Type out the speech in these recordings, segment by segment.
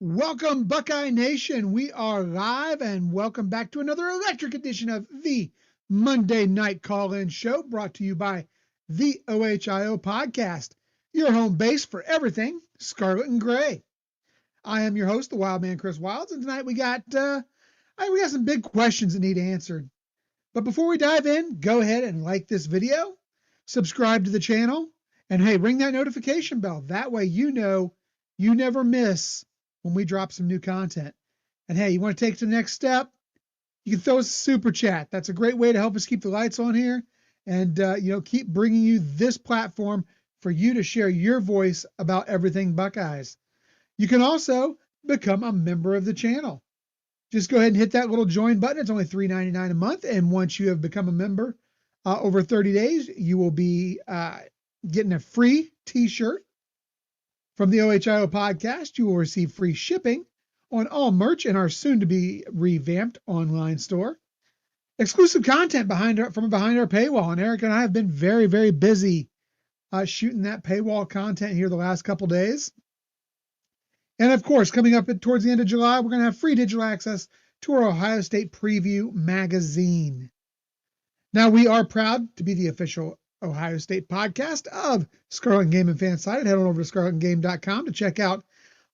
Welcome, Buckeye Nation. We are live and welcome back to another electric edition of the Monday Night Call-In Show brought to you by the OHIO Podcast, your home base for everything Scarlet and Gray. I am your host, the Wildman, Chris Wilds, and tonight we got some big questions that need answered. But before we dive in, go ahead and like this video, subscribe to the channel, and hey, ring that notification bell. That way you know you never miss when we drop some new content. And hey, you want to take it to the next step? You can throw us a super chat. That's a great way to help us keep the lights on here and keep bringing you this platform for you to share your voice about everything Buckeyes. You can also become a member of the channel. Just go ahead and hit that little join button. It's only $3.99 a month. And once you have become a member over 30 days, you will be getting a free t-shirt from the OHIO podcast. You will receive free shipping on all merch in our soon-to-be revamped online store. Exclusive content from behind our paywall. And Eric and I have been very, very busy shooting that paywall content here the last couple days. And of course, coming up towards the end of July, we're going to have free digital access to our Ohio State Preview magazine. Now, we are proud to be the official Ohio State podcast of Scarlet and Game and Fansided. Head on over to scarletandgame.com to check out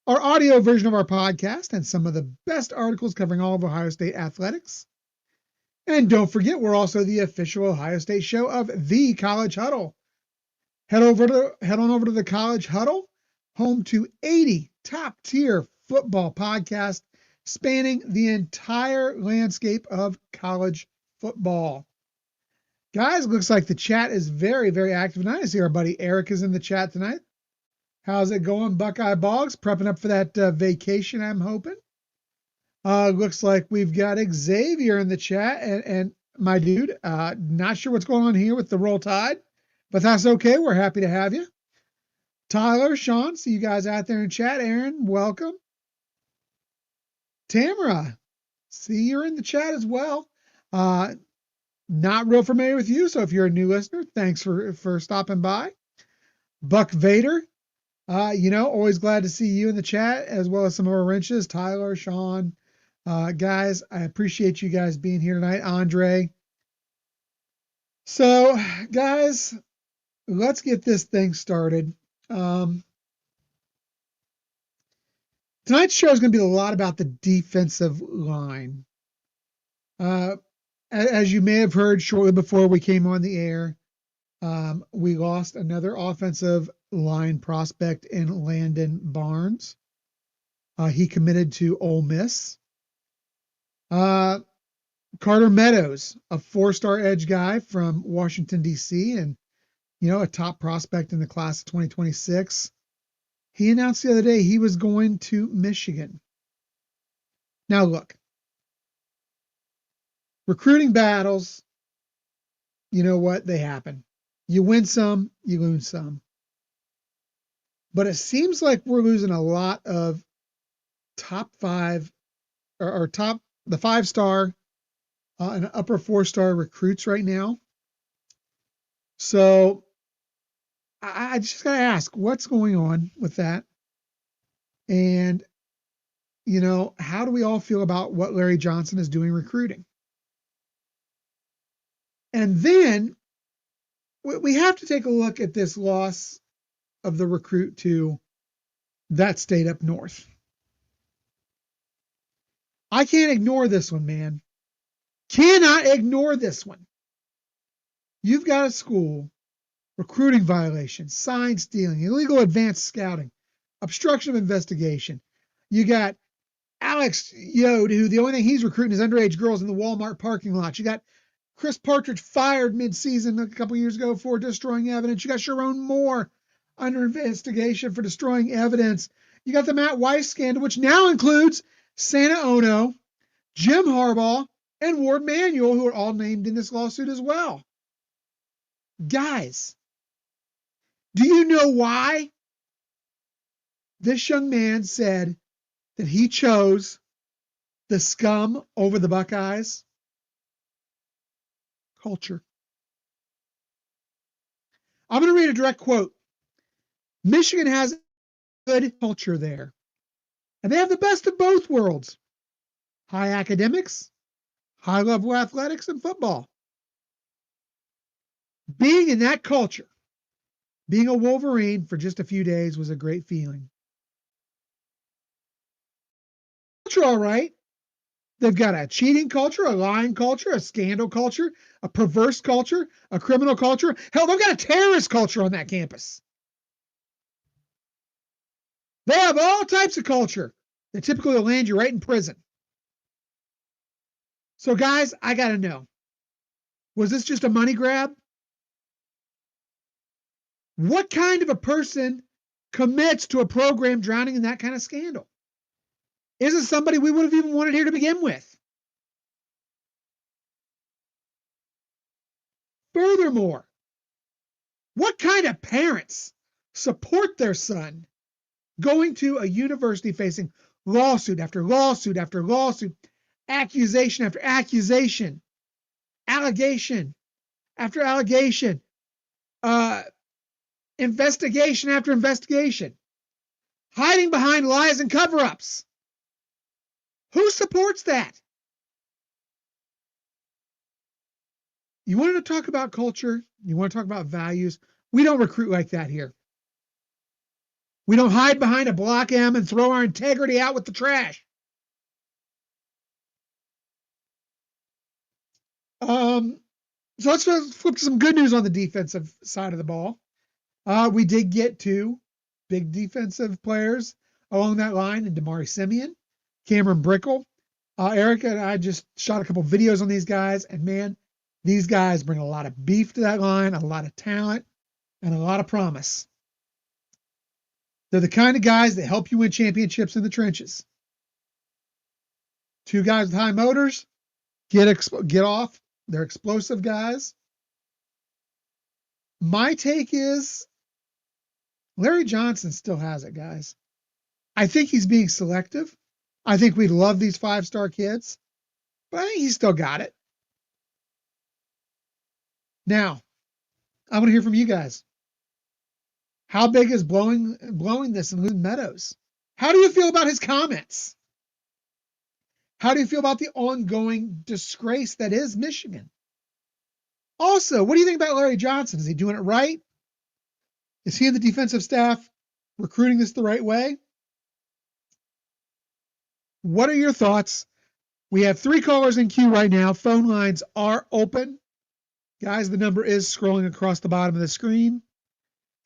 our audio version of our podcast and some of the best articles covering all of Ohio State athletics. And don't forget, we're also the official Ohio State show of the College Huddle. Head on over to the College Huddle, home to 80 top-tier football podcasts spanning the entire landscape of college football. Guys, looks like the chat is very, very active tonight. I see our buddy Eric is in the chat tonight. How's it going, Buckeye Boggs? Prepping up for that vacation, I'm hoping. Looks like we've got Xavier in the chat. And my dude, not sure what's going on here with the Roll Tide, but that's okay. We're happy to have you. Tyler, Sean, see you guys out there in chat. Aaron, welcome. Tamara, see you're in the chat as well. Not real familiar with you, so if you're a new listener, thanks for stopping by. Buck Vader, always glad to see you in the chat, as well as some of our wrenches, Tyler, Sean. Guys, I appreciate you guys being here tonight. Andre. So, guys, let's get this thing started. Tonight's show is going to be a lot about the defensive line. As you may have heard shortly before we came on the air, we lost another offensive line prospect in Landon Barnes. He committed to Ole Miss. Carter Meadows, a four-star edge guy from Washington, D.C., and, a top prospect in the class of 2026. He announced the other day he was going to Michigan. Now, look. Recruiting battles, you know what? They happen. You win some, you lose some. But it seems like we're losing a lot of top five or the 5-star and upper 4-star recruits right now. So I just got to ask, what's going on with that? And, how do we all feel about what Larry Johnson is doing recruiting? And then we have to take a look at this loss of the recruit to that state up north. I can't ignore this one, man. Cannot ignore this one. You've got a school, recruiting violations, sign stealing, illegal advanced scouting, obstruction of investigation. You got Alex Yode, who the only thing he's recruiting is underage girls in the Walmart parking lot. You got Chris Partridge fired mid-season a couple years ago for destroying evidence. You got Sharon Moore under investigation for destroying evidence. You got the Matt Weiss scandal, which now includes Santa Ono, Jim Harbaugh, and Ward Manuel, who are all named in this lawsuit as well. Guys, do you know why this young man said that he chose the scum over the Buckeyes? Culture. I'm going to read a direct quote. Michigan has good culture there. And they have the best of both worlds: high academics, high level athletics, and football. Being in that culture, being a Wolverine for just a few days was a great feeling. Culture, all right. They've got a cheating culture, a lying culture, a scandal culture, a perverse culture, a criminal culture. Hell, they've got a terrorist culture on that campus. They have all types of culture that typically will land you right in prison. So, guys, I got to know, was this just a money grab? What kind of a person commits to a program drowning in that kind of scandal? Is it somebody we would have even wanted here to begin with? Furthermore, what kind of parents support their son going to a university facing lawsuit after lawsuit after lawsuit, accusation after accusation, allegation after allegation, investigation after investigation, hiding behind lies and cover-ups? Who supports that? You wanted to talk about culture, you want to talk about values. We don't recruit like that here. We don't hide behind a block M and throw our integrity out with the trash. So let's flip to some good news on the defensive side of the ball. We did get two big defensive players along that line in Damari Simeon, Cameron Brickle. Erica and I just shot a couple videos on these guys, and man, these guys bring a lot of beef to that line, a lot of talent, and a lot of promise. They're the kind of guys that help you win championships in the trenches. Two guys with high motors, get off. They're explosive guys. My take is Larry Johnson still has it, guys. I think he's being selective. I think we love these five-star kids, but I think he's still got it. Now, I want to hear from you guys. How big is blowing this in Loon Meadows? How do you feel about his comments? How do you feel about the ongoing disgrace that is Michigan? Also, what do you think about Larry Johnson? Is he doing it right? Is he and the defensive staff recruiting this the right way? What are your thoughts? We have 3 callers in queue right now. Phone lines are open. Guys, the number is scrolling across the bottom of the screen.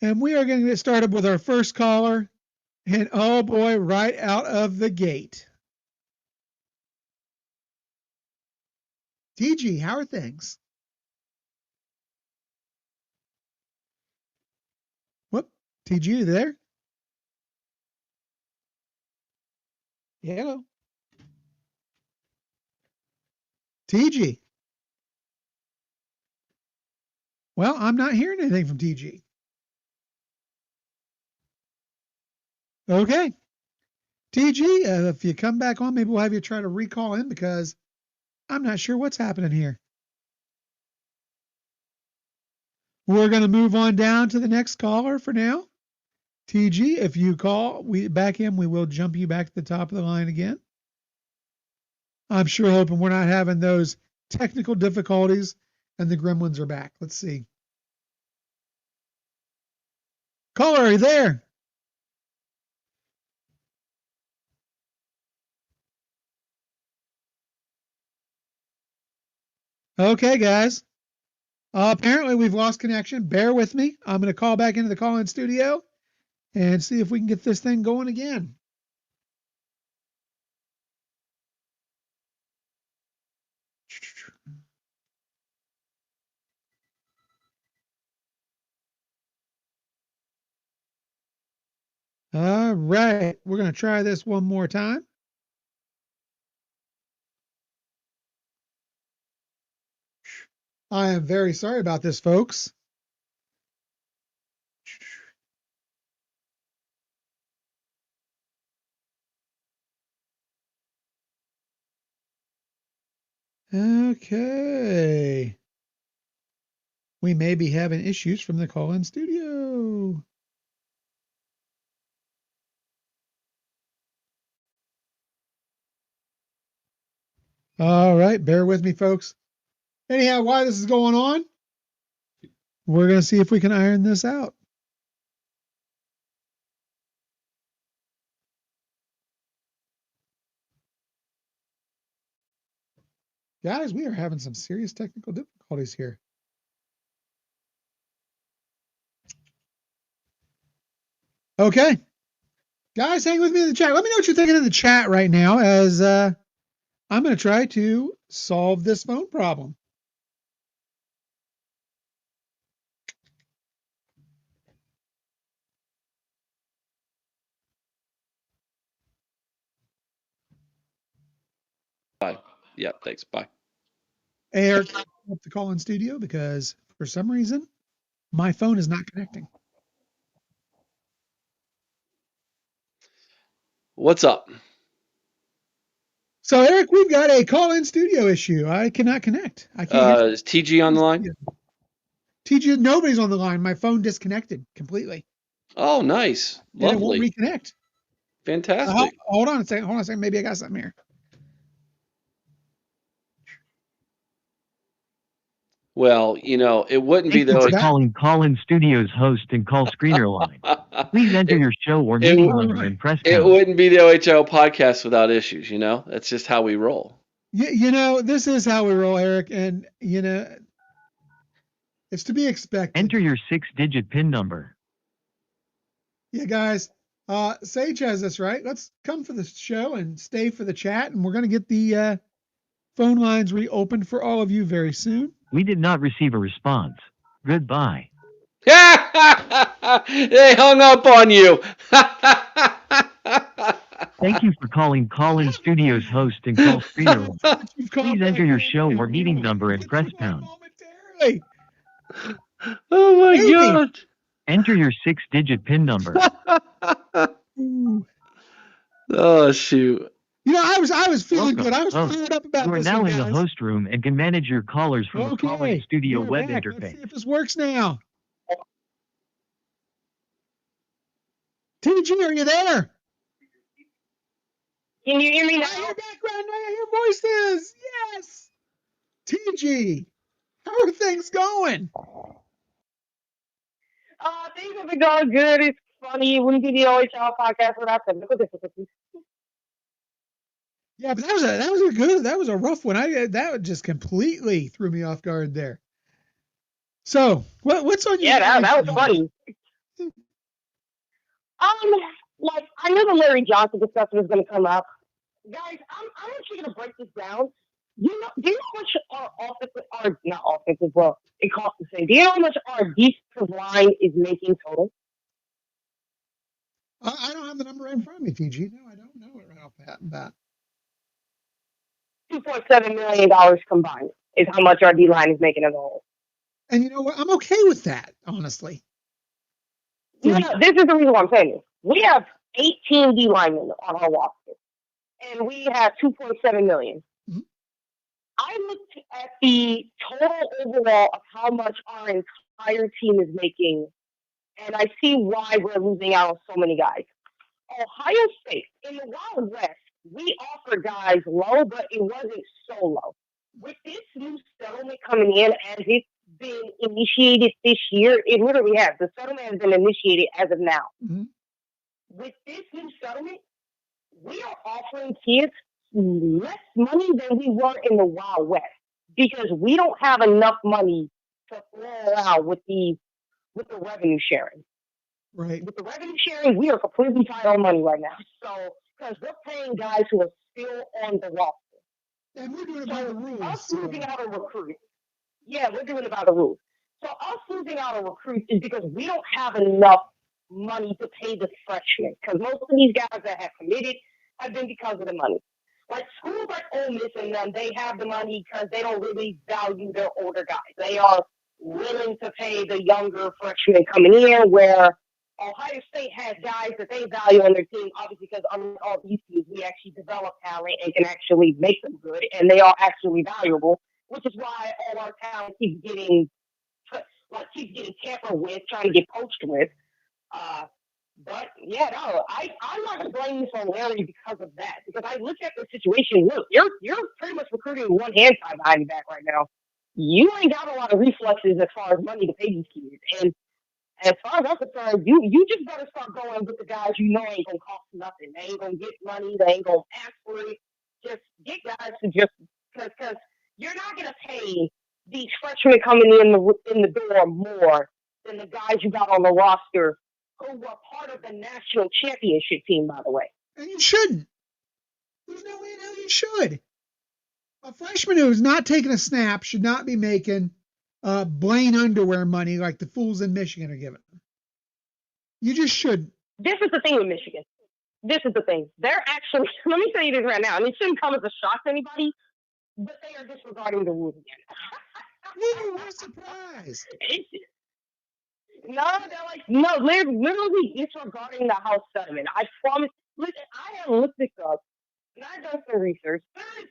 And we are going to get started with our first caller. And oh boy, right out of the gate. TG, how are things? Whoop, TG, you there? Hello. TG. Well, I'm not hearing anything from TG. Okay. TG, if you come back on, maybe we'll have you try to recall in because I'm not sure what's happening here. We're going to move on down to the next caller for now. TG, if you call back in, we will jump you back to the top of the line again. I'm sure hoping we're not having those technical difficulties and the gremlins are back. Let's see. Caller, are you there? Okay, guys. Apparently, we've lost connection. Bear with me. I'm going to call back into the call-in studio and see if we can get this thing going again. All right. We're going to try this one more time. I am very sorry about this, folks. Okay. We may be having issues from the call-in studio. All right, bear with me, folks. Anyhow, while this is going on, we're going to see if we can iron this out. Guys, we are having some serious technical difficulties here. Okay. Guys, hang with me in the chat. Let me know what you're thinking in the chat right now as I'm going to try to solve this phone problem. Bye. Yeah, thanks. Bye. Hey, Eric, up the call in studio because for some reason my phone is not connecting. What's up? So, Eric, we've got a call in studio issue. I cannot connect. I can't hear. Is TG on the line? TG, nobody's on the line. My phone disconnected completely. Oh, nice. And it won't Lovely. reconnect. Fantastic. Hold on a second. Hold on a second. Maybe I got something here. Well, it wouldn't be Thank you the for calling Call-In Studios host and call screener line. Please enter your show or meeting number and press It pound. wouldn't be the OHL podcast without issues, That's just how we roll. This is how we roll, Eric, and it's to be expected. Enter your 6-digit PIN number. Yeah, guys. Sage has this, right? Let's come for the show and stay for the chat, and we're going to get the phone lines reopened for all of you very soon. We did not receive a response. Goodbye. They hung up on you. Thank you for calling Call-In Studios host and call screener line. Please enter your show or meeting number and press pound. Momentarily. Oh my God. Enter your 6-digit PIN number. Oh shoot. I was feeling Welcome. good. I was fired up about You are this now one, in the guys. host room and can manage your callers from the Call-In Studio web back. interface. Let's see if this works now. TG, are you there? Can you hear me now? I hear background. I hear voices. Yes. TG, how are things going? Things have been going good. It's funny. It wouldn't be the OHL podcast without technical difficulties. Yeah, but that was a rough one. That just completely threw me off guard there. So what's on your mind? That was funny. I knew the Larry Johnson discussion was going to come up. Guys, I'm actually going to break this down. Do you know how much not offensive, well, it costs the same. Do you know how much our defensive line is making total? I don't have the number in front of me, TG. No, I don't know it right off the bat. $2.7 million combined is how much our D line is making as a whole. And you know what? I'm okay with that, honestly. No, this is the reason why I'm saying this. We have 18 D linemen on our roster, and we have $2.7 million. Mm-hmm. I looked at the total overall of how much our entire team is making, and I see why we're losing out on so many guys. Ohio State, in the Wild West, we offered guys low, but it wasn't so low. With this new settlement coming in, as it's been initiated this year, it literally has. The settlement has been initiated as of now. Mm-hmm. With this new settlement, we are offering kids less money than we were in the Wild West because we don't have enough money to throw around with the revenue sharing. Right. With the revenue sharing, we are completely tight on money right now. So, because we're paying guys who are still on the roster. And we're doing it by the rules. Us losing out a recruit. Yeah, we're doing it by the rules. So us losing out a recruit is because we don't have enough money to pay the freshmen. Because most of these guys that have committed have been because of the money. Like schools like Ole Miss and them, they have the money because they don't really value their older guys. They are willing to pay the younger freshmen coming in, where Ohio State has guys that they value on their team, obviously, because unlike all these teams, we actually develop talent and can actually make them good, and they are actually valuable, which is why all our talent keeps getting tampered with, trying to get poached with. But yeah, no, I'm not gonna blame you for Larry because of that. Because I look at the situation. Look, you're pretty much recruiting with one hand tied behind your back right now. You ain't got a lot of reflexes as far as money to pay these kids. And as far as I'm concerned, you just better start going with the guys you know ain't gonna cost nothing. They ain't gonna get money. They ain't gonna ask for it. Just get guys to just because you're not gonna pay these freshmen coming in the door more than the guys you got on the roster who were part of the national championship team, by the way. And you shouldn't. There's no way in hell you should. A freshman who's not taking a snap should not be making Blaine underwear money like the fools in Michigan are giving them. You just shouldn't. This is the thing with Michigan. This is the thing. They're actually, let me tell you this right now, and it shouldn't come as a shock to anybody, but they are disregarding the rules again. We're surprised. No, they're like, no, they're literally disregarding the House settlement. I promise. Listen, I have looked this up, and I've done some research. There is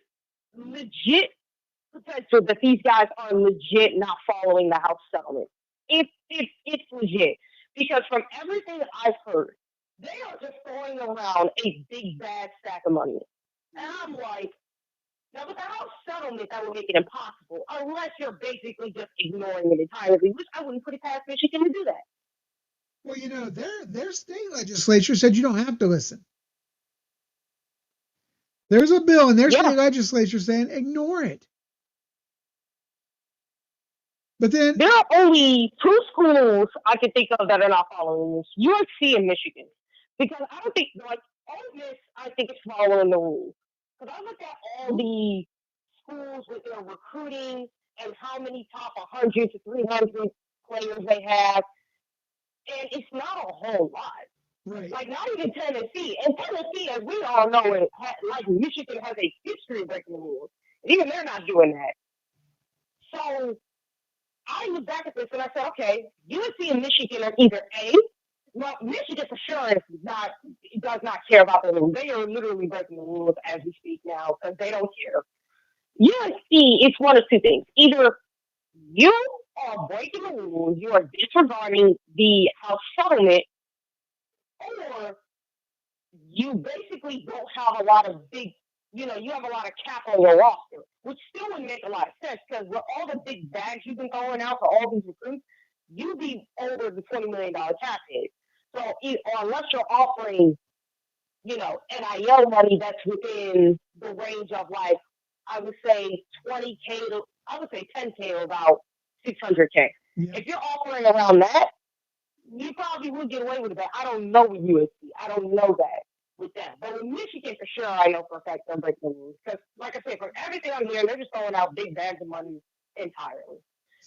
legit potential that these guys are legit not following the House settlement. It's legit. Because from everything that I've heard, they are just throwing around a big bad stack of money. And I'm like, now with the House settlement, that would make it impossible, unless you're basically just ignoring it entirely, which I wouldn't put it past Michigan to do that. Well, you know, their state legislature said you don't have to listen. There's a bill in their state legislature saying ignore it. But then there are only two schools I can think of that are not following this: USC and Michigan. Because I don't think like Ole Miss, I think is following the rules. Because I look at all the schools with their recruiting and how many top 100 to 300 players they have, and it's not a whole lot. Right. Like not even Tennessee. And Tennessee, as we all know, like Michigan has a history of breaking the rules. Even they're not doing that. So I look back at this and I said, okay, USC and Michigan are either A, well, Michigan for sure does not care about the rules. They are literally breaking the rules as we speak now because they don't care. USC, it's one of two things. Either you are breaking the rules, you are disregarding the House settlement, or you basically don't have a lot of big, you have a lot of cap on your roster, which still would make a lot of sense because with all the big bags you've been throwing out for all these recruits, you'd be over the $20 million cap hit. So, unless you're offering, NIL money that's within the range of like, I would say 20K to, I would say 10K to about 600K. Yeah. If you're offering around that, you probably would get away with it. I don't know with USC. I don't know that with them. But with Michigan, for sure, I know for a fact they're breaking the rules. Because, like I said, from everything I'm hearing, they're just throwing out big bags of money entirely.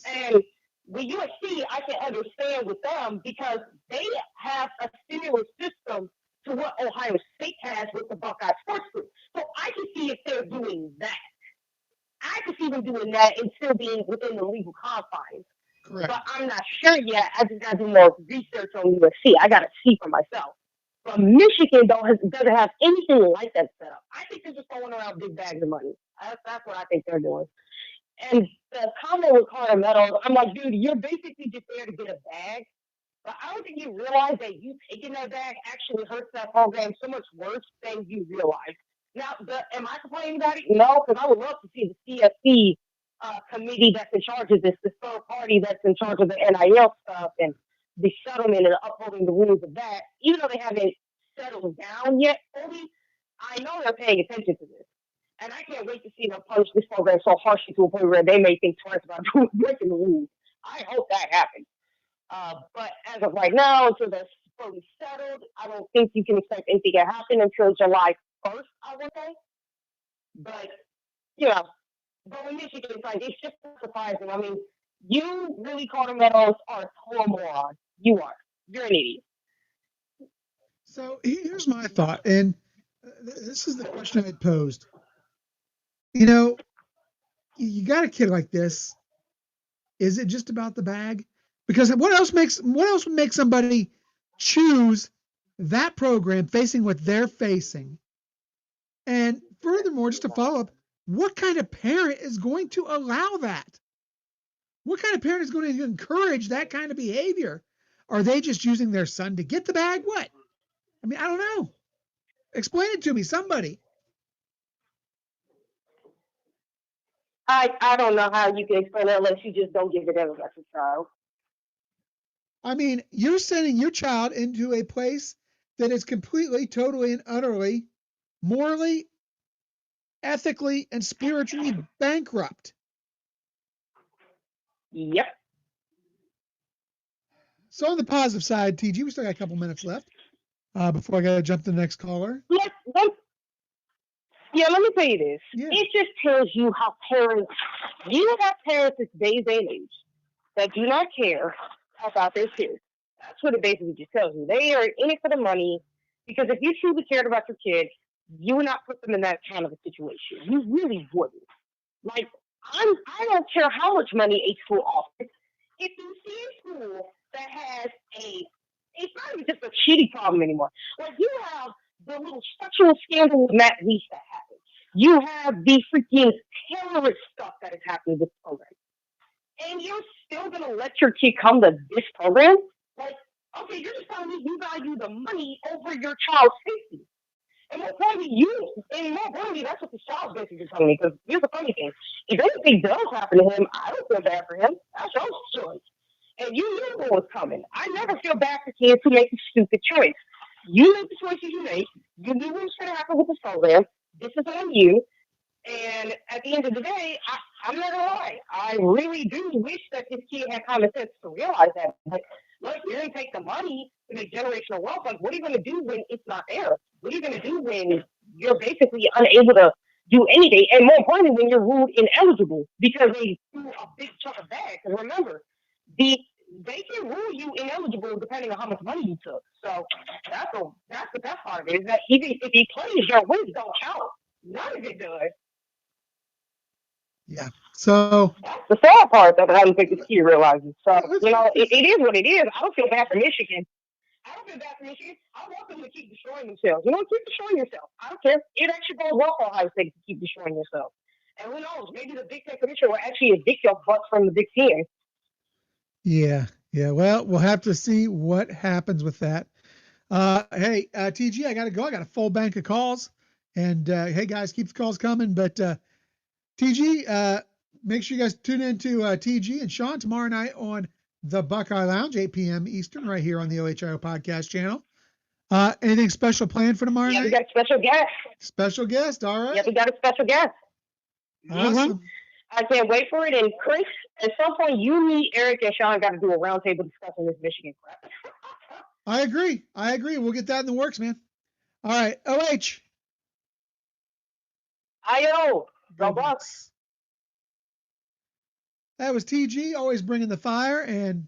And with USC, I can understand with them because they have a similar system to what Ohio State has with the Buckeye Sports Group. So I can see if they're doing that. I can see them doing that and still being within the legal confines. Correct. But I'm not sure yet. I just got to do more research on USC. I got to see for myself. But Michigan doesn't have anything like that set up. I think they're just throwing around big bags of money. That's what I think they're doing. And the comment with Carter Meadows, I'm like, dude, you're basically just there to get a bag. But I don't think you realize that you taking that bag actually hurts that program so much worse than you realize. Now, am I complaining about it? No, because I would love to see the CFC committee that's in charge of this, the third party that's in charge of the NIL stuff and the settlement and upholding the rules of that, even though they haven't settled down yet fully, I know they're paying attention to this. And I can't wait to see them punish this program so harshly to a point where they may think twice about breaking the rules. I hope that happens. But as of right now, until they're fully settled, I don't think you can expect anything to happen until July 1st, I would say. But, but with Michigan, it's just surprising. I mean, you really, Carter Meadows, are a total moron. You are. You're an idiot. So here's my thought, and this is the question I had posed. You got a kid like this. Is it just about the bag? Because what else would make somebody choose that program facing what they're facing? And furthermore, just to follow up, what kind of parent is going to allow that? What kind of parent is going to encourage that kind of behavior? Are they just using their son to get the bag? What? I mean, I don't know. Explain it to me, somebody. I don't know how you can explain it unless you just don't give it ever as a child. I mean, you're sending your child into a place that is completely, totally, and utterly morally, ethically, and spiritually bankrupt. Yep. So on the positive side, TG, we still got a couple minutes left before I got to jump to the next caller. Let me tell you this. Yeah. It just tells you how you have parents in today's day and age that do not care about their kids. That's what it basically just tells you. They are in it for the money, because if you truly cared about your kid, you would not put them in that kind of a situation. You really wouldn't. Like, I don't care how much money a school offers. If you see a school that has it's not even just a shitty problem anymore. Like, you have the little sexual scandal with Matt Leach that happened. You have the freaking terrorist stuff that is happening with the program. And you're still going to let your kid come to this program? Like, okay, you're just telling me you value the money over your child's safety. And more importantly, that's what the child basically telling me. Because here's the funny thing: if anything does happen to him, I don't feel bad for him. That's your choice, and you knew what was coming. I never feel bad for kids who make a stupid choice. You made the choices you made. You knew what was going to happen with this program. This is on you. And at the end of the day, I'm not gonna lie. I really do wish that this kid had common sense to realize that. But look, you're gonna take the money to make generational wealth. Like, what are you gonna do when it's not there? What are you gonna do when you're basically unable to do anything? And more importantly, when you're ruled ineligible because they threw a big chunk of bag. Because remember, they can rule you ineligible depending on how much money you took. So that's the best part of it, is that even if he plays, your wins don't count. None of it does. Yeah. So that's the sad part that I don't think this kid realizes. So, it is what it is. I don't feel bad for Michigan. I want them to keep destroying themselves. Keep destroying yourself. I don't care. It actually goes well for Ohio State to keep destroying yourself. And who knows? Maybe the Big Ten Commission will actually evict your butt from the Big Ten. Yeah. Well, we'll have to see what happens with that. Hey, TG, I got to go. I got a full bank of calls. And hey, guys, keep the calls coming. But TG, make sure you guys tune in to TG and Sean tomorrow night on the Buckeye Lounge, 8 p.m. Eastern, right here on the OHIO podcast channel. Anything special planned for tomorrow night? Yeah, we got a special guest. Special guest, all right. Yeah, we got a special guest. Awesome. I can't wait for it. And Chris, at some point, you, me, Eric, and Sean got to do a roundtable discussing this Michigan crap. I agree. We'll get that in the works, man. All right, OH. IO. Go Bucks. That was TG, always bringing the fire. And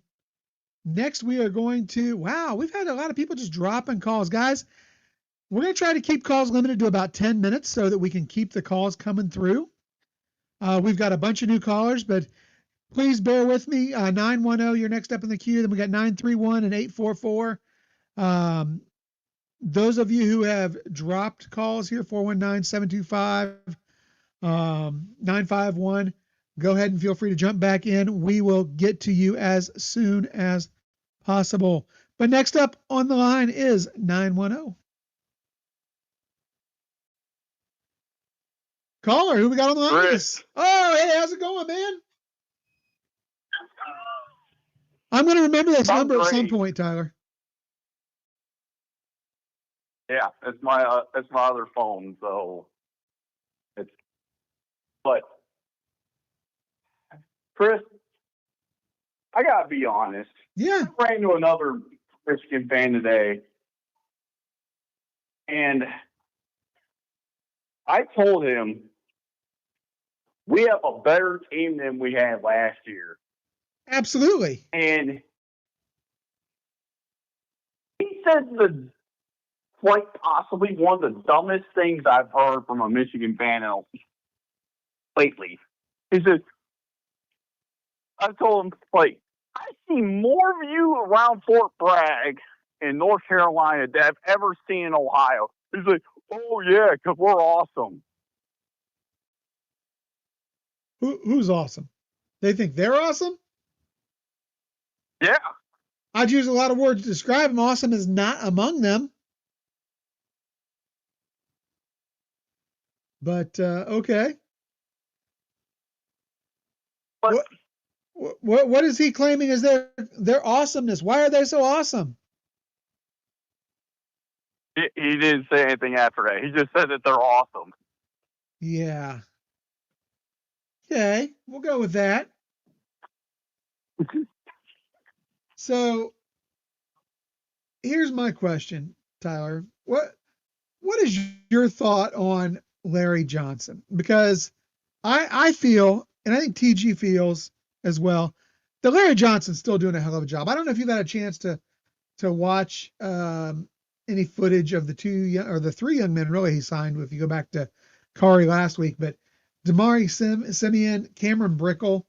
next we are going to, we've had a lot of people just dropping calls. Guys, we're going to try to keep calls limited to about 10 minutes so that we can keep the calls coming through. We've got a bunch of new callers, but please bear with me. 910, you're next up in the queue. Then we got 931 and 844. Those of you who have dropped calls here, 419-725-951, go ahead and feel free to jump back in. We will get to you as soon as possible. But next up on the line is 910. Caller, who we got on the line? Chris. Oh, hey, how's it going, man? I'm going to remember this number at some point, Tyler. Yeah, it's my other phone, so but Chris, I gotta be honest. Yeah. I ran into another Michigan fan today, and I told him we have a better team than we had last year. Absolutely. And he said quite possibly one of the dumbest things I've heard from a Michigan fan lately. He said, I told him, I see more of you around Fort Bragg in North Carolina than I've ever seen in Ohio. He's like, oh, yeah, because we're awesome. Who's awesome? They think they're awesome? Yeah. I'd use a lot of words to describe him. Awesome is not among them. But okay. But What is he claiming as their awesomeness? Why are they so awesome? he didn't say anything after that. He just said that they're awesome. Yeah. Okay, we'll go with that. So here's my question, Tyler. What is your thought on Larry Johnson? Because I feel, and I think TG feels as well, that Larry Johnson's still doing a hell of a job. I don't know if you've had a chance to watch any footage of the the three young men really he signed. If you go back to Kari last week, but Damari Simeon, Cameron Brickle,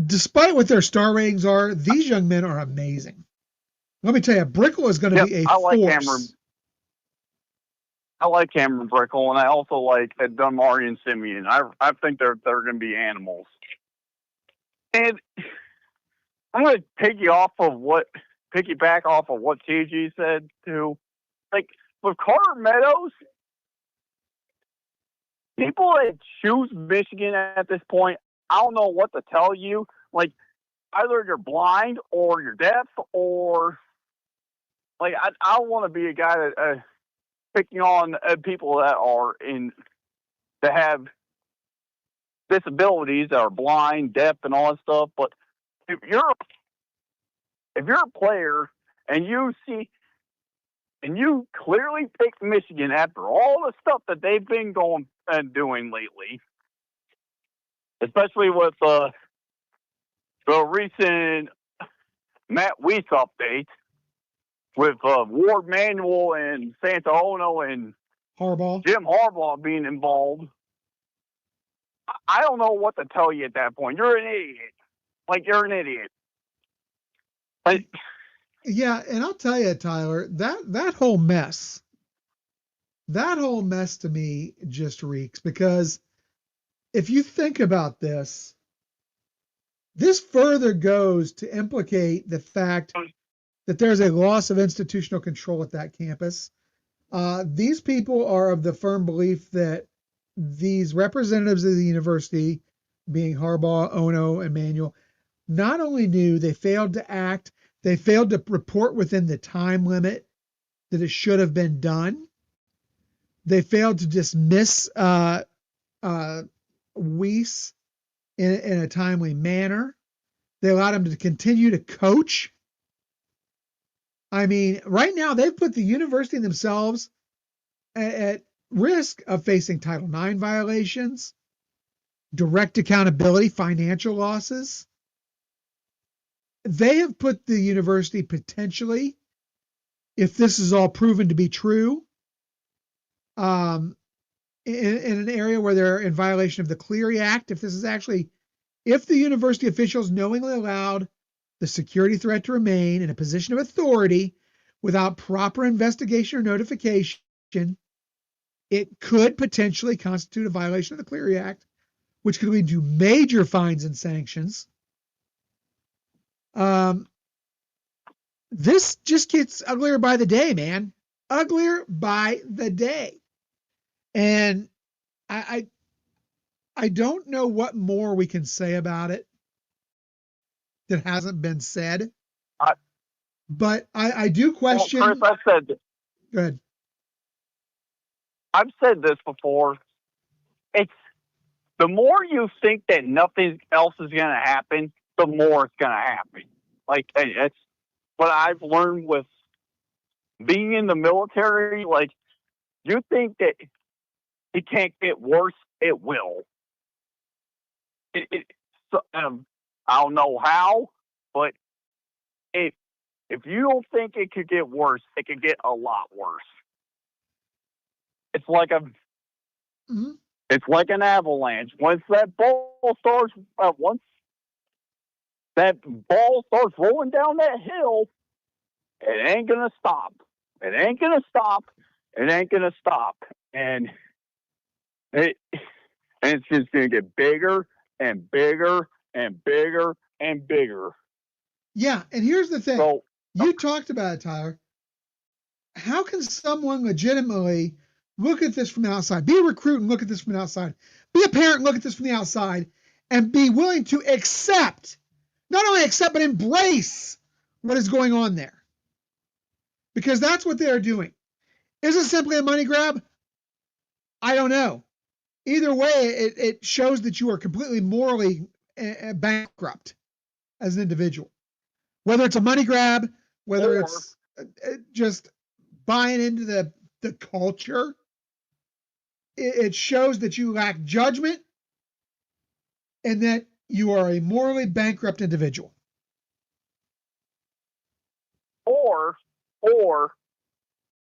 despite what their star ratings are, these young men are amazing. Let me tell you, Brickle is going to be a force. I like Cameron Brickle, and I also like Damari and Simeon. I think they're going to be animals. And I'm going to piggyback off of what TG said too. Like with Carter Meadows, people that choose Michigan at this point, I don't know what to tell you. Like either you're blind or you're deaf, or like I don't want to be a guy that picking on people that have disabilities, that are blind, deaf, and all that stuff. But if you're a player and you clearly pick Michigan after all the stuff that they've been going and doing lately, especially with the recent Matt Weiss update with Ward Manuel and Santaono and Jim Harbaugh being involved, I don't know what to tell you at that point. You're an idiot. Like, you're an idiot. Like, yeah, and I'll tell you, Tyler, that whole mess to me just reeks, because if you think about this further goes to implicate the fact that there's a loss of institutional control at that campus. These people are of the firm belief that these representatives of the university, being Harbaugh, Ono, and Manuel, not only knew, they failed to act, they failed to report within the time limit that it should have been done. They failed to dismiss Weiss in a timely manner. They allowed him to continue to coach. I mean, right now they've put the university themselves at risk of facing Title IX violations, direct accountability, financial losses. They have put the university potentially, if this is all proven to be true, in an area where they're in violation of the Clery Act. If the university officials knowingly allowed the security threat to remain in a position of authority without proper investigation or notification, it could potentially constitute a violation of the Clery Act, which could lead to major fines and sanctions. This just gets uglier by the day, man. Uglier by the day. And I don't know what more we can say about it that hasn't been said. But I do question. Well, Chris, Go ahead. I've said this before. It's the more you think that nothing else is going to happen, the more it's going to happen. Like, it's what I've learned with being in the military. Like, you think that it can't get worse, it will. I don't know how, but if you don't think it could get worse, it could get a lot worse. It's like it's like an avalanche. Once that ball starts rolling down that hill, it ain't gonna stop. It ain't gonna stop. It ain't gonna stop. And it's just gonna get bigger and bigger and bigger and bigger. Yeah, and here's the thing. So You talked about it, Tyler. How can someone legitimately look at this from the outside, be a recruit and look at this from the outside, be a parent and look at this from the outside, and be willing to accept, not only accept, but embrace what is going on there? Because that's what they are doing. Is it simply a money grab? I don't know. Either way, it shows that you are completely morally bankrupt as an individual. Whether it's a money grab, whether it's just buying into the culture, it shows that you lack judgment and that you are a morally bankrupt individual. Or,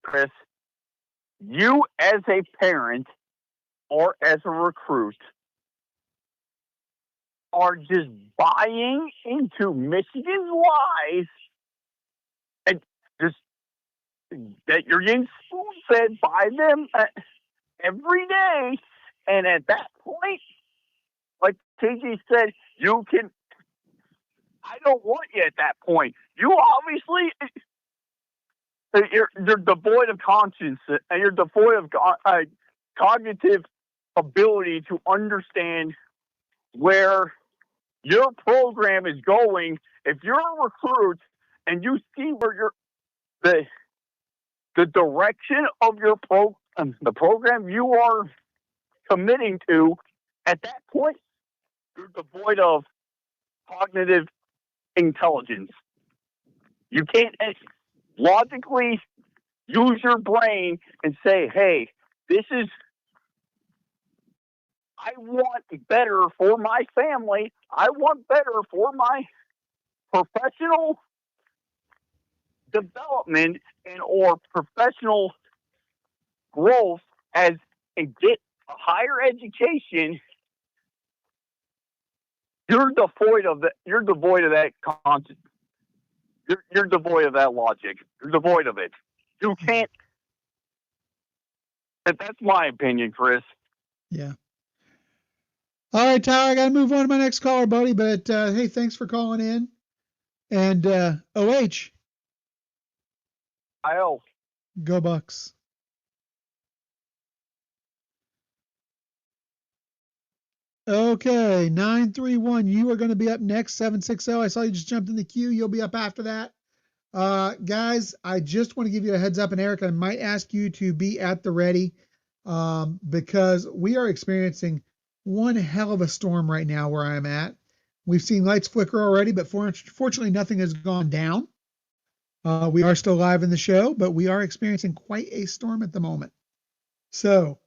Chris, you as a parent or as a recruit are just buying into Michigan's lies and just that you're getting spoon-fed by them every day. And at that point, like TJ said, I don't want you at that point. You obviously, you're devoid of conscience and you're devoid of cognitive ability to understand where your program is going. If you're a recruit and you see where the direction of your the program you are committing to, at that point, you're devoid of cognitive intelligence. You can't logically use your brain and say, hey, I want better for my family. I want better for my professional development or professional growth and get a higher education. You're devoid of that concept. You're devoid of that logic. You're devoid of it. You can't. That's my opinion, Chris. Yeah. All right, Tyler, I got to move on to my next caller, buddy. But hey, thanks for calling in. And OH. IO. Go Bucks. Okay, 931. You are going to be up next. 760. I saw you just jumped in the queue. You'll be up after that. Guys, I just want to give you a heads up, and Eric, I might ask you to be at the ready because we are experiencing one hell of a storm right now where I'm at. We've seen lights flicker already, but fortunately nothing has gone down. We are still live in the show, but we are experiencing quite a storm at the moment. So,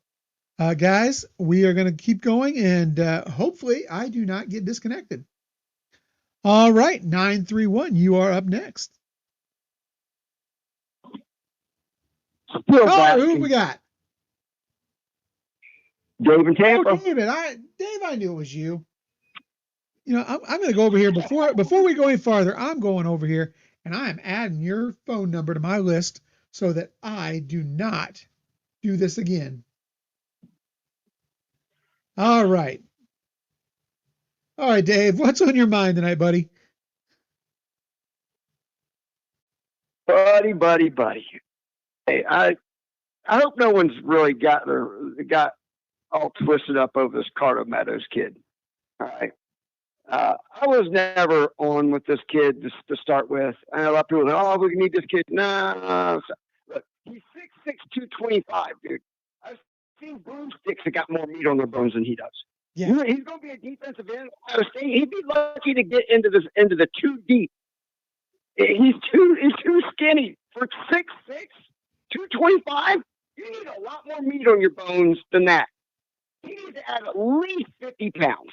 guys, we are going to keep going, and hopefully I do not get disconnected. All right, 931, you are up next. Who we got? Dave in Tampa. Oh, David, Dave, I knew it was you. You know, I'm going to go over here before we go any farther. I'm going over here, and I am adding your phone number to my list so that I do not do this again. All right, Dave, what's on your mind tonight, buddy? Buddy. Hey, I hope no one's really got all twisted up over this Carter Meadows kid. All right. I was never on with this kid to start with. And a lot of people say, oh, we need this kid. No. Look, he's 6'6", 225, dude. I've seen broomsticks that got more meat on their bones than he does. Yeah. He's going to be a defensive end. He'd be lucky to get into the two deep. He's too skinny for 6'6", 225. You need a lot more meat on your bones than that. He needs to add at least 50 pounds.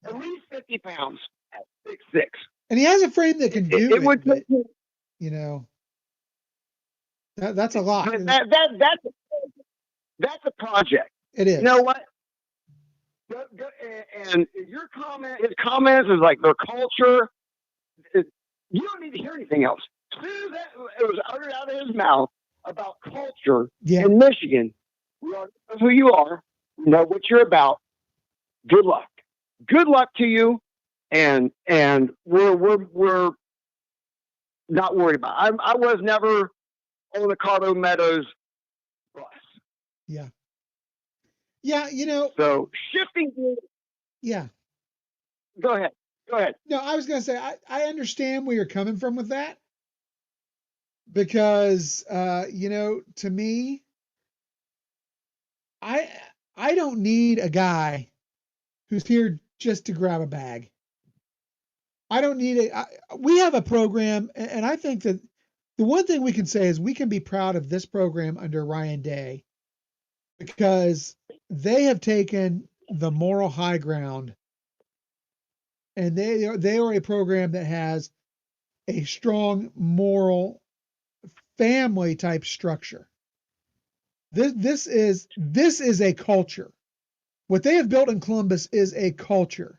At least 50 pounds at 6'6". And he has a frame that can do it. Would, but, you know, that's a lot. That's a project. It is. You know what? And his comments is like their culture. You don't need to hear anything else. As soon as it was uttered out of his mouth about culture in Michigan, we know who you are, we know what you're about. Good luck. Good luck to you. and we're not worried about it. I was never on the Cardo Meadows bus. Yeah. Yeah, So shifting. yeah. Go ahead. No, I was going to say, I understand where you're coming from with that because, to me, I don't need a guy who's here just to grab a bag. I don't need we have a program, and I think that the one thing we can say is we can be proud of this program under Ryan Day because they have taken the moral high ground, and they are a program that has a strong moral family type structure. This is a culture. What they have built in Columbus is a culture.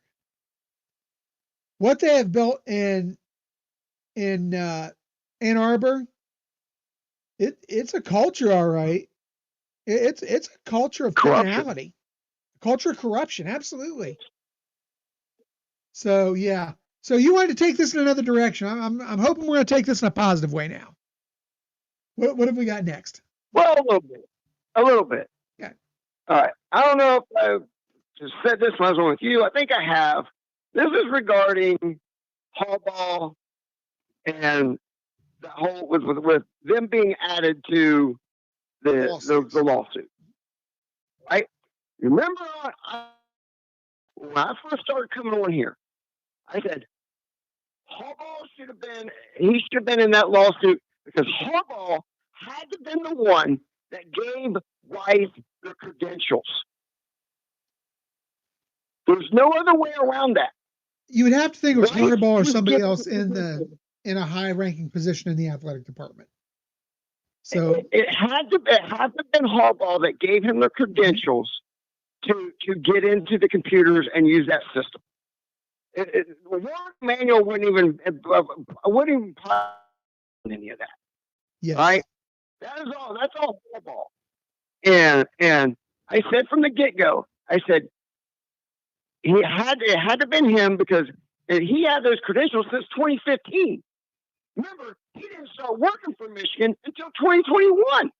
What they have built in Ann Arbor, it's a culture, all right. It's a culture of criminality, culture of corruption, absolutely. So yeah. So you wanted to take this in another direction. I'm hoping we're going to take this in a positive way now. What have we got next? Well, a little bit. Okay. All right. I don't know if I just said this when I was on with you. I think I have. This is regarding Harbaugh and the whole with them being added to the lawsuit. Right? Remember when I first started coming on here, I said Harbaugh should have been in that lawsuit because Harbaugh had to have been the one that gave Weiss the credentials. There's no other way around that. You would have to think it was Harbaugh or somebody else in a high-ranking position in the athletic department. So it had to have been Harbaugh that gave him the credentials to get into the computers and use that system. Warren Manuel wouldn't even any of that. Yes. Right? That's all Harbaugh. And I said from the get-go, I said it had to have been him because he had those credentials since 2015. Remember, he didn't start working for Michigan until 2021.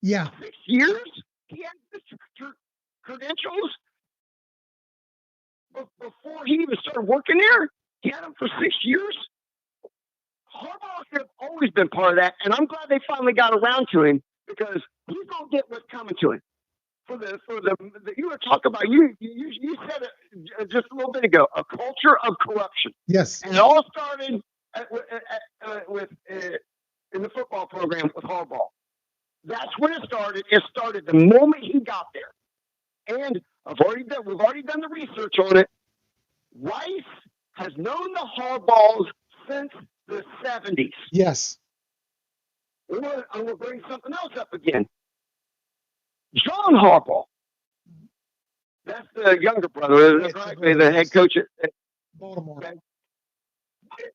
Yeah. 6 years? He had the credentials before he even started working there. He had them for 6 years. Harbaugh should have always been part of that, and I'm glad they finally got around to him because he's gonna get what's coming to him. For the you were talking about you said it just a little bit ago, a culture of corruption. Yes. And it all started with in the football program with Harbaugh. That's when it started. It started the moment he got there. And we've already done the research on it. Weiss has known the Harbaughs since the 70s. Yes. I'm going to bring something else up again. John Harbaugh. That's the younger brother, right? The head coach at Baltimore. Okay.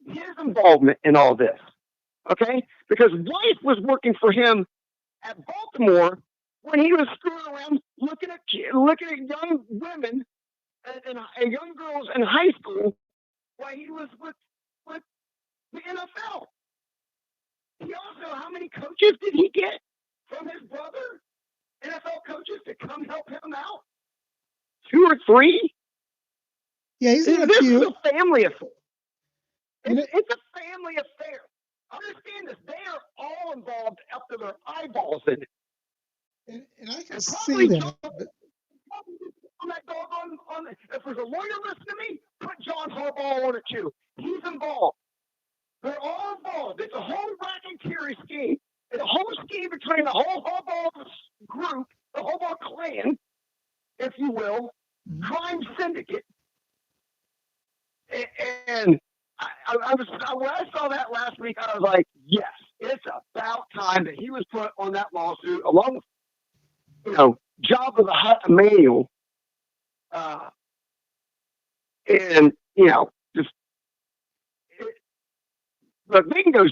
His involvement in all this, okay? Because Weiss was working for him at Baltimore when he was screwing around looking at young women and young girls in high school while he was with the NFL. He also, how many coaches did he get from his brother? NFL coaches to come help him out? 2 or 3? Yeah, he's in a This few. is a family affair. It's a family affair. Understand this. They are all involved up to their eyeballs in it. And I can see that. On that dog if there's a lawyer listening to me, put John Harbaugh on it too. He's involved. They're all involved. It's a whole racketeering scheme. It's a whole scheme between the whole Harbaugh group, the Harbaugh clan, if you will, crime syndicate. And when I saw that last week, I was like, yes, it's about time that he was put on that lawsuit along with, Job of the Hutt Emanuel. And, just look, they can go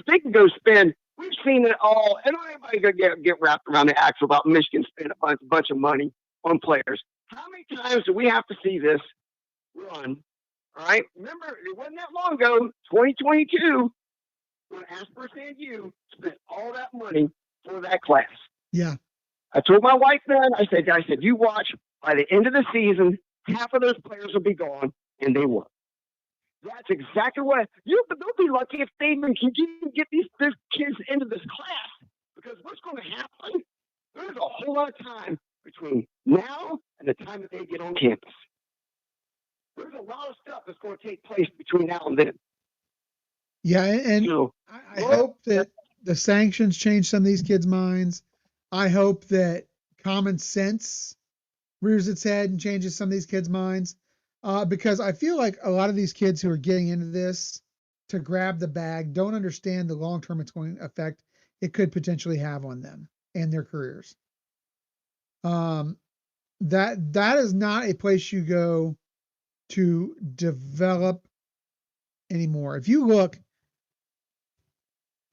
spend. We've seen it all, and everybody gonna get wrapped around the axle about Michigan spending a bunch of money on players. How many times do we have to see this? run. All right. Remember, it wasn't that long ago, 2022, when Asper U spent all that money for that class. Yeah. I told my wife then, I said, you watch, by the end of the season, half of those players will be gone, and they were. That's exactly what they'll be lucky if they even can get these kids into this class. Because what's going to happen? There's a whole lot of time between now and the time that they get on campus. There's a lot of stuff that's going to take place between now and then. Yeah, and So, I hope that the sanctions change some of these kids' minds. I hope that common sense rears its head and changes some of these kids' minds. Because I feel like a lot of these kids who are getting into this to grab the bag don't understand the long-term effect it could potentially have on them and their careers. That is not a place you go to develop anymore. If you look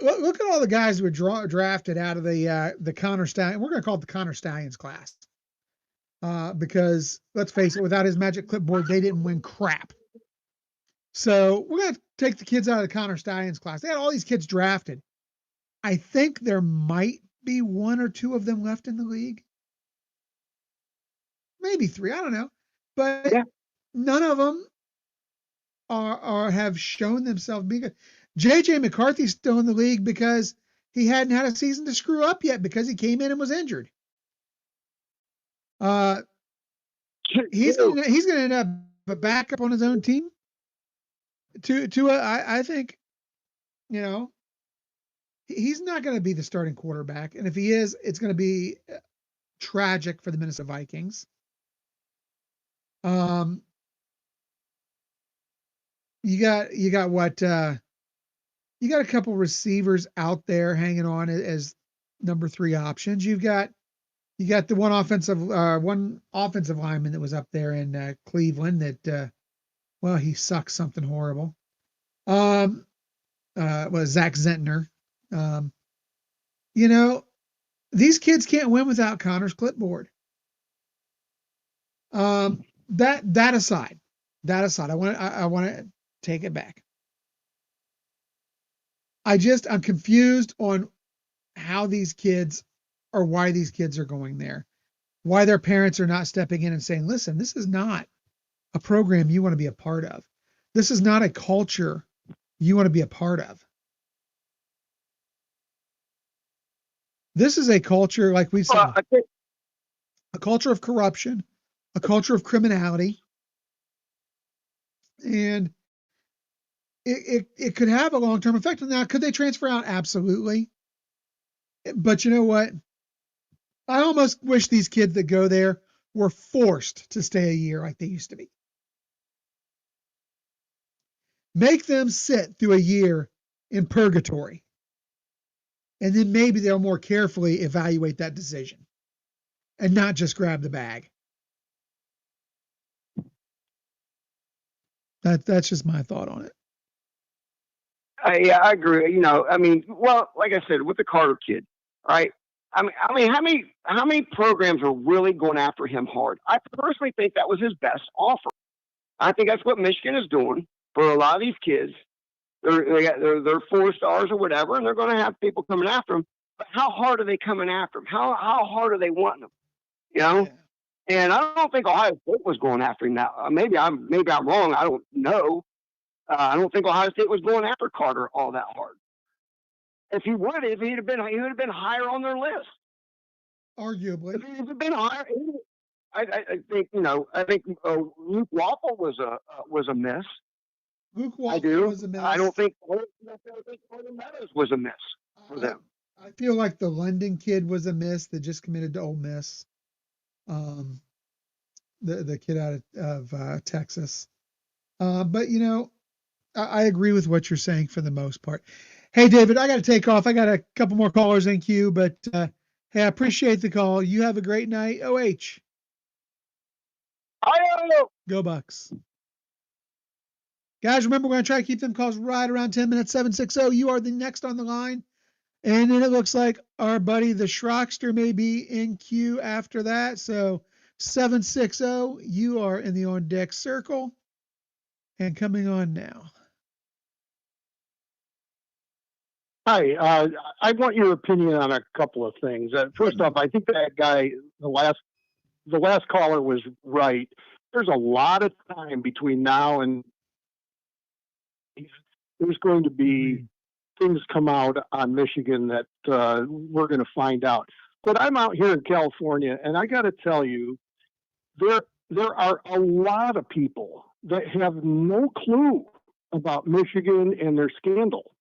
at all the guys who were drafted out of the Connor Stallion. We're going to call it the Connor Stallions class. Because let's face it, without his magic clipboard, they didn't win crap. So we're going to take the kids out of the Connor Stallions class. They had all these kids drafted. I think there might be one or two of them left in the league. Maybe three. I don't know. But none of them have shown themselves being good. JJ McCarthy's still in the league because he hadn't had a season to screw up yet because he came in and was injured. He's going to end up a backup on his own team. I think, he's not going to be the starting quarterback, and if he is, it's going to be tragic for the Minnesota Vikings. You got what? You got a couple receivers out there hanging on as number 3 options. You got the one offensive lineman that was up there in Cleveland that he sucks something horrible. Was Zach Zentner. These kids can't win without Connor's clipboard. That aside, I want to take it back. I'm confused on how these kids or why these kids are going there. Why their parents are not stepping in and saying, listen, this is not a program you want to be a part of. This is not a culture you want to be a part of. This is a culture, like we said, a culture of corruption, a culture of criminality. And it could have a long-term effect. Now, could they transfer out? Absolutely. But you know what? I almost wish these kids that go there were forced to stay a year like they used to be. Make them sit through a year in purgatory. And then maybe they'll more carefully evaluate that decision and not just grab the bag. That's just my thought on it. I agree. Like I said, with the Carter kid, right? I mean, how many programs are really going after him hard? I personally think that was his best offer. I think that's what Michigan is doing for a lot of these kids. They're 4 stars or whatever, and they're going to have people coming after them. But how hard are they coming after them? How hard are they wanting them? Yeah. And I don't think Ohio State was going after him now. Maybe I'm wrong. I don't know. I don't think Ohio State was going after Carter all that hard. If he would have, he would have been higher on their list. Arguably, if he would have been higher, I think Luke Waffle was a miss. Luke Waffle was a miss. I don't think Carter Meadows was a miss for them. I feel like the London kid was a miss that just committed to Ole Miss. The kid out of Texas. But I agree with what you're saying for the most part. Hey, David, I got to take off. I got a couple more callers in queue, but hey, I appreciate the call. You have a great night. OH. Go Bucks. Guys, remember, we're going to try to keep them calls right around 10 minutes. 760. You are the next on the line. And then it looks like our buddy, the Schrockster, may be in queue after that. So 760, you are in the on deck circle. and coming on now. Hi, I want your opinion on a couple of things. First off, I think that guy, the last caller was right. There's a lot of time between now and there's going to be things come out on Michigan that we're going to find out. But I'm out here in California, and I got to tell you, there are a lot of people that have no clue about Michigan and their scandal.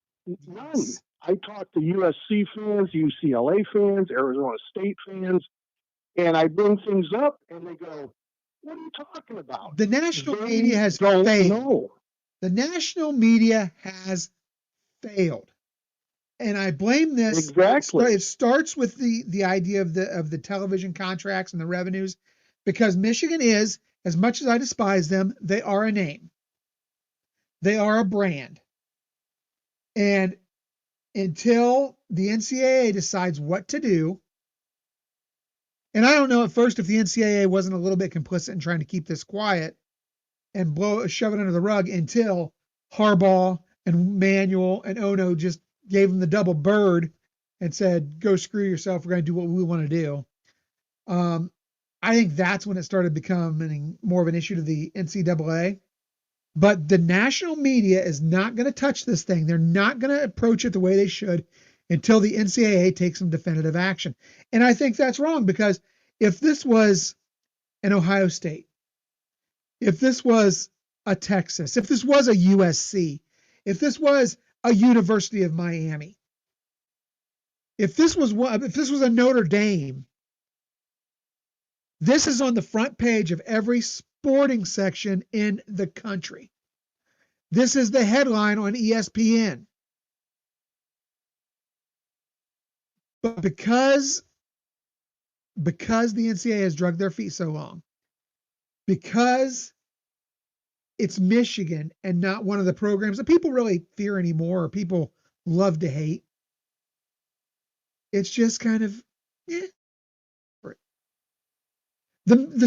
None. I talk to USC fans, UCLA fans, Arizona State fans, and I bring things up, and they go, "What are you talking about?" The national media has failed. The national media has failed, and I blame this. Exactly. It starts with the idea of the television contracts and the revenues, because Michigan is, as much as I despise them, they are a name. They are a brand, and until the NCAA decides what to do, and I don't know at first if the NCAA wasn't a little bit complicit in trying to keep this quiet and shove it under the rug until Harbaugh and Manuel and Ono just gave them the double bird and said, "Go screw yourself. We're going to do what we want to do." I think that's when it started becoming more of an issue to the NCAA. But the national media is not going to touch this thing. They're not going to approach it the way they should until the NCAA takes some definitive action. And I think that's wrong, because if this was an Ohio State, if this was a Texas, if this was a USC, if this was a University of Miami, if this was a Notre Dame, this is on the front page of every sporting section in the country. This is the headline on ESPN. But because the NCAA has dragged their feet so long, because it's Michigan and not one of the programs that people really fear anymore or people love to hate, it's just kind of, and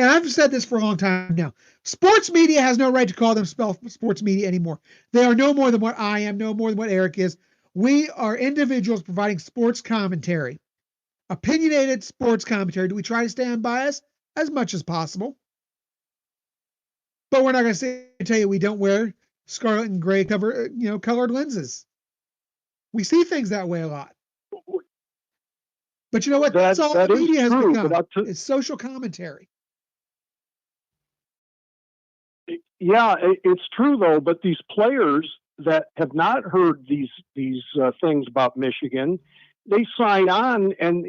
I've said this for a long time now. Sports media has no right to call themselves sports media anymore. They are no more than what I am, no more than what Eric is. We are individuals providing sports commentary, opinionated sports commentary. Do we try to stay unbiased? As much as possible. But we're not going to tell you we don't wear scarlet and gray colored lenses. We see things that way a lot. But you know what? That's all the media has become. It's social commentary. Yeah, it's true though. But these players that have not heard these things about Michigan, they sign on, and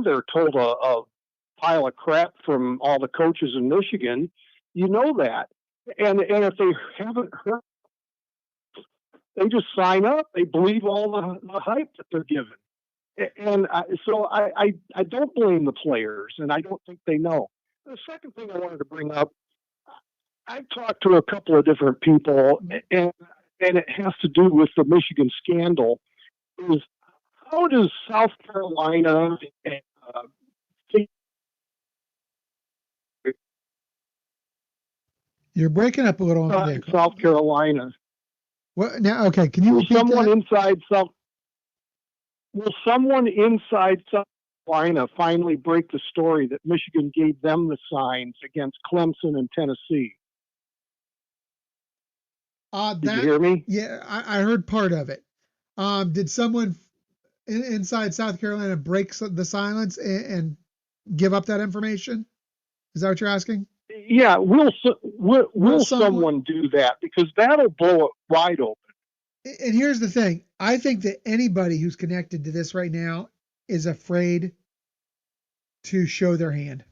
they're told a pile of crap from all the coaches in Michigan. You know that, and if they haven't heard, they just sign up. They believe all the hype that they're given. And so I don't blame the players, and I don't think they know. The second thing I wanted to bring up, I've talked to a couple of different people, and it has to do with the Michigan scandal, is how does South Carolina You're breaking up a little on South Carolina. What now? Okay, can you repeat that? Will someone inside South Carolina finally break the story that Michigan gave them the signs against Clemson and Tennessee? Did you hear me? Yeah, I heard part of it. Did someone inside South Carolina break the silence and give up that information? Is that what you're asking? Yeah, will someone do that? Because that'll blow it wide open. And here's the thing. I think that anybody who's connected to this right now is afraid to show their hand.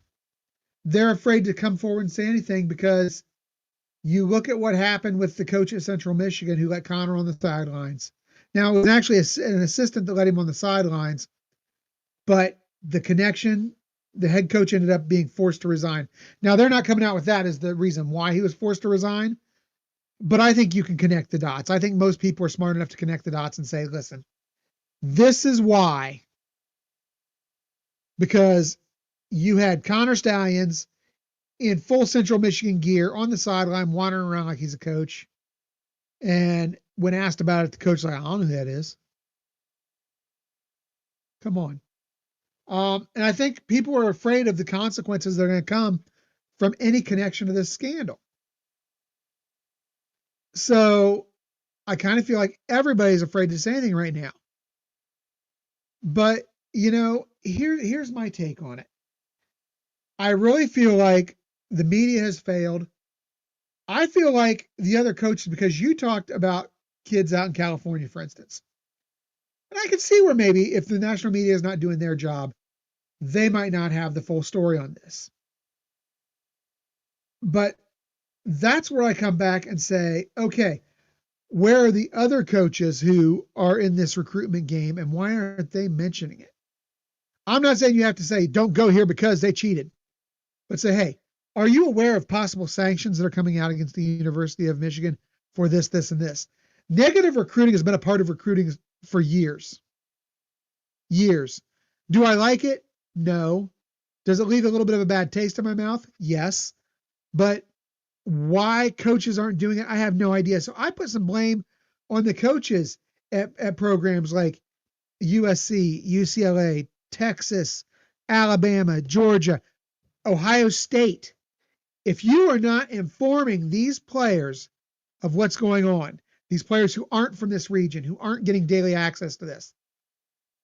They're afraid to come forward and say anything, because you look at what happened with the coach at Central Michigan who let Connor on the sidelines. Now, it was actually an assistant that let him on the sidelines, but the connection, the head coach ended up being forced to resign. Now, they're not coming out with that as the reason why he was forced to resign, but I think you can connect the dots. I think most people are smart enough to connect the dots and say, listen, this is why. Because you had Connor Stallions in full Central Michigan gear on the sideline, wandering around like he's a coach. And when asked about it, the coach was like, I don't know who that is. Come on. And I think people are afraid of the consequences that are going to come from any connection to this scandal. So I kind of feel like everybody's afraid to say anything right now. But, here's my take on it. I really feel like the media has failed. I feel like the other coaches, because you talked about kids out in California, for instance. And I can see where maybe if the national media is not doing their job, they might not have the full story on this. But that's where I come back and say, okay, where are the other coaches who are in this recruitment game and why aren't they mentioning it? I'm not saying you have to say, don't go here because they cheated, but say, hey, are you aware of possible sanctions that are coming out against the University of Michigan for this, this, and this? Negative recruiting has been a part of recruiting for years. Years. Do I like it? No. Does it leave a little bit of a bad taste in my mouth? Yes. But why coaches aren't doing it, I have no idea. So I put some blame on the coaches at programs like USC, UCLA, Texas, Alabama, Georgia, Ohio State. If you are not informing these players of what's going on, these players who aren't from this region, who aren't getting daily access to this,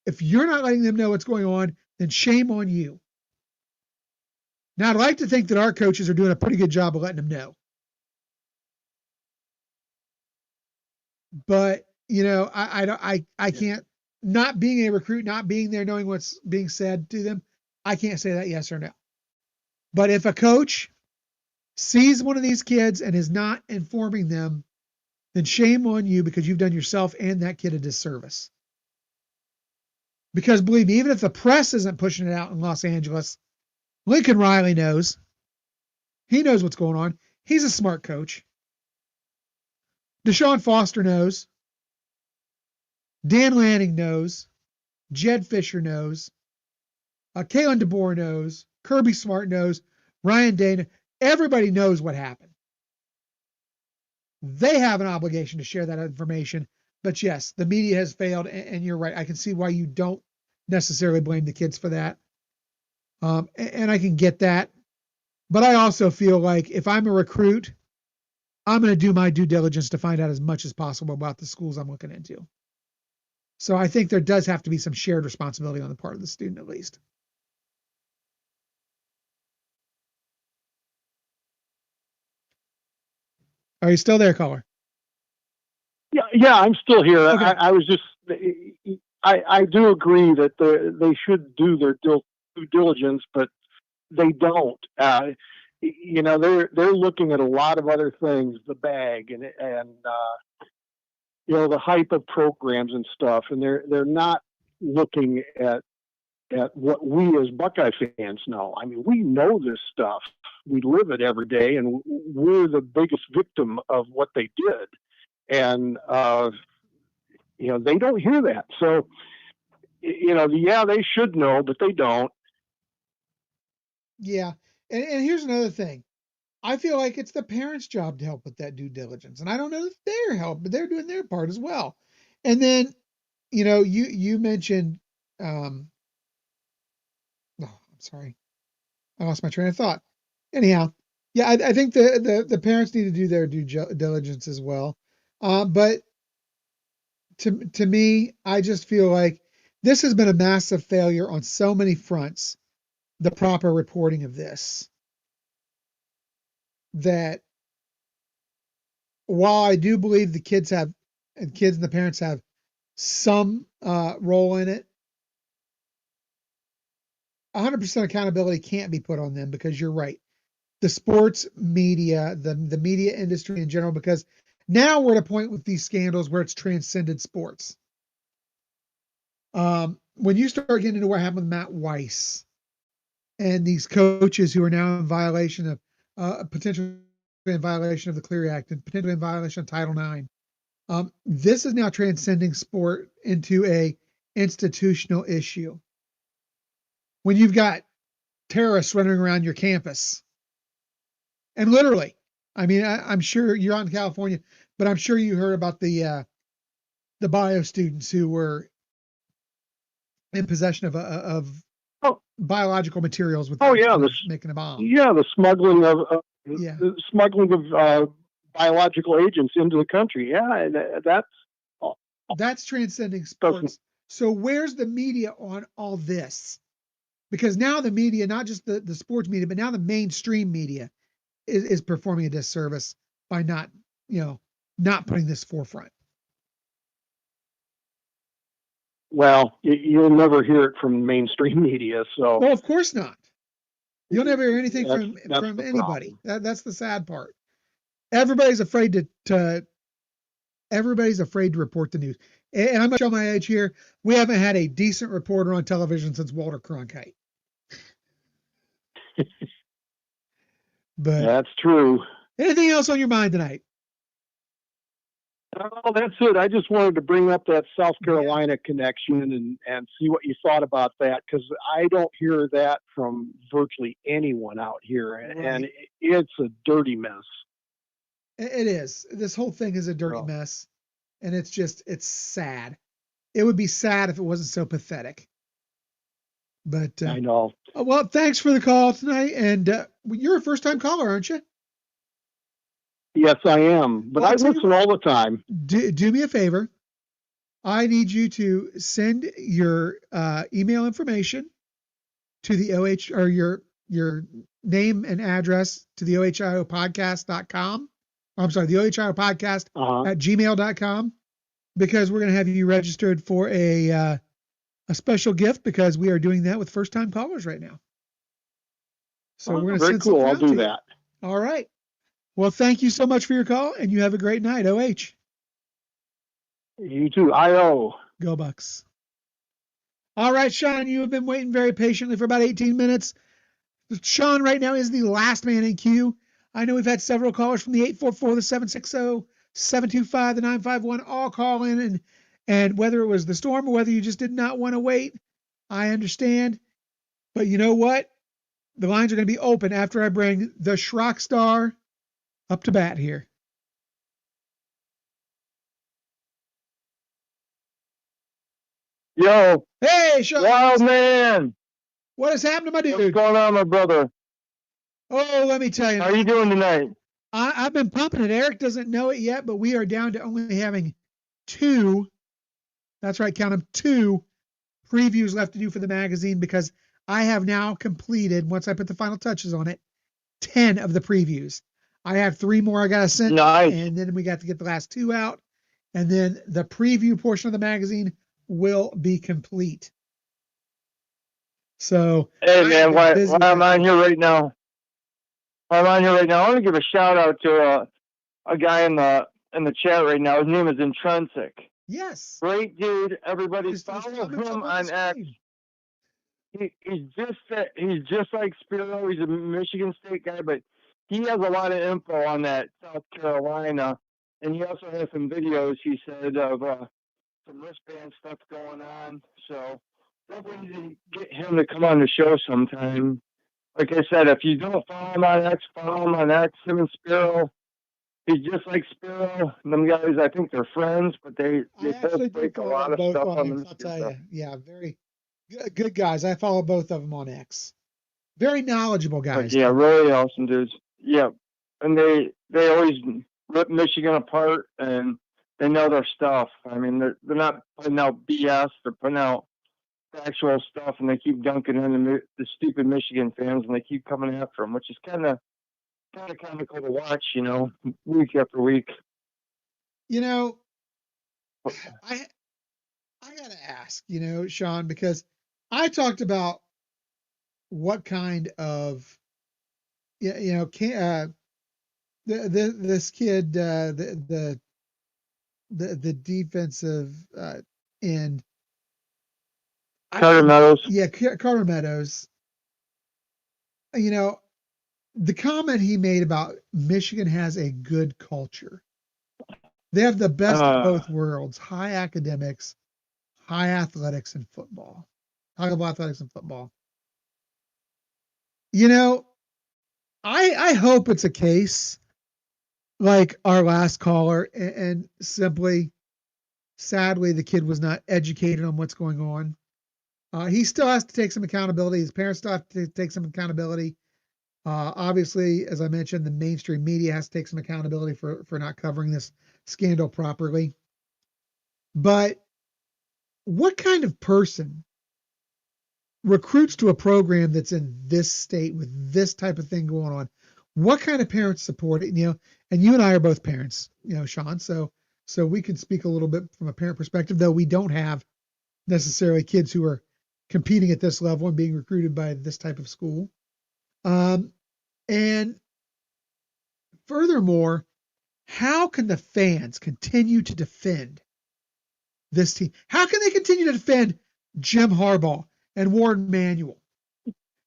if you're not letting them know what's going on, then shame on you. Now, I'd like to think that our coaches are doing a pretty good job of letting them know. But, I can't, not being a recruit, not being there, knowing what's being said to them, I can't say that yes or no. But if a coach sees one of these kids and is not informing them, then shame on you because you've done yourself and that kid a disservice. Because believe me, even if the press isn't pushing it out in Los Angeles, Lincoln Riley knows. He knows what's going on. He's a smart coach. Deshaun Foster knows. Dan Lanning knows. Jed Fisher knows. Kalen DeBoer knows. Kirby Smart knows. Ryan Day. Everybody knows what happened. They have an obligation to share that information. But yes, the media has failed, and you're right. I can see why you don't necessarily blame the kids for that. And I can get that. But I also feel like if I'm a recruit, I'm going to do my due diligence to find out as much as possible about the schools I'm looking into. So I think there does have to be some shared responsibility on the part of the student, at least. Are you still there, caller? Yeah, I'm still here. Okay. I was just, I do agree that they should do their due diligence, but they don't. They're looking at a lot of other things, the bag and the hype of programs and stuff, and they're not looking at what we as Buckeye fans know. I mean, we know this stuff. We live it every day, and we're the biggest victim of what they did. And they don't hear that. So, they should know, but they don't. Yeah. And here's another thing. I feel like it's the parents' job to help with that due diligence. And I don't know if they're helping, but they're doing their part as well. And then, you mentioned, I'm sorry. I lost my train of thought. Anyhow, yeah, I think the parents need to do their due diligence as well. But to me, I just feel like this has been a massive failure on so many fronts, the proper reporting of this. That while I do believe the kids and the parents have some role in it, 100% accountability can't be put on them because you're right. The sports media, the media industry in general, because now we're at a point with these scandals where it's transcended sports. When you start getting into what happened with Matt Weiss and these coaches who are now in violation of potentially in violation of the Clery Act and potentially in violation of Title IX, this is now transcending sport into a institutional issue. When you've got terrorists running around your campus And literally, I mean, I'm sure you're out in California, but I'm sure you heard about the bio students who were in possession of Oh, biological materials with yeah, making a bomb. Yeah, the smuggling of Yeah. Biological agents into the country. Yeah, and that's transcending sports. So where's the media on all this? Because now the media, not just the sports media, but now the mainstream media is performing a disservice by not putting this forefront. Well, you'll never hear it from mainstream media. So, well, of course not. You'll never hear anything from anybody. That's the sad part. Everybody's afraid to report the news. And I'm going to show my age here. We haven't had a decent reporter on television since Walter Cronkite. But that's true. Anything else on your mind tonight? Oh, that's it. I just wanted to bring up that South Carolina connection and see what you thought about that, because I don't hear that from virtually anyone out here, and it's a dirty mess. It is. This whole thing is a dirty mess, and it's sad. It would be sad if it wasn't so pathetic. But I know. Well, thanks for the call tonight, and you're a first-time caller, aren't you? Yes, I am, but I listen all the time. Do me a favor. I need you to send your email information to the OH, or your name and address to the OHIOpodcast.com. I'm sorry, the OHIO podcast at gmail.com, because we're going to have you registered for a special gift, because we are doing that with first-time callers right now. So we're going to send cool. I'll do that. All right. Well, thank you so much for your call, and you have a great night, OH. You too, IO. Go Bucks. All right, Sean, you have been waiting very patiently for about 18 minutes. Sean right now is the last man in queue. I know we've had several callers from the 844, the 760, 725, the 951, all call in, and whether it was the storm or whether you just did not want to wait, I understand. But you know what? The lines are going to be open after I bring the Schrock Star up to bat here. Yo. Hey, Sean. Wildman. What has happened to my dude? What's going on, my brother? Oh, let me tell you. How are you doing tonight? I've been pumping it. Eric doesn't know it yet, but we are down to only having 2. That's right, count them, 2 previews left to do for the magazine, because I have now completed, once I put the final touches on it, 10 of the previews. I have 3 more I got to send. Nice. And then we got to get the last 2 out. And then the preview portion of the magazine will be complete. So, hey man, why am I here right now? I want to give a shout out to a guy in the chat right now. His name is Intrinsic. Yes. Great dude. Everybody follow him on X. He's just like Spiro. He's a Michigan State guy, but he has a lot of info on that South Carolina, and he also has some videos. He said of some wristband stuff going on. So definitely need to get him to come on the show sometime. Like I said, if you don't follow him on X, follow him on X. Him and Spiro. He's just like Spiro. Them guys, I think they're friends, but they both break a lot of stuff on them. I'll tell you. Yeah, very good guys. I follow both of them on X. Very knowledgeable guys. But yeah, really awesome dudes. Yeah, and they always rip Michigan apart, and they know their stuff. I mean, they're not putting out BS. They're putting out actual stuff, and they keep dunking into the stupid Michigan fans, and they keep coming after them, which is kind of comical to watch, week after week. I gotta ask, Sean, because I talked about what kind of, this kid, the defensive end. Carter Meadows. Yeah, Carter Meadows. The comment he made about Michigan has a good culture. They have the best of both worlds: high academics, high athletics, and football. High level athletics and football. I hope it's a case like our last caller, and simply, sadly, the kid was not educated on what's going on. He still has to take some accountability. His parents still have to take some accountability. Obviously, as I mentioned, the mainstream media has to take some accountability for not covering this scandal properly. But what kind of person recruits to a program that's in this state with this type of thing going on? What kind of parents support it? And you and I are both parents, Sean. So we can speak a little bit from a parent perspective, though we don't have necessarily kids who are competing at this level and being recruited by this type of school. And furthermore, how can the fans continue to defend this team? How can they continue to defend Jim Harbaugh and Warren Manuel,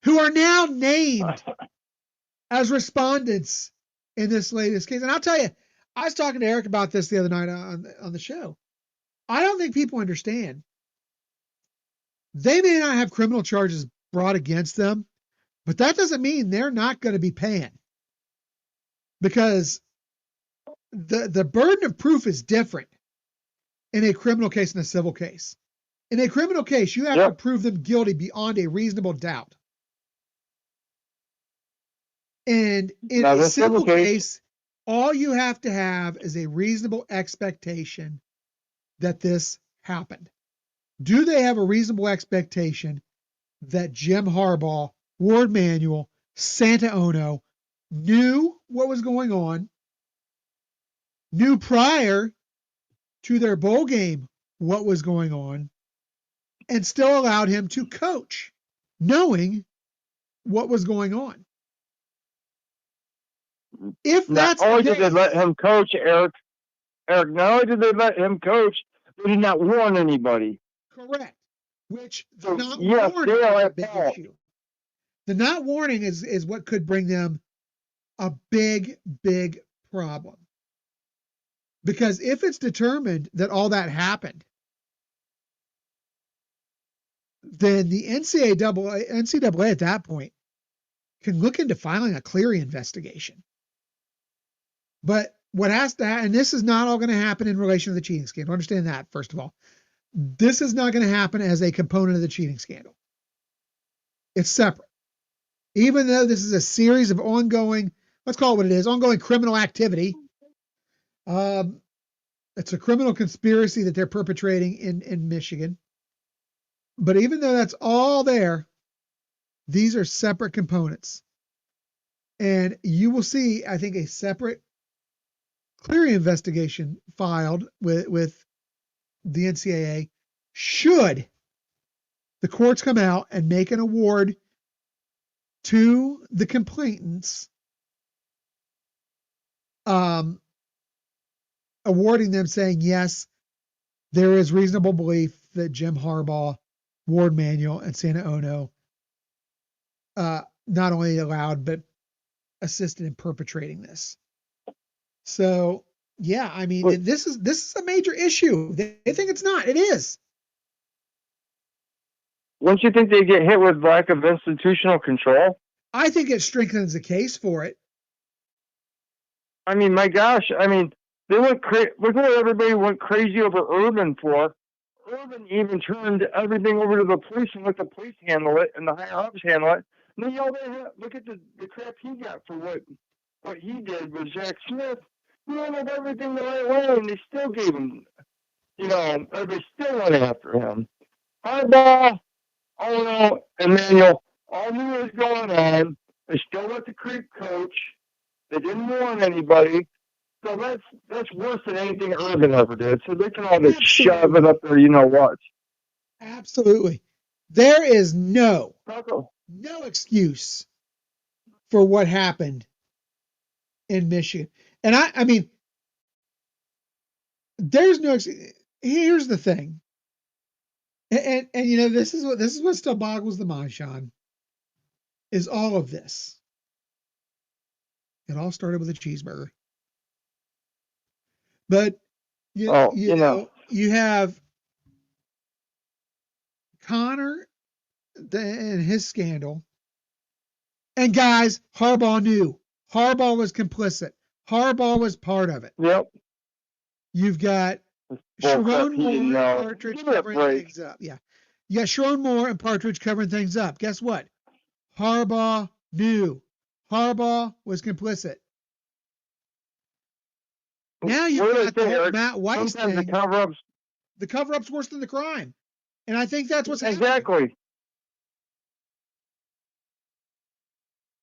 who are now named as respondents in this latest case? And I'll tell you, I was talking to Eric about this the other night on the show. I don't think people understand. They may not have criminal charges brought against them, but that doesn't mean they're not going to be paying, because the burden of proof is different in a criminal case and a civil case. In a criminal case, you have to prove them guilty beyond a reasonable doubt. And in a civil case, all you have to have is a reasonable expectation that this happened. Do they have a reasonable expectation that Jim Harbaugh, Warren Manuel, Santa Ono knew what was going on, knew prior to their bowl game what was going on, and still allowed him to coach, knowing what was going on? If that's not only did they let him coach, Eric, not only did they let him coach, they did not warn anybody. Correct. Which the not warning is a big issue. The not warning is what could bring them a big, big problem. Because if it's determined that all that happened, then the NCAA at that point can look into filing a Clery investigation. But what has to happen, and this is not all going to happen in relation to the cheating scandal. Understand that, first of all. This is not going to happen as a component of the cheating scandal. It's separate. Even though this is a series of ongoing, let's call it what it is, ongoing criminal activity. It's a criminal conspiracy that they're perpetrating in Michigan. But even though that's all there, these are separate components. And you will see, I think, a separate Clery investigation filed with the NCAA should the courts come out and make an award to the complainants, awarding them, saying, yes, there is reasonable belief that Jim Harbaugh, Warren Manuel, and Santa Ono not only allowed but assisted in perpetrating this. So, yeah, I mean, this is a major issue. They think it's not. It is. Wouldn't you think they get hit with lack of institutional control? I think it strengthens the case for it. I mean, my gosh. I mean, they went look what everybody went crazy over Urban for. Urban even turned everything over to the police and let the police handle it and the higher ups handle it. And then look at the crap he got for what he did with Jack Smith. He handled everything the right way, and they still gave him, they still went after him. Harbaugh, Ono, and Manuel all knew what was going on. They still let the creep coach. They didn't warn anybody. So that's worse than anything Urban ever did. So they can all just shove it up there, what. Absolutely. There is no excuse for what happened in Michigan. And I mean, there's no, here's the thing. And this is what still boggles the mind, Sean, is all of this. It all started with a cheeseburger. But you have Connor and his scandal, And guys, Harbaugh knew. Harbaugh was complicit. Harbaugh was part of it. Yep. You've got Sharon Moore and Partridge covering things up. Yeah. You got Sharon Moore and Partridge covering things up. Guess what? Harbaugh knew. Harbaugh was complicit. Now you've got the whole Matt Weiss thing. The cover-up's worse than the crime. And I think that's what's happening. Exactly.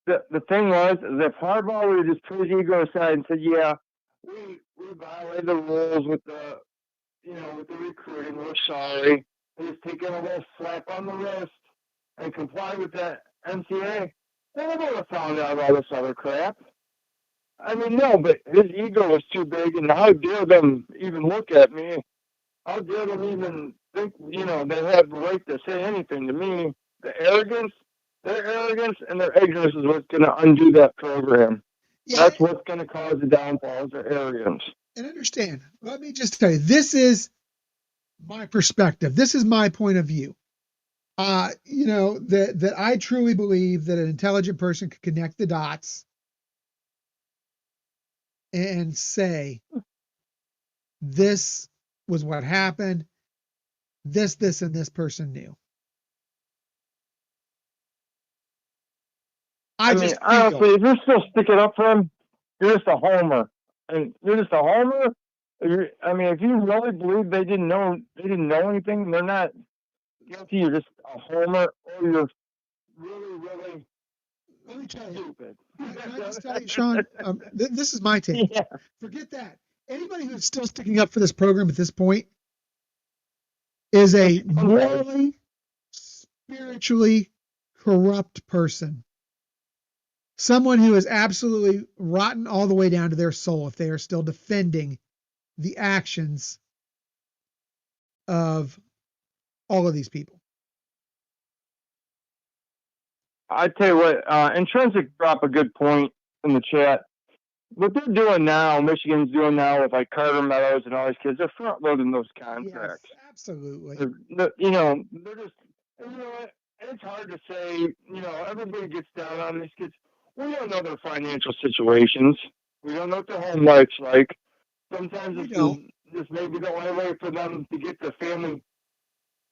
The thing was, if Harbaugh would have just put his ego aside and said, yeah, we violated the rules with the, with the recruiting, we're sorry, and just take a little slap on the wrist and comply with that NCAA, they would have found out all this other crap. I mean, no, but his ego was too big, and how dare them even look at me? How dare them even think, they have the right to say anything to me? Their arrogance and their ignorance is what's going to undo that program. Yeah. That's what's going to cause the downfall, is their arrogance. And understand, let me just tell you, this is my perspective. This is my point of view. That I truly believe that an intelligent person could connect the dots and say, this was what happened. This, and this person knew. Honestly, if you're still sticking up for him, you're just a homer. And you're just a homer. If you really believe they didn't know anything, they're not guilty. You're just a homer, or you're really, really Let me tell you, stupid. Can I just tell you, Sean? This is my take. Yeah. Forget that. Anybody who's still sticking up for this program at this point is a morally, spiritually corrupt person. Someone who is absolutely rotten all the way down to their soul if they are still defending the actions of all of these people. I tell you what, Intrinsic brought up a good point in the chat. What they're doing now, Michigan's doing now with like Carter Meadows and all these kids, they're front loading those contracts. Yes, absolutely. They're just, it's hard to say, everybody gets down on these kids. We don't know their financial situations. We don't know what their home life's like. Sometimes it's just maybe the only way for them to get their family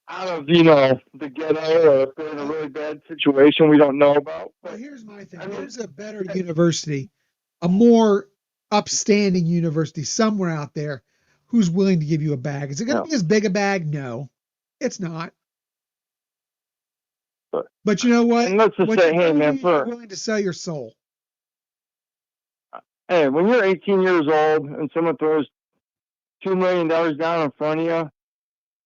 out of, the ghetto, or if they're in a really bad situation we don't know about. Well, here's my thing. There's a better university, a more upstanding university somewhere out there who's willing to give you a bag. Is it going to be as big a bag? No, it's not. But you know what? And let's just say, hey, man, you're willing to sell your soul. Hey, when you're 18 years old and someone throws $2 million down in front of you,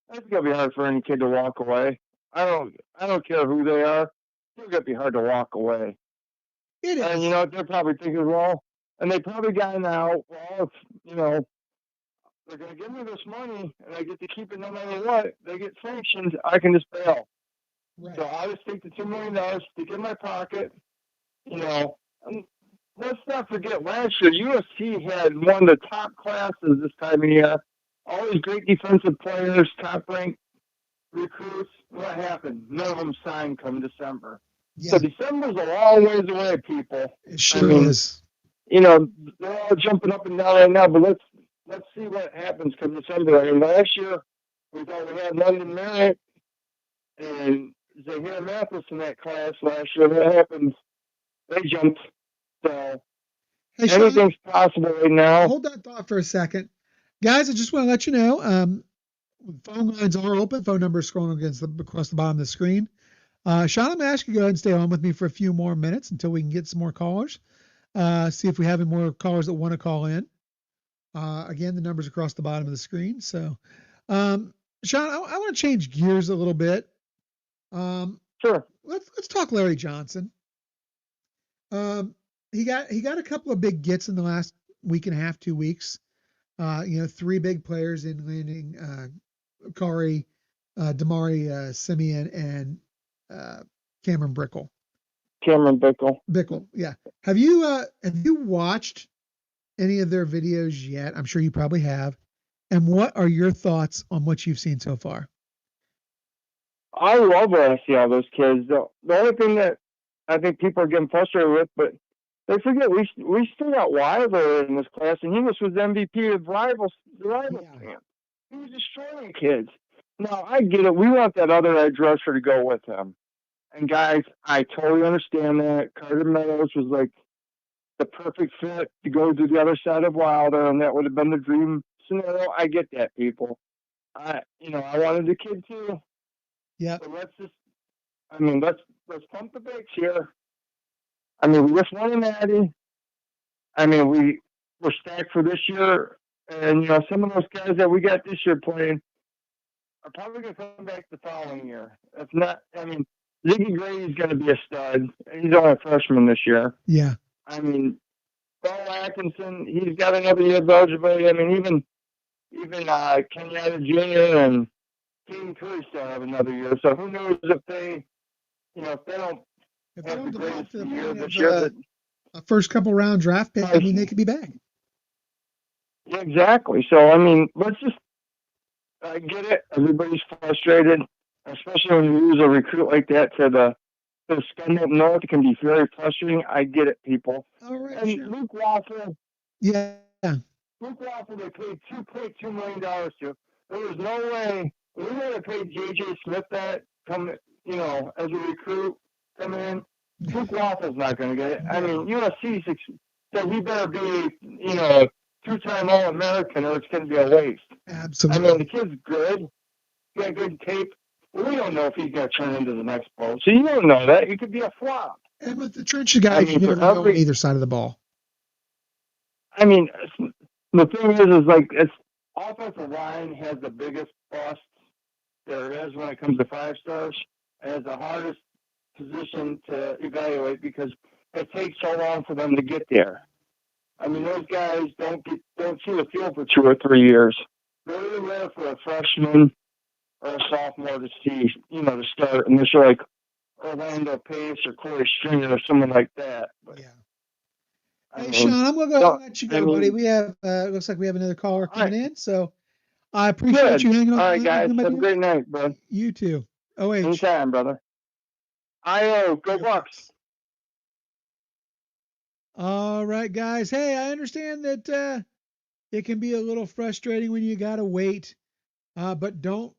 that's gonna be hard for any kid to walk away. I don't care who they are. It's gonna be hard to walk away. It is. And they're probably thinking, well, and they probably got now, well, if they're gonna give me this money and I get to keep it no matter what, they get sanctioned, I can just bail. Right. So I just take the $2 million, stick it in my pocket. And let's not forget, last year USC had one of the top classes this time of year. All these great defensive players, top-ranked recruits. What happened? None of them signed come December. Yeah. So December's a long ways away, people. It sure is. They're all jumping up and down right now, but let's see what happens come December. Last year we thought we had London Merritt and Zahir Mathis in that class last year. What happened? They jumped. So anything's possible right now. Hold that thought for a second. Guys, I just want to let you know, phone lines are open. Phone number is scrolling across the bottom of the screen. Sean, I'm going to ask you to go ahead and stay on with me for a few more minutes until we can get some more callers. See if we have any more callers that want to call in. Again, the number's across the bottom of the screen. So, Sean, I want to change gears a little bit. Sure. Let's talk Larry Johnson. He got a couple of big gets in the last week and a half, 2 weeks. 3 big players in landing, Kari, Damari Simeon, and Cameron Bickle. Bickle, yeah. Have you watched any of their videos yet? I'm sure you probably have. And what are your thoughts on what you've seen so far? I love when I see all those kids. The only thing that I think people are getting frustrated with, but they forget we still got Wilder in this class, and he was MVP of rivals camp. He was destroying kids. Now I get it. We want that other edge rusher to go with him. And guys, I totally understand that. Carter Meadows was like the perfect fit to go to the other side of Wilder, and that would have been the dream scenario. I get that, people. I wanted the kid too. Yeah. So let's pump the brakes here. I mean, we just won an Natty. I mean, we're stacked for this year, and some of those guys that we got this year playing are probably going to come back the following year. If not, I mean, Ziggy Grady's going to be a stud. He's only a freshman this year. Yeah. I mean, Bo Atkinson, he's got another year of eligibility. I mean, even Kenyatta Jr. and King Curry still have another year. So who knows if they don't have the greatest year this year. A first couple round draft pick, I mean, they could be back. Yeah, exactly. So, I mean, let's just I get it. Everybody's frustrated, especially when you lose a recruit like that to the scum up north. It can be very frustrating. I get it, people. All right, and sure. Luke Waffle. Yeah. Luke Waffle, they paid $2.2 million to. There was no way. We would have paid J.J. Smith that come, as a recruit coming in. Luke Waffle's not going to get it. I mean, USC said he better be, two-time All-American or it's going to be a waste. Absolutely. I mean, the kid's good. He got good tape. But we don't know if he's going to turn into the next pro. So you don't know that. He could be a flop. And with the trench guy, you never know on either side of the ball. I mean, the thing is like, it's offensive line has the biggest bust there is when it comes to 5-stars. It has the hardest position to evaluate because it takes so long for them to get there. I mean, those guys don't see the field for 2 or 3 years. They're really rare for a freshman or a sophomore to see, to start. Unless you're like Orlando Pace or Corey Stringer or someone like that. But, yeah. Hey, Sean, I'm going to go let you go, buddy. We have, looks like we have another caller coming in. So I appreciate you hanging on. All right, guys. Have a great night, bro. You too. OH. Anytime, brother. Go Bucks. All right, guys. Hey, I understand that it can be a little frustrating when you got to wait, but don't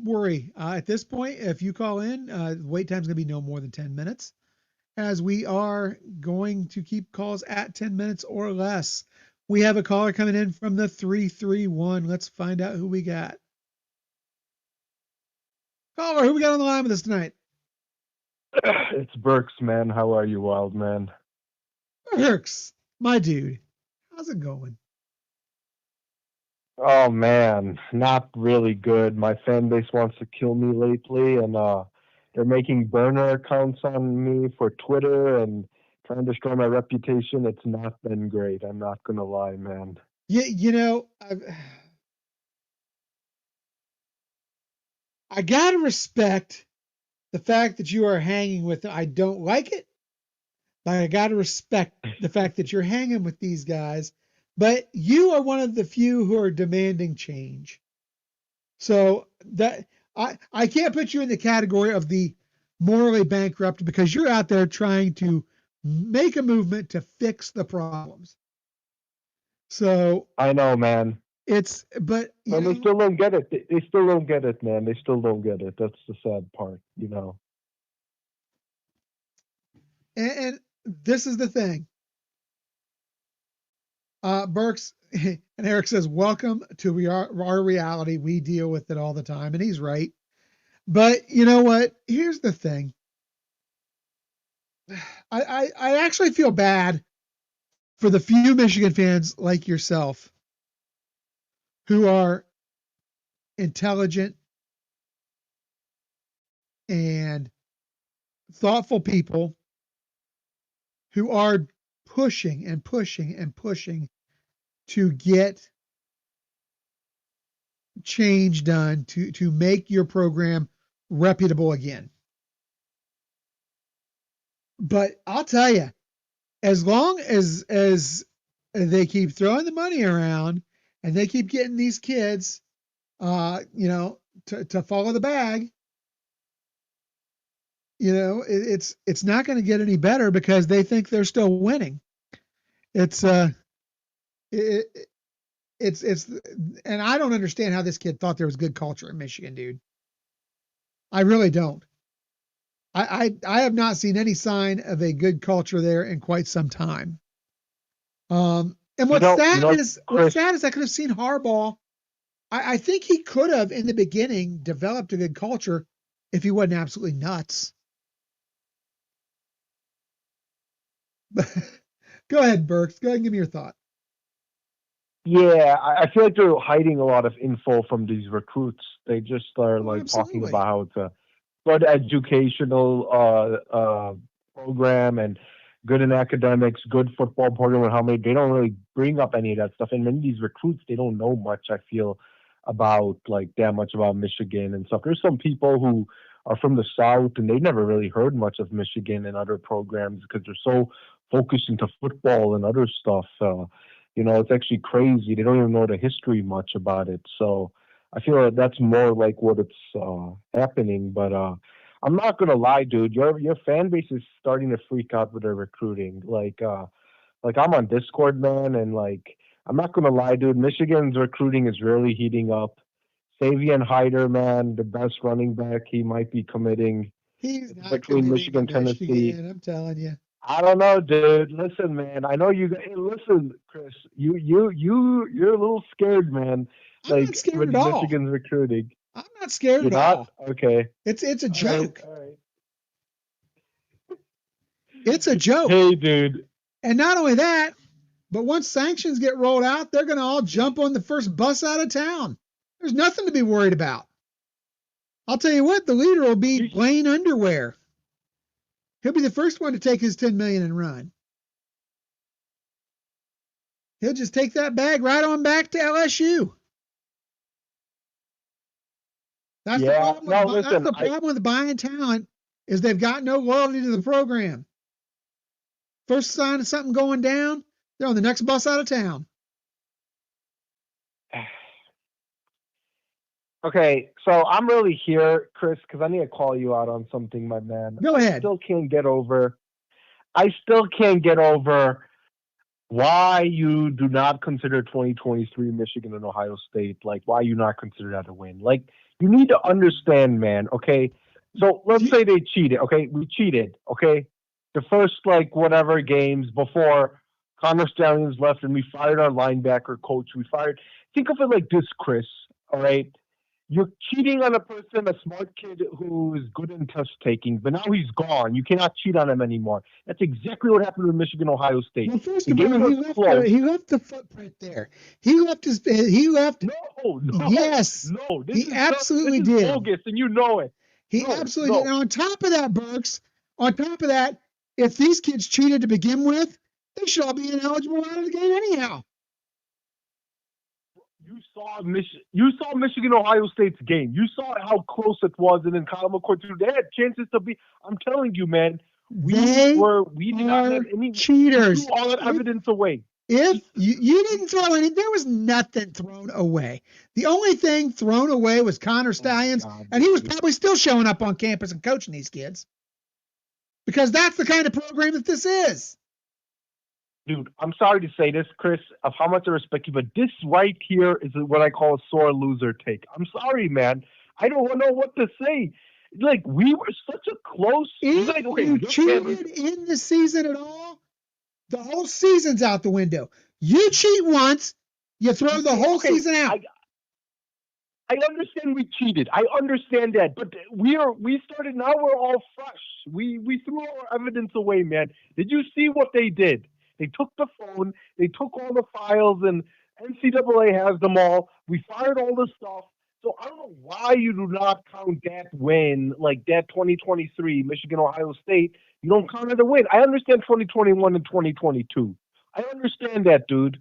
worry. At this point, if you call in, wait time's going to be no more than 10 minutes, as we are going to keep calls at 10 minutes or less. We have a caller coming in from the 331. Let's find out who we got. Caller, who we got on the line with us tonight? It's Burks, man. How are you, Wildman? Burks, my dude. How's it going? Oh, man. Not really good. My fan base wants to kill me lately, and they're making burner accounts on me for Twitter and trying to destroy my reputation. It's not been great. I'm not going to lie, man. Yeah, I got to respect the fact that you are hanging with them. I don't like it, but I got to respect the fact that you're hanging with these guys. But you are one of the few who are demanding change. So that I can't put you in the category of the morally bankrupt because you're out there trying to make a movement to fix the problems. So I know, man. But they still don't get it. They still don't get it, man. They still don't get it. That's the sad part, And this is the thing. Burks and Eric says, welcome to our reality. We deal with it all the time. And he's right. But you know what? Here's the thing. I actually feel bad for the few Michigan fans like yourself who are intelligent and thoughtful people who are pushing and pushing and pushing to get change done to make your program reputable again. But I'll tell you, as long as they keep throwing the money around and they keep getting these kids, to follow the bag, it's not going to get any better because they think they're still winning. It's and I don't understand how this kid thought there was good culture in Michigan, dude. I really don't. I have not seen any sign of a good culture there in quite some time. And what's sad is I could have seen Harbaugh. I think he could have in the beginning developed a good culture if he wasn't absolutely nuts. Go ahead, Burks. Go ahead and give me your thought. Yeah, I feel like they're hiding a lot of info from these recruits. They just are talking Absolutely. about how it's a good educational program and good in academics, good football program, and how many they don't really bring up any of that stuff. And many of these recruits, they don't know much, I feel, about that much about Michigan and stuff. There's some people who are from the South and they never really heard much of Michigan and other programs because they're so focused into football and other stuff. It's actually crazy. They don't even know the history much about it. So I feel like that's more like what it's happening. But I'm not gonna lie, dude. Your fan base is starting to freak out with their recruiting. I'm on Discord, man, and I'm not gonna lie, dude. Michigan's recruiting is really heating up. Savion Hyder, man, the best running back, he might be committing. He's not between Michigan, Tennessee. I'm telling you. I don't know, dude. Listen, man. I know you. Hey, listen, Chris. You're a little scared, man. I'm not scared with at all. Michigan's recruiting. I'm not scared You're at not? all. Okay. It's a joke. All right. It's a joke. Hey, dude. And not only that, but once sanctions get rolled out, they're going to all jump on the first bus out of town. There's nothing to be worried about. I'll tell you what, the leader will be Blaine Underwear. He'll be the first one to take his $10 million and run. He'll just take that bag right on back to LSU. That's the problem with buying talent is they've got no loyalty to the program. First sign of something going down, they're on the next bus out of town. Okay, so I'm really here, Chris, because I need to call you out on something, my man. Go ahead. I still can't get over why you do not consider 2023 Michigan and Ohio State, why you not consider that a win. You need to understand, man, okay? So let's say they cheated, okay? We cheated, okay? The first, whatever games before Connor Stallions left and we fired our linebacker coach. Think of it like this, Chris, all right? You're cheating on a person, a smart kid who is good in test taking, but now he's gone. You cannot cheat on him anymore. That's exactly what happened with Michigan, Ohio State. Well, first of all, he left the footprint there. He left. No. Yes. No. He absolutely did. Bogus, and you know it. He absolutely did. And on top of that, Burks, if these kids cheated to begin with, they should all be ineligible out of the game anyhow. You saw Michigan Ohio State's game. You saw how close it was, and then Kyle McCord too. They had chances to be. I'm telling you, man. We did not have any cheaters. We threw all that evidence away. If you didn't throw any, there was nothing thrown away. The only thing thrown away was Connor Stallions, and he was probably still showing up on campus and coaching these kids because that's the kind of program that this is. Dude, I'm sorry to say this, Chris, of how much I respect you, but this right here is what I call a sore loser take. I'm sorry, man. I don't know what to say. We were such a close... If you cheated in the season at all, the whole season's out the window. You cheat once, you throw the whole season out. I understand we cheated. I understand that, but we started, now we're all fresh. We threw our evidence away, man. Did you see what they did? They took the phone, they took all the files, and NCAA has them all. We fired all the stuff. So I don't know why you do not count that win, that 2023 Michigan Ohio State. You don't count it a win. I understand 2021 and 2022. I understand that, dude.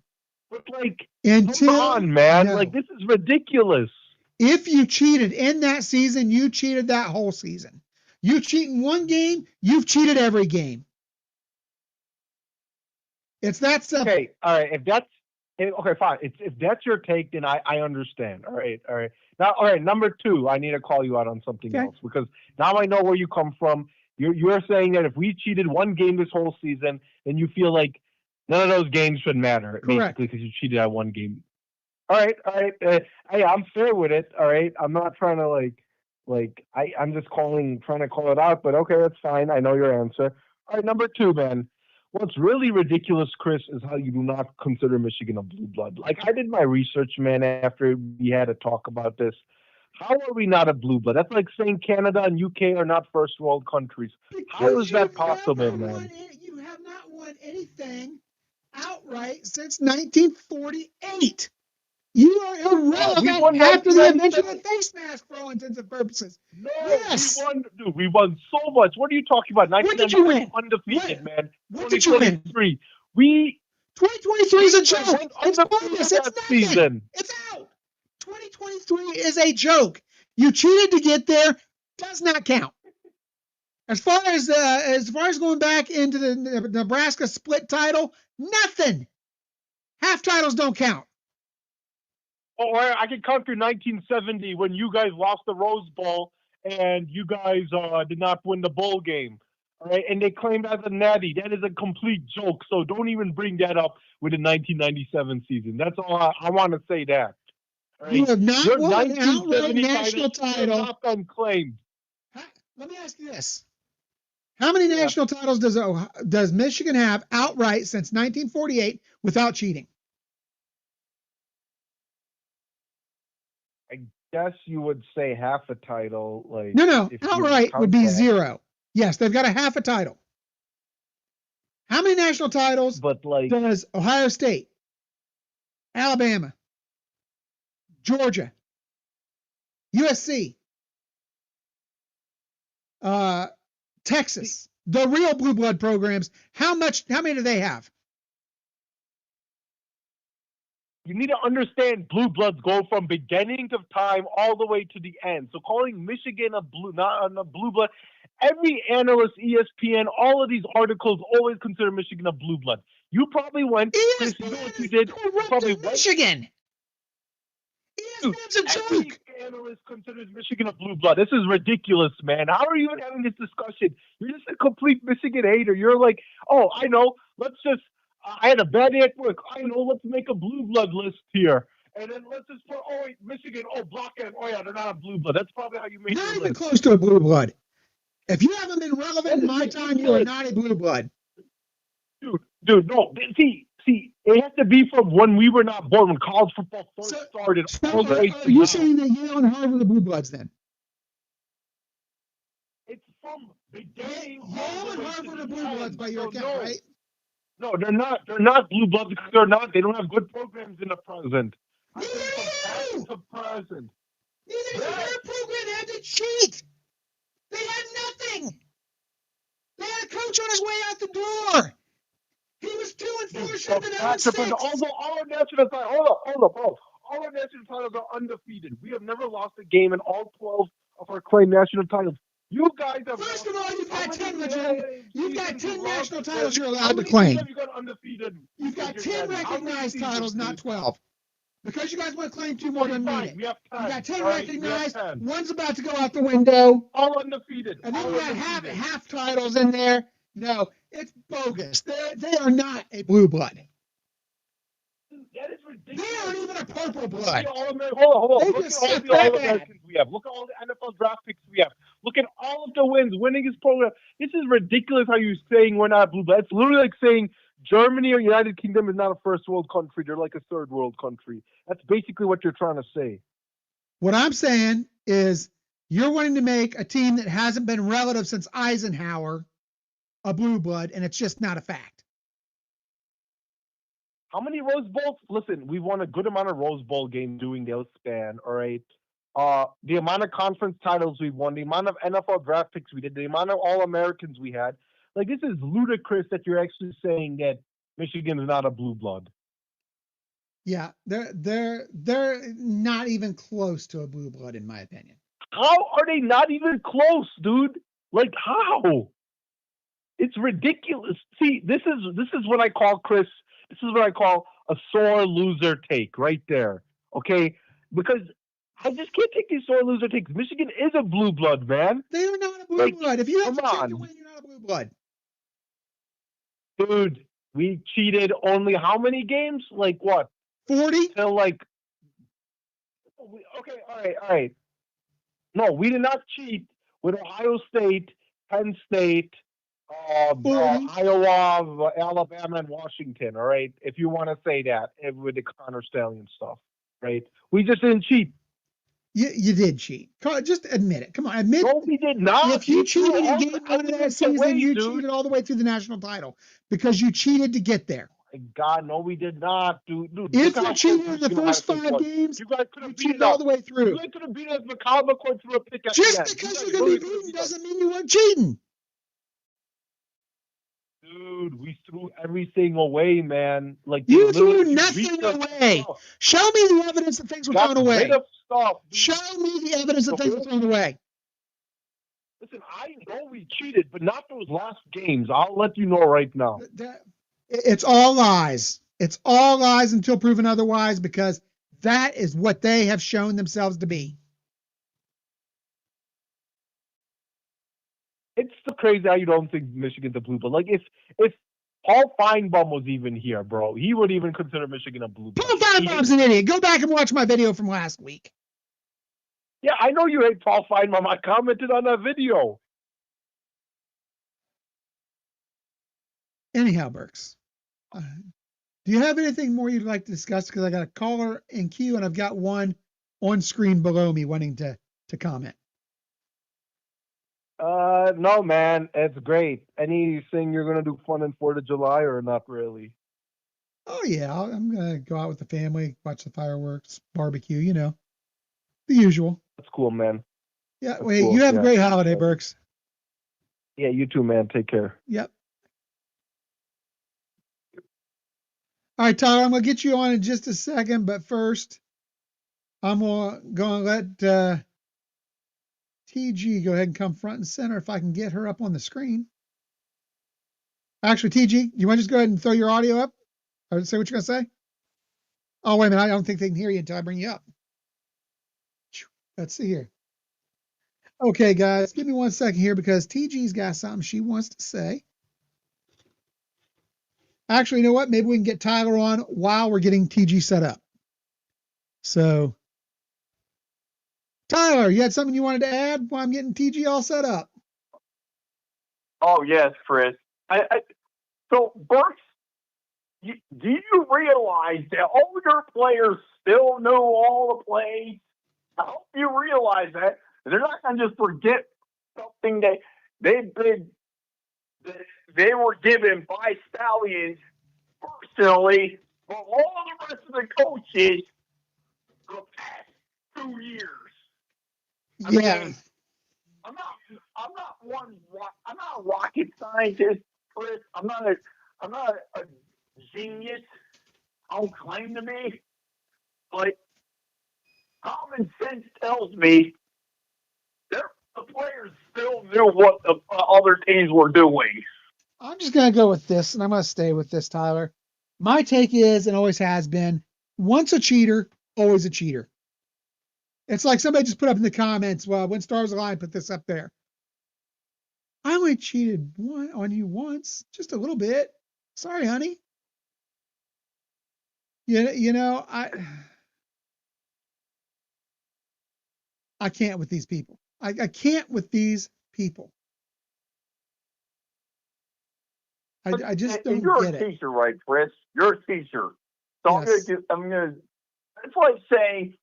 But come on, man. No. This is ridiculous. If you cheated in that season, you cheated that whole season. You cheat in one game, you've cheated every game. It's that simple. Okay, all right. Okay, fine. If that's your take, then I understand. All right. Now, all right. Number two, I need to call you out on something else because now I know where you come from. You're saying that if we cheated one game this whole season, then you feel like none of those games should matter, Correct. basically, because you cheated at one game. All right. Hey, I'm fair with it. All right. I'm not trying to I'm just trying to call it out. But okay, that's fine. I know your answer. All right, number 2, man. What's really ridiculous, Chris, is how you do not consider Michigan a blue blood. Like, I did my research, man, after we had a talk about this. How are we not a blue blood? That's like saying Canada and UK are not first world countries. How is that possible, man? You have not won anything outright since 1948. You are irrelevant after the invention of face mask for all intents and purposes. No, yes. we won so much. What are you talking about? What did you win? Undefeated, man. What did you win? 2023 2023 is a joke. It's bogus. It's nothing. Season. It's out. 2023 is a joke. You cheated to get there. Does not count. As far as going back into the Nebraska split title, nothing. Half titles don't count. Or I can count through 1970 when you guys lost the Rose Bowl and you guys did not win the bowl game. All right, and they claimed that as a natty. That is a complete joke. So don't even bring that up with the 1997 season. That's all I want to say. That. Right? You have not won an outright national title. Not unclaimed. Let me ask you this: how many national titles does Michigan have outright since 1948 without cheating? I guess you would say half a title. No, outright would be 0. Yes, they've got a half a title. How many national titles does Ohio State, Alabama, Georgia, USC, Texas, the real blue blood programs, how many do they have? You need to understand blue bloods go from beginning of time all the way to the end. So calling Michigan not a blue blood, every analyst, ESPN, all of these articles always consider Michigan a blue blood. You probably went. ESPN you know what you did? Corrupted Michigan. ESPN's a joke. Every analyst considers Michigan a blue blood. This is ridiculous, man. How are you even having this discussion? You're just a complete Michigan hater. You're like, oh, I know. I had a bad day at work. I know. Let's make a blue blood list here. And then let's just put, Michigan, Block M. Oh, yeah, they're not a blue blood. That's probably how you made Not your even list. close to a blue blood. If you haven't been relevant in my time, you are not a blue blood. Dude, no. See, it has to be from when we were not born, when college football first started. Are you saying that Yale and Harvard are blue bloods then? It's from beginning. Yale and Harvard are blue bloods by your account, right? No, they're not. They're not blue bloods because they're not. They don't have good programs in the present. Neither do you. To present. Neither do your program had to cheat. They had nothing. They had a coach on his way out the door. He was 2-4, should have been 0-6. Although all our national titles, hold up. All our national titles are undefeated. We have never lost a game in all 12 of our claimed national titles. You guys have. First of all, you've got 10 national titles you're allowed to claim. You got undefeated. You've got 10 recognized titles, not 12. Because you guys want to claim 2 more than me. You got 10 recognized. One's about to go out the window. All undefeated. And then you got half titles in there. No, it's bogus. They are not a blue blood. That is ridiculous. They aren't even a purple blood. Hold on. Look at all the All-Americans we have. Look at all the NFL draft picks we have. Look at all of the wins, winning his program. This is ridiculous how you're saying we're not a blue blood. It's literally like saying Germany or United Kingdom is not a first world country. They're like a third world country. That's basically what you're trying to say. What I'm saying is you're wanting to make a team that hasn't been relative since Eisenhower a blue blood, and it's just not a fact. How many Rose Bowls? Listen, we won a good amount of Rose Bowl games doing those span, all right? The amount of conference titles we won, the amount of NFL draft picks we did, the amount of All-Americans we had. Like, this is ludicrous that you're actually saying that Michigan is not a blue blood. Yeah, they're not even close to a blue blood, in my opinion. How are they not even close, dude? Like, how? It's ridiculous. See, this is what I call, Chris, this is what I call a sore loser take right there, okay? Because I just can't take these sore loser takes. Michigan is a blue blood, man. They are not a blue blood. If you have to come cheat to on. win, you're not a blue blood. Dude, we cheated only how many games? Like what? 40? Till like. Okay, all right. No, we did not cheat with Ohio State, Penn State, Iowa, Alabama, and Washington. All right, if you want to say that with the Connor Stallion stuff, right? We just didn't cheat. You did cheat. Just admit it. Come on, admit. No, we did not. If you cheated in game one of that season, you cheated all the way through the national title because you cheated to get there. My God, no, we did not, dude. If you cheated in the first 5 games, you cheated all the way through. You guys could have beat us. McCall McCoy threw a pick at Just the end. because you're going to be beaten doesn't mean you weren't cheating. Dude, we threw everything away, man. Like you threw nothing away. Show me the evidence that things were thrown away. Show me the evidence that things were thrown away. Listen, I know we cheated, but not those last games. I'll let you know right now. It's all lies. It's all lies until proven otherwise, because that is what they have shown themselves to be. It's so crazy how you don't think Michigan's a blue blood. Like if Paul Feinbaum was even here, bro, he would even consider Michigan a blue blood. Paul Feinbaum's an idiot. Go back and watch my video from last week. Yeah, I know you hate Paul Feinbaum. I commented on that video. Anyhow, Burks, do you have anything more you'd like to discuss? Because I got a caller in queue and I've got one on screen below me wanting to comment. No, man, it's great. Anything you're gonna do fun in 4th of July or not really? Oh yeah, I'm gonna go out with the family, watch the fireworks, barbecue. You know, the usual. That's cool, man. Yeah. That's Wait, cool. you have a great holiday, Burks. Yeah, you too, man. Take care. Yep. All right, Tyler, I'm gonna get you on in just a second, but first, I'm gonna let TG go ahead and come front and center if I can get her up on the screen. Actually, TG, you want to just go ahead and throw your audio up? Or say what you're going to say? Oh, wait a minute. I don't think they can hear you until I bring you up. Let's see here. Okay, guys, give me 1 second here because TG's got something she wants to say. Actually, you know what? Maybe we can get Tyler on while we're getting TG set up. So, Tyler, you had something you wanted to add while I'm getting TG all set up? Oh, yes, Chris. So, Burks, do you realize that all your players still know all the plays? I hope you realize that. They're not going to just forget something that they were given by Stallions personally, but all the rest of the coaches for the past 2 years. I mean, I'm not a rocket scientist, Chris. I'm not a genius. I don't claim to be, but common sense tells me the players still knew what the other teams were doing. I'm just going to go with this, and I'm going to stay with this, Tyler. My take is, and always has been, once a cheater, always a cheater. It's like somebody just put up in the comments, well, when Stars Align, put this up there. I only cheated on you once, just a little bit. Sorry, honey. You know, I can't with these people. I can't with these people. I just don't you're get it. You're a teacher, right, Chris? You're a teacher. So yes. It's like saying,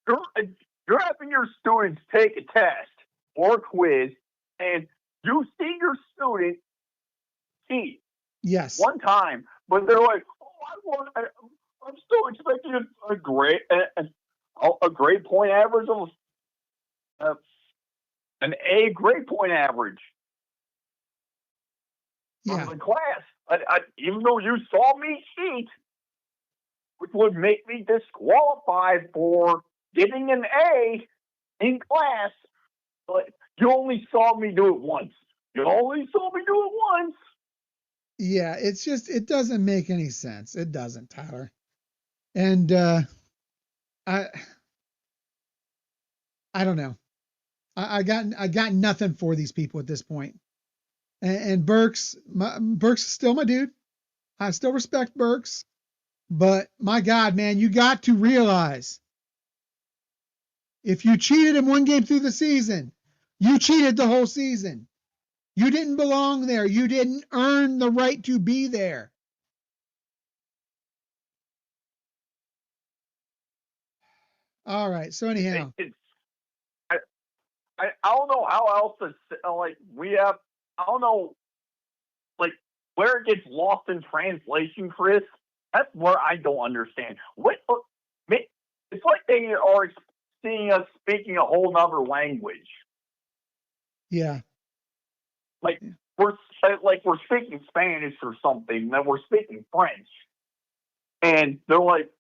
you're having your students take a test or a quiz, and you see your student cheat. Yes. One time, but they're like, I'm still expecting a grade point average of an A grade point average. Yeah. From the class. Even though you saw me cheat, which would make me disqualified for getting an A in class, but you only saw me do it once. Yeah, it's just, it doesn't make any sense. It doesn't, Tyler. And I don't know. I got nothing for these people at this point. And Burks is still my dude. I still respect Burks, but my God, man, you got to realize if you cheated in one game through the season, you cheated the whole season. You didn't belong there. You didn't earn the right to be there. All right. So anyhow, I don't know how else to like. I don't know like where it gets lost in translation, Chris. That's where I don't understand. It's like they are seeing us speaking a whole nother language. Yeah. Like we're speaking Spanish or something, then we're speaking French. And they're like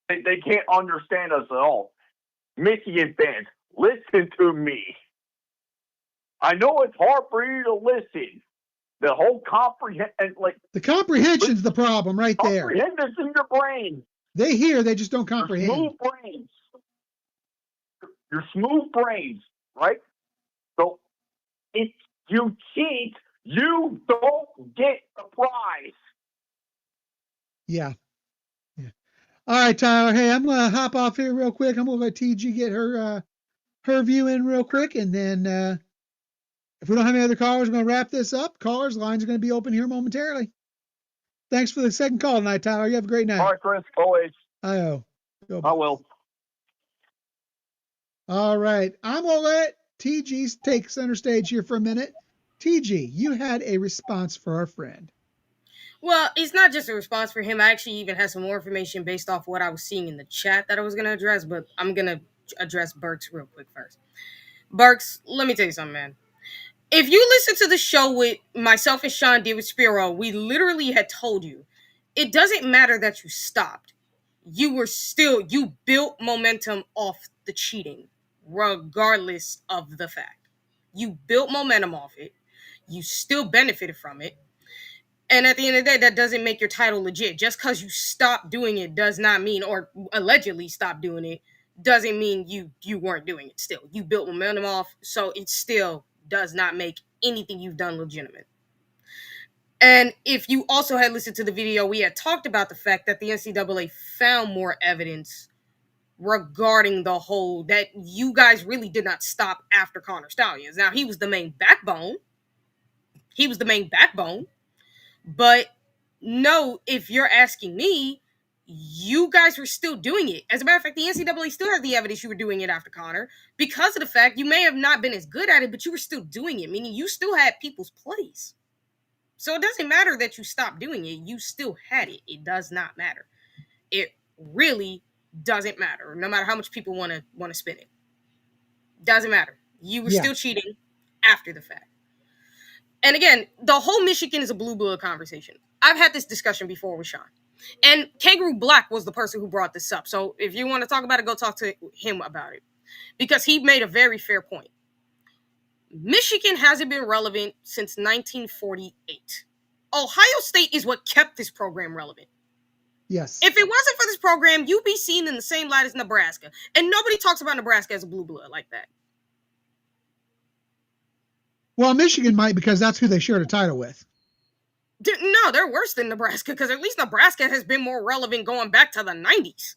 they can't understand us at all. Michigan fans, listen to me. I know it's hard for you to listen. The whole the comprehension's the problem right there. Comprehend this in your brain. They hear, they just don't comprehend. Smooth brains. Your smooth brains, right? So if you cheat, you don't get the prize. Yeah. All right, Tyler. Hey, I'm gonna hop off here real quick. I'm gonna let TG get her view in real quick, and then if we don't have any other callers, we're gonna wrap this up. Callers, lines are gonna be open here momentarily. Thanks for the second call tonight, Tyler. You have a great night. All right, Chris. Always. I will. All right. I'm gonna let TG take center stage here for a minute. TG, you had a response for our friend. Well, it's not just a response for him. I actually even had some more information based off what I was seeing in the chat that I was going to address, but I'm going to address Burks real quick first. Burks, let me tell you something, man. If you listen to the show with myself and Sean did with Spiro, we literally had told you, it doesn't matter that you stopped. You built momentum off the cheating, regardless of the fact. You built momentum off it. You still benefited from it. And at the end of the day, that doesn't make your title legit. Just because you stopped doing it does not mean, or allegedly stopped doing it, doesn't mean you weren't doing it still. You built momentum off, so it still does not make anything you've done legitimate. And if you also had listened to the video, we had talked about the fact that the NCAA found more evidence regarding the whole that you guys really did not stop after Connor Stallions. Now, he was the main backbone. But no, if you're asking me, you guys were still doing it. As a matter of fact, the NCAA still has the evidence you were doing it after Connor because of the fact you may have not been as good at it, but you were still doing it, meaning you still had people's plays. So it doesn't matter that you stopped doing it. You still had it. It does not matter. It really doesn't matter, no matter how much people want to spin it. Doesn't matter. You were still cheating after the fact. And again, the whole Michigan is a blue blood conversation. I've had this discussion before with Sean. And Kangaroo Black was the person who brought this up. So if you want to talk about it, go talk to him about it. Because he made a very fair point. Michigan hasn't been relevant since 1948. Ohio State is what kept this program relevant. Yes. If it wasn't for this program, you'd be seen in the same light as Nebraska. And nobody talks about Nebraska as a blue blood like that. Well, Michigan might because that's who they shared a title with. No, they're worse than Nebraska because at least Nebraska has been more relevant going back to the 90s.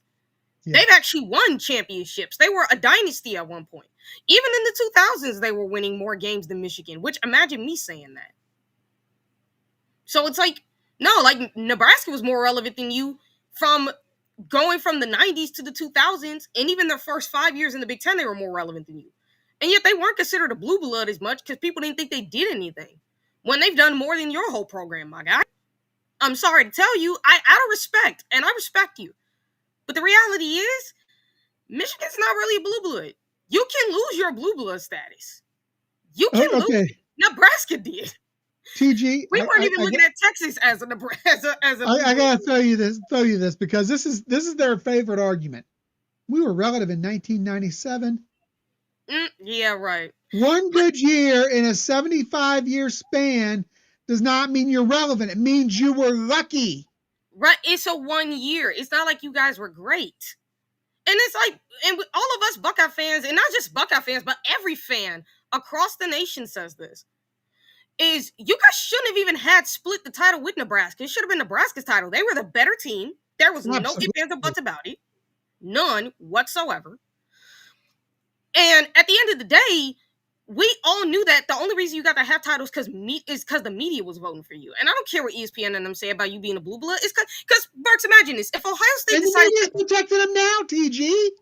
Yeah. They've actually won championships. They were a dynasty at one point. Even in the 2000s, they were winning more games than Michigan, which imagine me saying that. So it's like, no, like Nebraska was more relevant than you from going from the 90s to the 2000s. And even their first 5 years in the Big Ten, they were more relevant than you. And yet they weren't considered a blue blood as much because people didn't think they did anything. When they've done more than your whole program, my guy. I'm sorry to tell you, out of respect, and I respect you. But the reality is, Michigan's not really a blue blood. You can lose your blue blood status. You can lose it. Nebraska did. TG, we weren't even looking at Texas as a Nebraska. I gotta throw you this because this is their favorite argument. We were relative in 1997. Yeah, right. One good year in a 75-year span does not mean you're relevant. It means you were lucky. Right? It's a 1 year. It's not like you guys were great. And it's like, and all of us Buckeye fans, and not just Buckeye fans, but every fan across the nation says this, is you guys shouldn't have even had split the title with Nebraska. It should have been Nebraska's title. They were the better team. There was no ifs, ands, or buts about it. None whatsoever. And at the end of the day, we all knew that the only reason you got the half title is because the media was voting for you. And I don't care what ESPN and them say about you being a blue blood. It's because Burks, imagine this: if Ohio State decided to protecting them now, TG.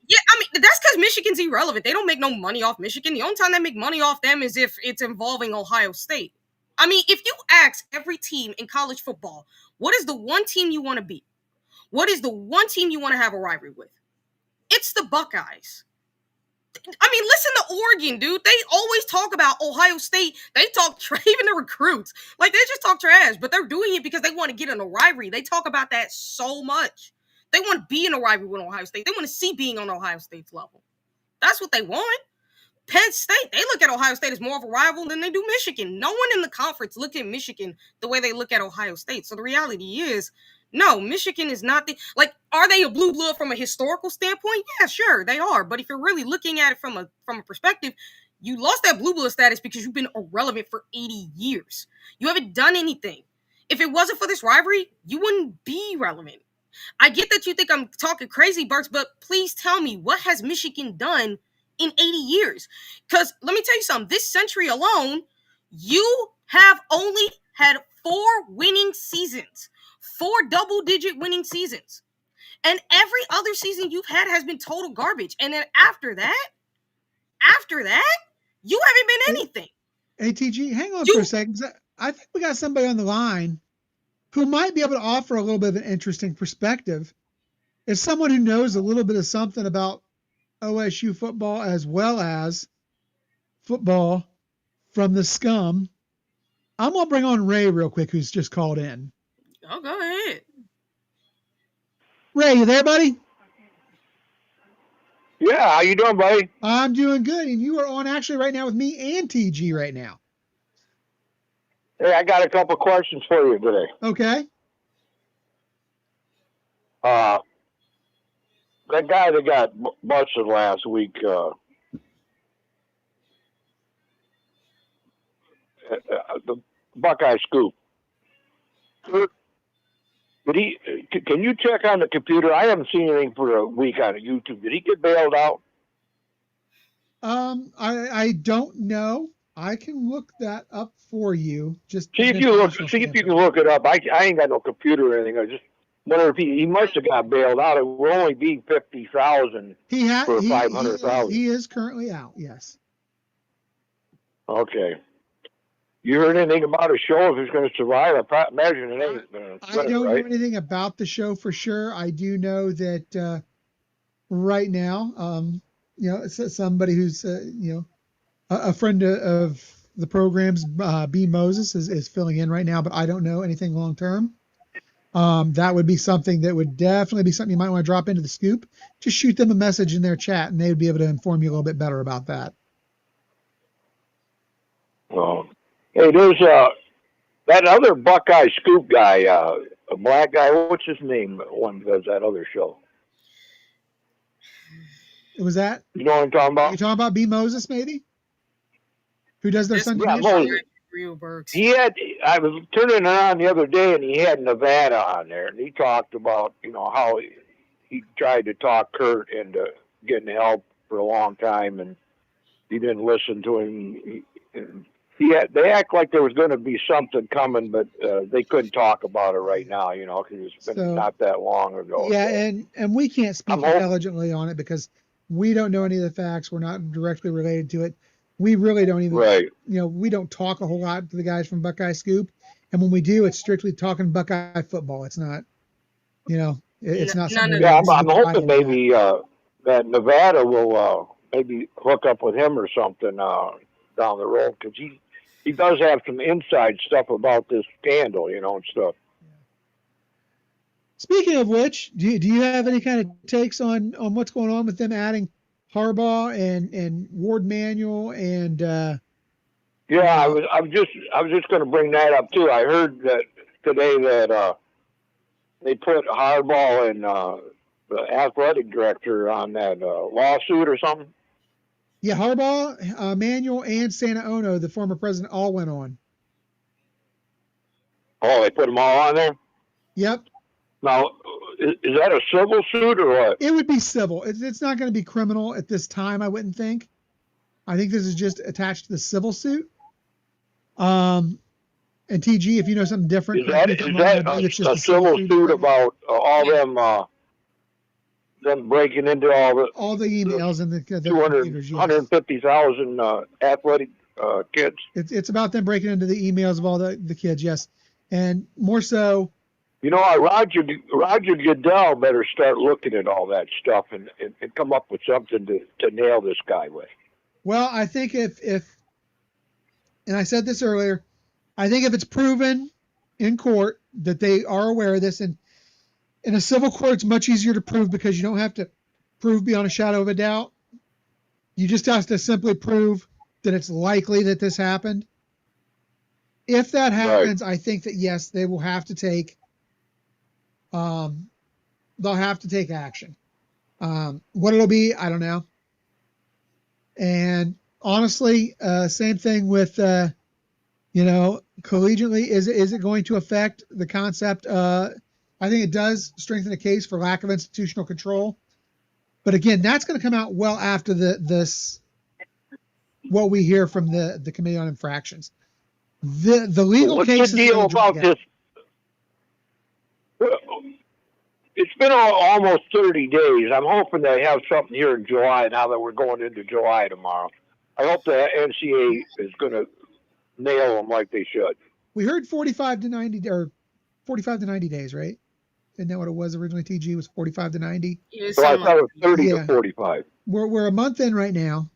Yeah, I mean that's because Michigan's irrelevant. They don't make no money off Michigan. The only time they make money off them is if it's involving Ohio State. I mean, if you ask every team in college football, what is the one team you want to beat? What is the one team you want to have a rivalry with? It's the Buckeyes. I mean, listen to Oregon, dude. They always talk about Ohio State. They talk even the recruits. Like, they just talk trash, but they're doing it because they want to get in a rivalry. They talk about that so much. They want to be in a rivalry with Ohio State. They want to see being on Ohio State's level. That's what they want. Penn State, they look at Ohio State as more of a rival than they do Michigan. No one in the conference look at Michigan the way they look at Ohio State. So the reality is, no, Michigan is not are they a blue blood from a historical standpoint? Yeah, sure, they are. But if you're really looking at it from a perspective, you lost that blue blood status because you've been irrelevant for 80 years. You haven't done anything. If it wasn't for this rivalry, you wouldn't be relevant. I get that you think I'm talking crazy, Burks, but please tell me, what has Michigan done in 80 years? Because let me tell you something. This century alone, you have only had 4 winning seasons. 4 double-digit winning seasons. And every other season you've had has been total garbage. And then after that, you haven't been anything. ATG, hang on for a second. I think we got somebody on the line who might be able to offer a little bit of an interesting perspective. As someone who knows a little bit of something about OSU football as well as football from the scum, I'm going to bring on Ray real quick, who's just called in. Oh, go ahead. Ray, you there, buddy? Yeah, how you doing, buddy? I'm doing good, and you are on actually right now with me and TG right now. Hey, I got a couple questions for you today. Okay. That guy that got busted last week, the Buckeye Scoop. Did he? Can you check on the computer? I haven't seen anything for a week on YouTube. Did he get bailed out? I don't know. I can look that up for you. Just see if you can look it up. I ain't got no computer or anything. I just wonder if he must have got bailed out. It will only be $50,000 for $500,000. He is currently out. Yes. Okay. You heard anything about a show if it's going to survive? I imagine it ain't. I don't know anything about the show for sure. I do know that right now, it's somebody who's a friend of the program's, B. Moses is filling in right now, but I don't know anything long term. That would be something that would definitely be something you might want to drop into the scoop. Just shoot them a message in their chat, and they would be able to inform you a little bit better about that. Well. Hey, there's that other Buckeye Scoop guy, a black guy. What's his name? One does that other show. Was that? You know what I'm talking about? You talking about B. Moses, maybe? Who does their Sunday? Yeah, Moses. I was turning it on the other day, and he had Nevada on there, and he talked about how he tried to talk Kurt into getting help for a long time, and he didn't listen to him. They act like there was going to be something coming, but they couldn't talk about it right now, because it's been not that long ago. Yeah, and we can't speak intelligently on it because we don't know any of the facts. We're not directly related to it. We really don't even, we don't talk a whole lot to the guys from Buckeye Scoop. And when we do, it's strictly talking Buckeye football. It's not, it's not something. Yeah, I'm hoping maybe that Nevada will maybe hook up with him or something down the road, because he does have some inside stuff about this scandal, and stuff. Speaking of which, do you have any kind of takes on what's going on with them adding Harbaugh and Ward Manuel and? Yeah, I was just going to bring that up too. I heard that today that they put Hardball and the athletic director on that lawsuit or something? Yeah, Harbaugh, Manuel, and Santa Ono, the former president, all went on. Oh, they put them all on there? Yep. Now, is that a civil suit or what? It would be civil. It's not going to be criminal at this time, I wouldn't think. I think this is just attached to the civil suit. And TG, if you know something different, Is that a civil suit about all them breaking into all the emails and the 150,000 athletic kids? It's about them breaking into the emails of all the kids, yes, and more so. You know, Roger Goodell better start looking at all that stuff and come up with something to nail this guy with. Well, I think if and I said this earlier, I think if it's proven in court that they are aware of this, and in a civil court, it's much easier to prove because you don't have to prove beyond a shadow of a doubt. You just have to simply prove that it's likely that this happened. If that happens, right, I think that yes, they will have to take. They'll have to take action. What it'll be, I don't know. And honestly, same thing with, collegiately, is it going to affect the concept? I think it does strengthen the case for lack of institutional control. But again, that's going to come out well after what we hear from the Committee on Infractions. The legal case. What's the deal about this? It's been almost 30 days. I'm hoping they have something here in July now that we're going into July tomorrow. I hope the NCAA is going to nail them like they should. We heard 45 to 90 days, right? Isn't that what it was originally? TG was 45 to 90. So I thought it was 30 to 45. We're a month in right now.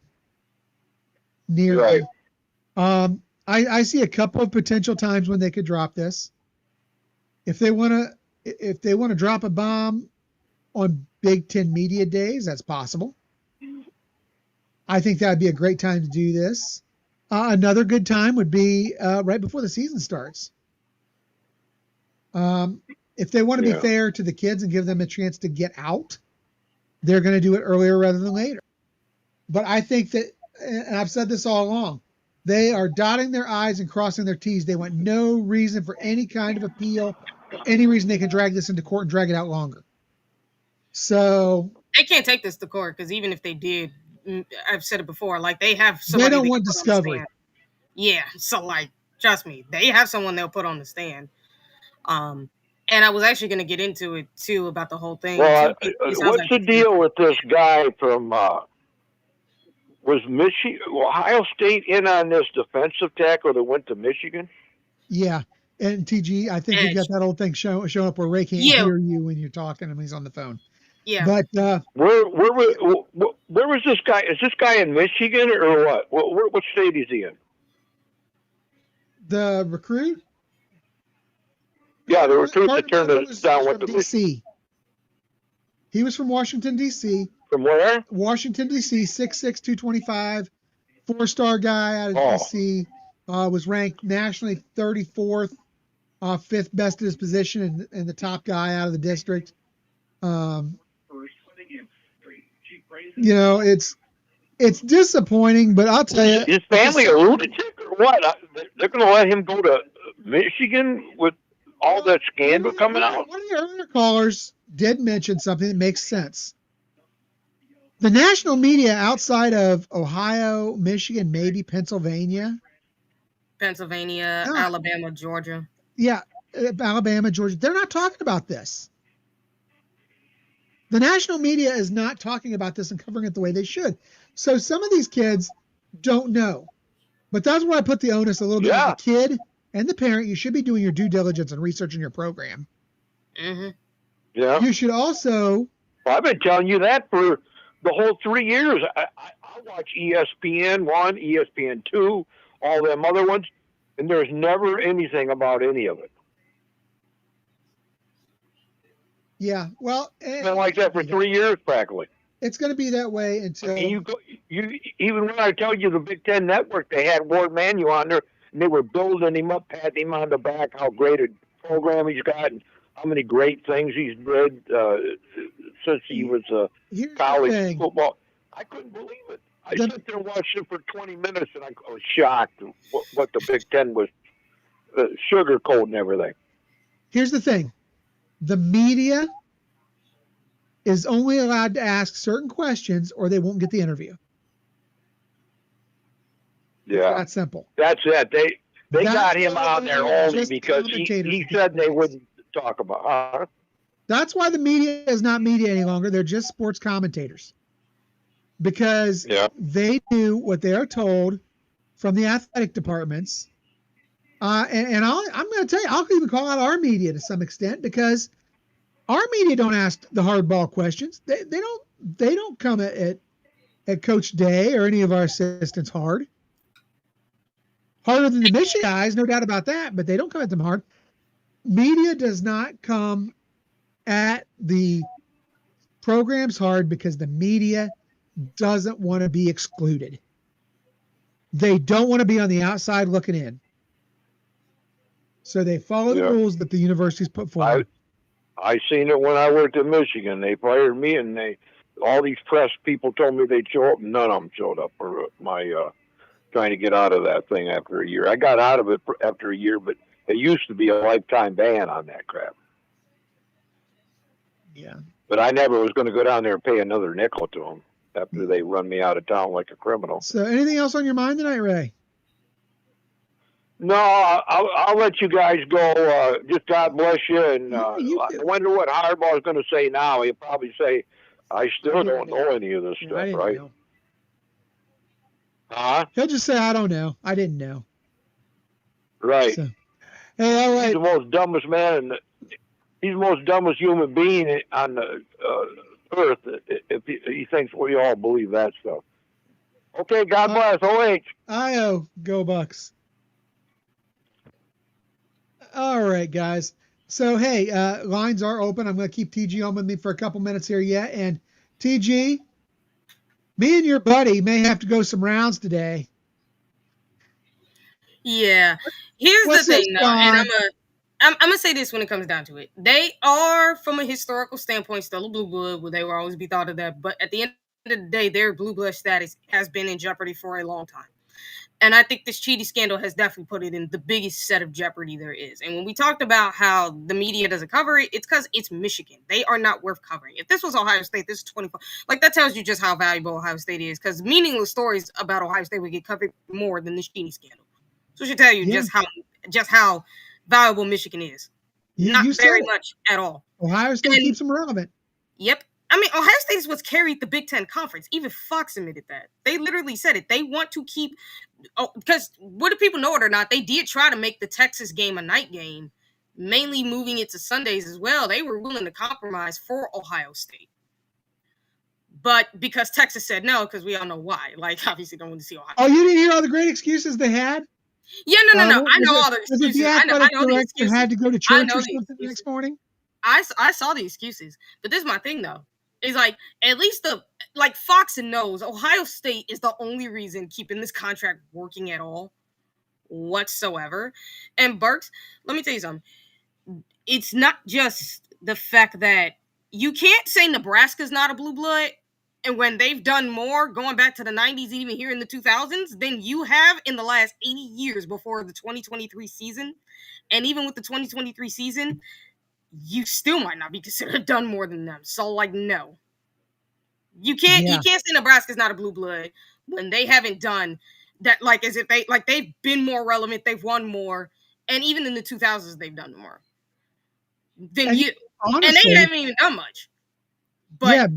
Nearly. Right. I see a couple of potential times when they could drop this. If they want to drop a bomb on Big Ten Media Days, that's possible. I think that would be a great time to do this. Another good time would be right before the season starts. If they want to be fair to the kids and give them a chance to get out, they're going to do it earlier rather than later. But I think that, and I've said this all along, they are dotting their I's and crossing their T's. They want no reason for any kind of appeal, any reason they can drag this into court and drag it out longer. So they can't take this to court because even if they did, I've said it before, like they have somebody. They don't want discovery. Yeah, so like, trust me, they have someone they'll put on the stand. And I was actually going to get into it too about the whole thing. Well, what's the deal with this guy from? Was Ohio State in on this defensive tackle that went to Michigan? Yeah, and TG, I think we got that old thing showing up where Ray can't hear you when you're talking and he's on the phone. Yeah, but where was this guy? Is this guy in Michigan or what? What state is he in? The recruit? Yeah, the recruit that turned it down went to D.C. He was from Washington, D.C. From where? Washington, D.C., 6'6", 225, 4-star guy out of D.C., was ranked nationally 34th, 5th best at his position, and the top guy out of the district. It's disappointing, but I'll tell you. His family a lunatic or what? They're going to let him go to Michigan with all that scandal coming out? One of the earlier callers did mention something that makes sense. The national media outside of Ohio, Michigan, maybe Pennsylvania, Alabama, Georgia. Yeah, Alabama, Georgia. They're not talking about this. The national media is not talking about this and covering it the way they should. So some of these kids don't know. But that's where I put the onus a little bit on the kid and the parent. You should be doing your due diligence and researching your program. Mm-hmm. Yeah. You should also. Well, I've been telling you that for the whole 3 years. I watch ESPN 1, ESPN 2, all them other ones, and there's never anything about any of it. Yeah, well, it's been like that for 3 years, practically. It's going to be that way until you even when I tell you the Big Ten Network, they had Wildman on there, and they were building him up, patting him on the back, how great a program he's got, and how many great things he's did since he was college football. I couldn't believe it. I sat there and watched it for 20 minutes, and I was shocked what the Big Ten was sugarcoating everything. Here's the thing. The media is only allowed to ask certain questions or they won't get the interview. Yeah. That's simple. That's it. They got him out there only because he said they wouldn't talk about. That's why the media is not media any longer. They're just sports commentators. Because they do what they are told from the athletic departments. And I'm going to tell you, I'll even call out our media to some extent because our media don't ask the hardball questions. They don't come at Coach Day or any of our assistants hard. Harder than the Michigan guys, no doubt about that, but they don't come at them hard. Media does not come at the programs hard because the media doesn't want to be excluded. They don't want to be on the outside looking in. So they follow the rules that the universities put forward. I seen it when I worked at Michigan. They fired me, and all these press people told me they'd show up. None of them showed up for my trying to get out of that thing after a year. I got out of it after a year, but it used to be a lifetime ban on that crap. Yeah. But I never was going to go down there and pay another nickel to them after they run me out of town like a criminal. So anything else on your mind tonight, Ray? No, I'll let you guys go. Just God bless you. And I wonder what Harbaugh's going to say now. He'll probably say, I still don't know any of this stuff, right? Huh? He'll just say, I don't know. I didn't know. Right. So, hey, all right. He's the most dumbest man, he's the most dumbest human being on the earth if he thinks we all believe that stuff. Okay, God bless. OH. I-O. Go Bucks. All right, guys. So, hey, lines are open. I'm going to keep TG on with me for a couple minutes here yet. And TG, me and your buddy may have to go some rounds today. Yeah. Here's the thing, though, and I'm gonna say this when it comes down to it. They are, from a historical standpoint, still a blue blood. Well, they will always be thought of that. But at the end of the day, their blue blood status has been in jeopardy for a long time. And I think this cheating scandal has definitely put it in the biggest set of jeopardy there is. And when we talked about how the media doesn't cover it, it's because it's Michigan. They are not worth covering. If this was Ohio State, this is 24. Like, that tells you just how valuable Ohio State is, because meaningless stories about Ohio State would get covered more than this cheating scandal. So it should tell you just how valuable Michigan is. Not very much at all. Ohio State keeps them relevant. Yep. I mean, Ohio State is what's carried the Big Ten Conference. Even Fox admitted that. They literally said it. They want to keep... because whether people know it or not, they did try to make the Texas game a night game, mainly moving it to Sundays as well. They were willing to compromise for Ohio State. But because Texas said no, because we all know why. Like, obviously don't want to see Ohio State. Oh, you didn't hear all the great excuses they had? Yeah, no. I know all the excuses. I know the excuses. Had to go to church or something the next morning? I saw the excuses. But this is my thing, though. It's like, at least Fox knows Ohio State is the only reason keeping this contract working at all whatsoever. And Burks, let me tell you something. It's not just the fact that you can't say Nebraska's not a blue blood, and when they've done more going back to the 90s, even here in the 2000s, than you have in the last 80 years before the 2023 season. And even with the 2023 season, you still might not be considered done more than them. So, no. You can't say Nebraska's not a blue blood when they haven't done that, as if they've been more relevant, they've won more, and even in the 2000s they've done more. Honestly, and they haven't even done much. But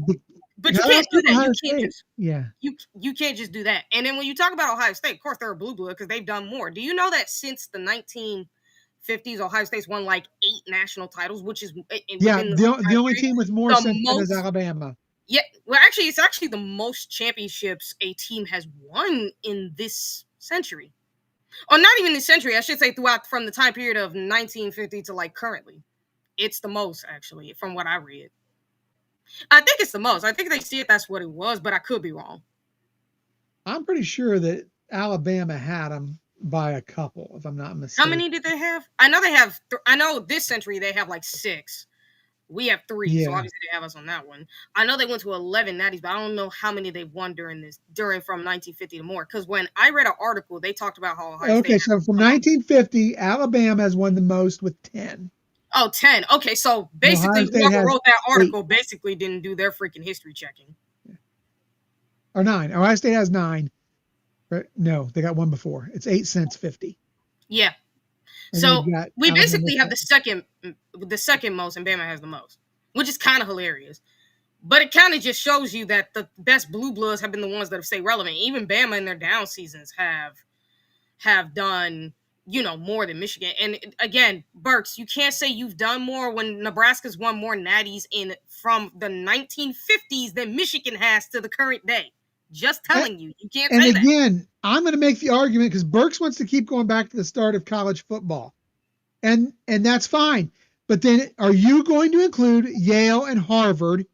you can't do that. You can't just do that. And then when you talk about Ohio State, of course they're a blue blood because they've done more. Do you know that since the 1950s, Ohio State's won 8 national titles, which is the only team with more since is Alabama. Yeah, well, actually, it's actually the most championships a team has won in this century. Or not even this century, I should say throughout from the time period of 1950 to currently. It's the most, actually, from what I read. I think it's the most. I think they see it, that's what it was, but I could be wrong. I'm pretty sure that Alabama had them by a couple, if I'm not mistaken. How many did they have? I know they have. I know this century they have like 6. We have 3, so obviously they have us on that one. I know they went to 11 natties, but I don't know how many they won during from 1950 to more. Because when I read an article, they talked about how Ohio State. Okay, so from 1950, Alabama has won the most with 10. Oh, 10. Okay, so basically whoever wrote that article basically didn't do their freaking history checking. Or 9. Ohio State has 9. No, they got one before. It's 8 since 50. Yeah. And so we basically have the second most, and Bama has the most, which is kind of hilarious. But it kind of just shows you that the best blue bloods have been the ones that have stayed relevant. Even Bama in their down seasons have done, more than Michigan. And again, Burks, you can't say you've done more when Nebraska's won more natties from the 1950s than Michigan has to the current day. Just telling you can't say that. And again, I'm going to make the argument because Burks wants to keep going back to the start of college football. And that's fine. But then are you going to include Yale and Harvard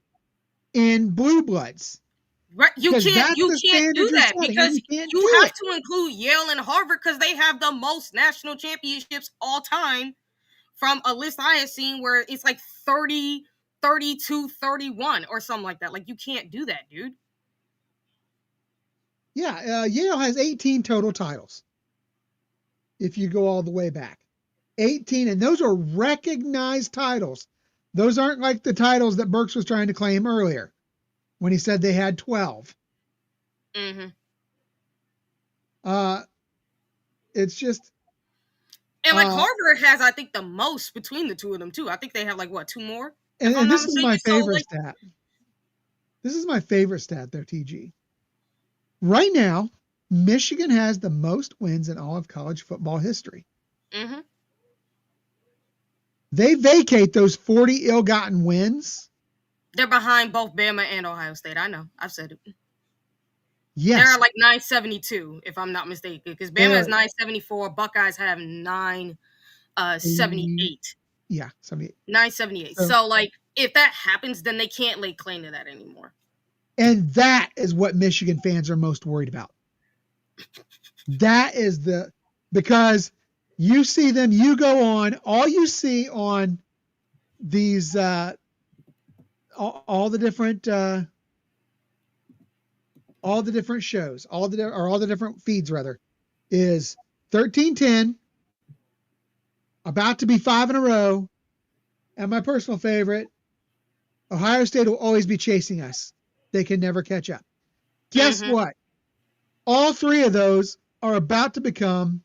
in blue bloods? Right. You can't do that because you have to include Yale and Harvard because they have the most national championships all time from a list I have seen where it's like 30, 32, 31 or something like that. Like, you can't do that, dude. Yeah, Yale has 18 total titles. If you go all the way back. 18, and those are recognized titles. Those aren't like the titles that Burks was trying to claim earlier when he said they had 12. Mm-hmm. It's just... And Harvard has, I think, the most between the two of them, too. I think they have, 2 more? And this is my favorite stat. This is my favorite stat, though, TG. Right now, Michigan has the most wins in all of college football history. Mm-hmm. They vacate those 40 ill-gotten wins. They're behind both Bama and Ohio State. I know. I've said it. Yes. They're like 972, if I'm not mistaken, because Bama has 974. Buckeyes have 978. Yeah, 78. 978. So, if that happens, then they can't lay claim to that anymore. And that is what Michigan fans are most worried about. That is because you see them, you go on, all you see on these, all the different shows, all the different feeds rather, is 13-10, about to be 5 in a row, and my personal favorite, Ohio State will always be chasing us. They can never catch up. Guess what? All 3 of those are about to become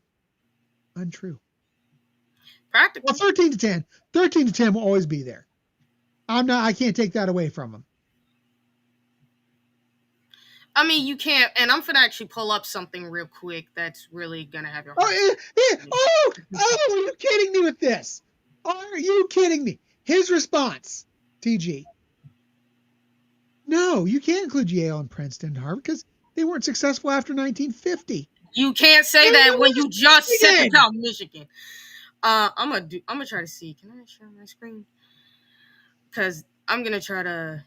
untrue. Practically. Well, 13-10. 13-10 will always be there. I can't take that away from them. I mean, you can't, and I'm gonna actually pull up something real quick that's really gonna have your heart. Are you kidding me with this? Are you kidding me? His response, TG. No, you can't include Yale and Princeton and Harvard because they weren't successful after 1950. You can't say that when you just said about Michigan. I'm gonna try to see. Can I share my screen? Because I'm gonna try to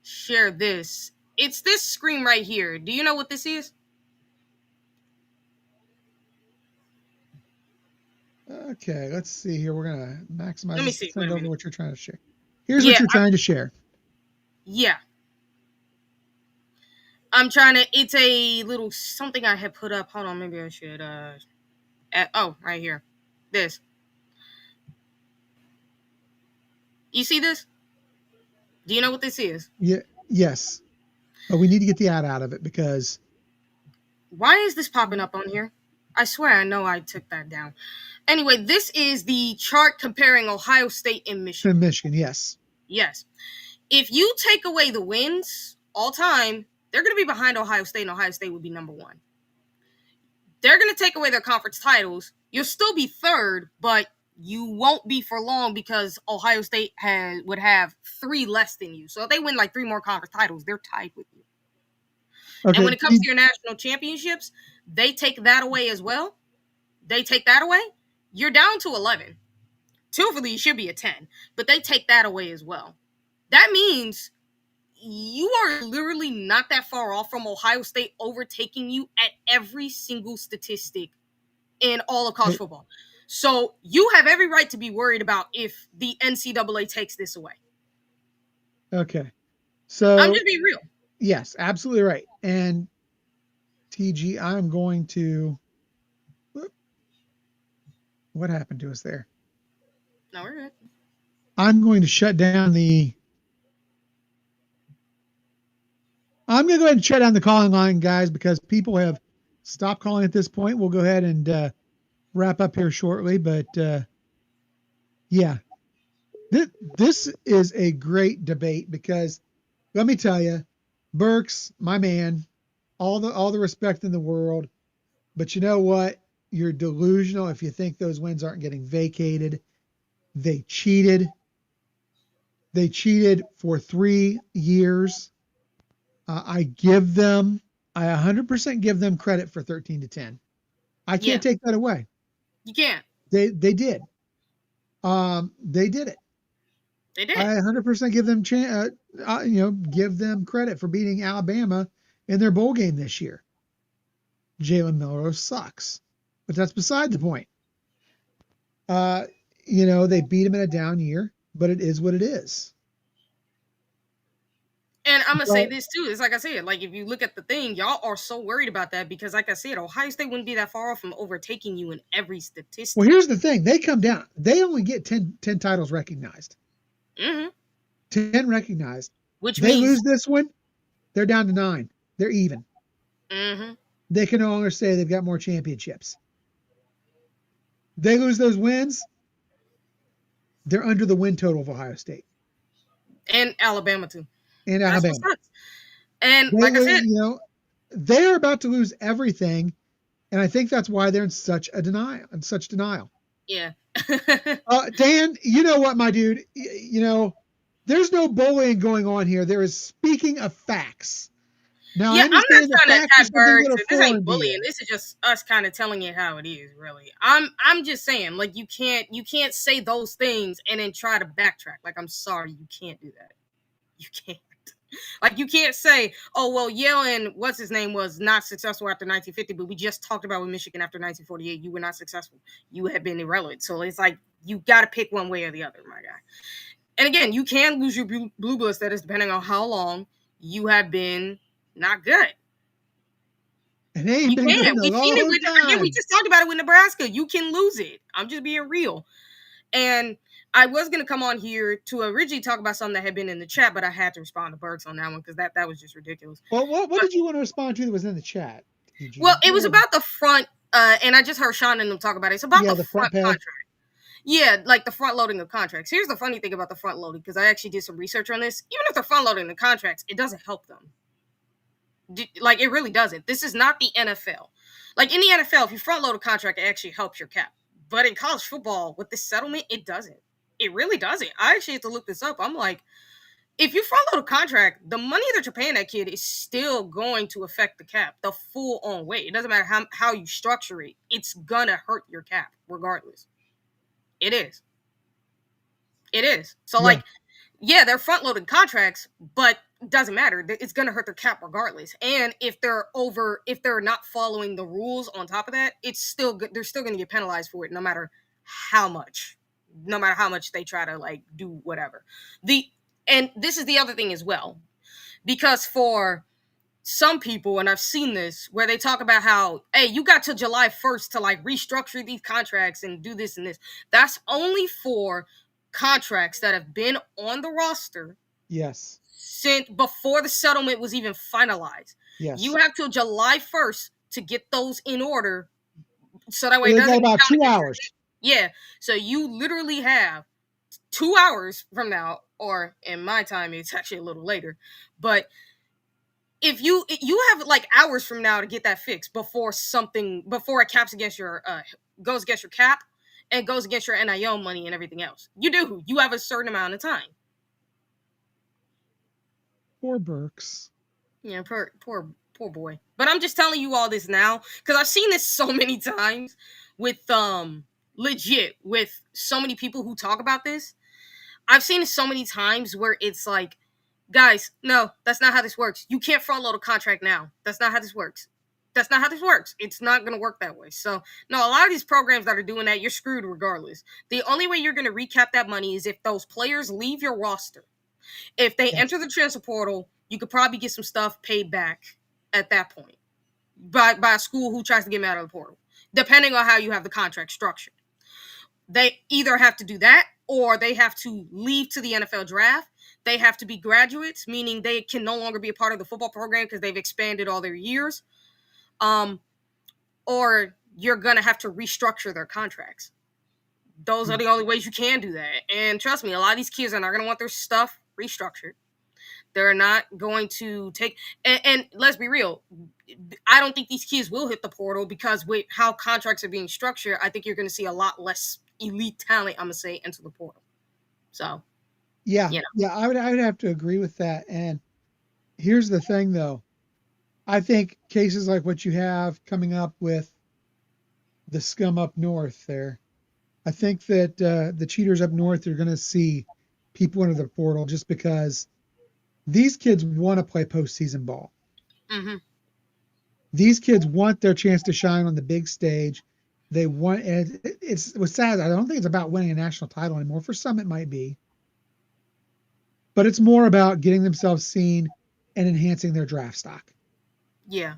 share this. It's this screen right here. Do you know what this is? Okay, let's see here. We're gonna maximize. Let me see. Send over what you're trying to share. Here's what you're trying to share. Yeah. I'm trying to. It's a little something I had put up. Hold on, maybe I should. Right here. This. You see this? Do you know what this is? Yeah. Yes. But we need to get the ad out of it because. Why is this popping up on here? I swear I know I took that down. Anyway, this is the chart comparing Ohio State and Michigan. Michigan, yes. Yes. If you take away the wins all time, they're going to be behind Ohio State, and Ohio State would be number 1. They're going to take away their conference titles. You'll still be 3rd, but you won't be for long because Ohio State would have 3 less than you. So if they win 3 more conference titles, they're tied with you. Okay. And when it comes to your national championships, they take that away as well. They take that away. You're down to 11. Truthfully, you should be a 10, but they take that away as well. That means you are literally not that far off from Ohio State overtaking you at every single statistic in all of college football. So you have every right to be worried about if the NCAA takes this away. Okay. So I'm just being real. Yes, absolutely right. And TG, I'm going to. What happened to us there? No, we're good. I'm going to shut down the. I'm going to go ahead and shut down the calling line, guys, because people have stopped calling at this point. We'll go ahead and wrap up here shortly. But yeah, this is a great debate because let me tell you, Burks, my man, all the respect in the world. But you know what? You're delusional if you think those wins aren't getting vacated. They cheated. They cheated for 3 years. I 100% give them credit for 13-10. I can't take that away. You can't. They did. They did it. They did. I 100% give them give them credit for beating Alabama in their bowl game this year. Jalen Milroe sucks, but that's beside the point. They beat him in a down year, but it is what it is. And I'm going to say this too. It's like I said, like if you look at the thing, y'all are so worried about that because like I said, Ohio State wouldn't be that far off from overtaking you in every statistic. Well, here's the thing. They come down. They only get 10 titles recognized. Mm-hmm. 10 recognized. Which they means lose this one, they're down to 9. They're even. Mm-hmm. They can no longer say they've got more championships. They lose those wins, they're under the win total of Ohio State. And Alabama too. And Alabama. And like I said, they're about to lose everything, and I think that's why they're in such denial. Yeah. Dan, you know what, my dude? There's no bullying going on here. There is speaking of facts. Now, yeah, I understand I'm not trying to attack Birds. This ain't to bullying. This is just us kind of telling it how it is, really. I'm just saying, like you can't say those things and then try to backtrack. Like, I'm sorry, you can't do that. You can't. Like you can't say, oh well, Yale and what's his name was not successful after 1950, but we just talked about with Michigan after 1948, you were not successful. You have been irrelevant. So it's like you got to pick one way or the other, my guy. And again, you can lose your blue blood status depending on how long you have been not good. And they ain't been good in a long time. Again, we just talked about it with Nebraska. You can lose it. I'm just being real. And I was going to come on here to originally talk about something that had been in the chat, but I had to respond to Burks on that one because that was just ridiculous. Well, what did you want to respond to that was in the chat? Well, it was about the front, and I just heard Sean and them talk about it. It's about the front contract. Yeah, like the front loading of contracts. Here's the funny thing about the front loading, because I actually did some research on this. Even if they're front loading the contracts, it doesn't help them. Like, it really doesn't. This is not the NFL. Like, in the NFL, if you front load a contract, it actually helps your cap. But in college football, with this settlement, it doesn't. It really doesn't. I actually had to look this up. I'm like, if you front load a contract, the money that you're paying that kid is still going to affect the cap the full on way. It doesn't matter how you structure it. It's gonna hurt your cap regardless. It is. It is. So like, yeah, they're front loaded contracts, but it doesn't matter. It's gonna hurt their cap regardless. And if they're not following the rules on top of that, it's still good. They're still gonna get penalized for it, no matter how much they try to like do whatever. And this is the other thing as well, because for some people, and I've seen this, where they talk about how, hey, you got till July 1st to like restructure these contracts and do this and this. That's only for contracts that have been on the roster. Yes. Since before the settlement was even finalized. Yes. You have till July 1st to get those in order. So that way it doesn't about 2 hours. Yeah. So you literally have 2 hours from now, or in my time, it's actually a little later. But if you have like hours from now to get that fixed before it caps against your goes against your cap and goes against your NIL money and everything else. You have a certain amount of time. Poor Burks. Yeah, poor boy. But I'm just telling you all this now because I've seen this so many times with legit with so many people who talk about this. I've seen it so many times where it's like, guys, no, that's not how this works. You can't front load a contract now. That's not how this works. That's not how this works. It's not going to work that way. So, no, a lot of these programs that are doing that, you're screwed regardless. The only way you're going to recap that money is if those players leave your roster. If they enter the transfer portal, you could probably get some stuff paid back at that point by a school who tries to get them out of the portal, depending on how you have the contract structured. They either have to do that or they have to leave to the NFL draft. They have to be graduates, meaning they can no longer be a part of the football program because they've expanded all their years. Or you're going to have to restructure their contracts. Those are the only ways you can do that. And trust me, a lot of these kids are not going to want their stuff restructured. They're not going to take, and let's be real, I don't think these kids will hit the portal because with how contracts are being structured, I think you're going to see a lot less elite talent, I'm going to say, into the portal. So, yeah, I would have to agree with that. And here's the thing, though. I think cases like what you have coming up with the scum up north there, I think that the cheaters up north are going to see people into the portal just because these kids want to play postseason ball. Mm-hmm. These kids want their chance to shine on the big stage. They want, and it's what's sad. I don't think it's about winning a national title anymore. For some, it might be, but it's more about getting themselves seen and enhancing their draft stock. Yeah.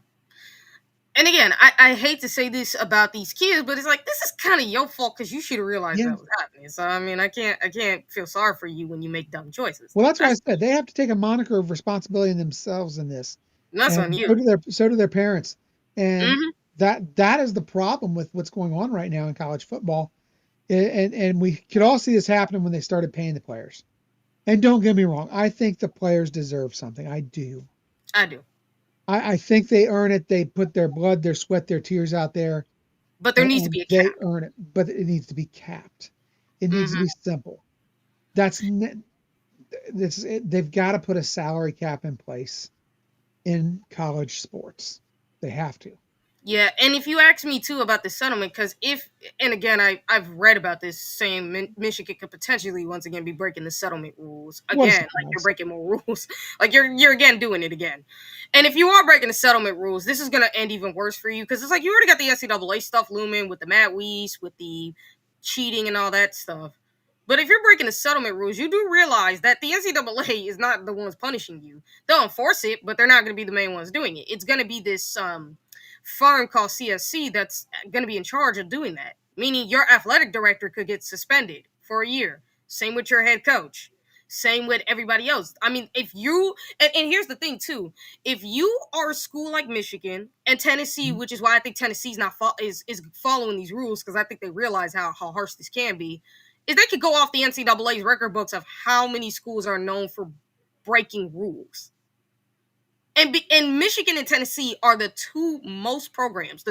And again, I hate to say this about these kids, but it's like, this is kind of your fault because you should have realized that was happening. So I mean, I can't feel sorry for you when you make dumb choices. Well, that's what I said. They have to take a moniker of responsibility in themselves in this. That's on you. So do their parents. And that is the problem with what's going on right now in college football. And we could all see this happening when they started paying the players. And don't get me wrong, I think the players deserve something. I do. I think they earn it. They put their blood, their sweat, their tears out there. But there needs to be a cap. They earn it, but it needs to be capped. It needs to be simple. They've got to put a salary cap in place in college sports. They have to. Yeah, and if you ask me too about the settlement, because and again, I've read about this saying Michigan could potentially once again be breaking the settlement rules again, like you're breaking more rules, like you're again doing it again. And if you are breaking the settlement rules, this is gonna end even worse for you because it's like you already got the NCAA stuff looming with the Matt Weiss, with the cheating and all that stuff. But if you're breaking the settlement rules, you do realize that the NCAA is not the ones punishing you. They'll enforce it, but they're not going to be the main ones doing it. It's going to be this firm called CSC that's going to be in charge of doing that. Meaning your athletic director could get suspended for a year. Same with your head coach. Same with everybody else. I mean, if you and here's the thing too, if you are a school like Michigan and Tennessee, which is why I think Tennessee's not is following these rules because I think they realize how harsh this can be. Is they could go off the NCAA's record books of how many schools are known for breaking rules. And Michigan and Tennessee are the two programs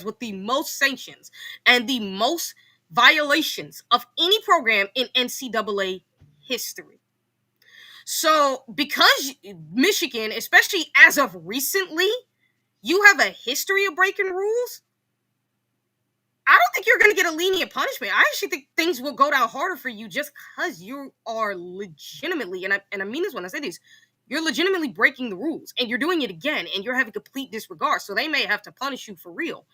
with the most sanctions and the most violations of any program in NCAA history. So because Michigan, especially as of recently, you have a history of breaking rules, I don't think you're going to get a lenient punishment. I actually think things will go down harder for you just because you are legitimately, and I mean this when I say this, you're legitimately breaking the rules and you're doing it again and you're having complete disregard. So they may have to punish you for real.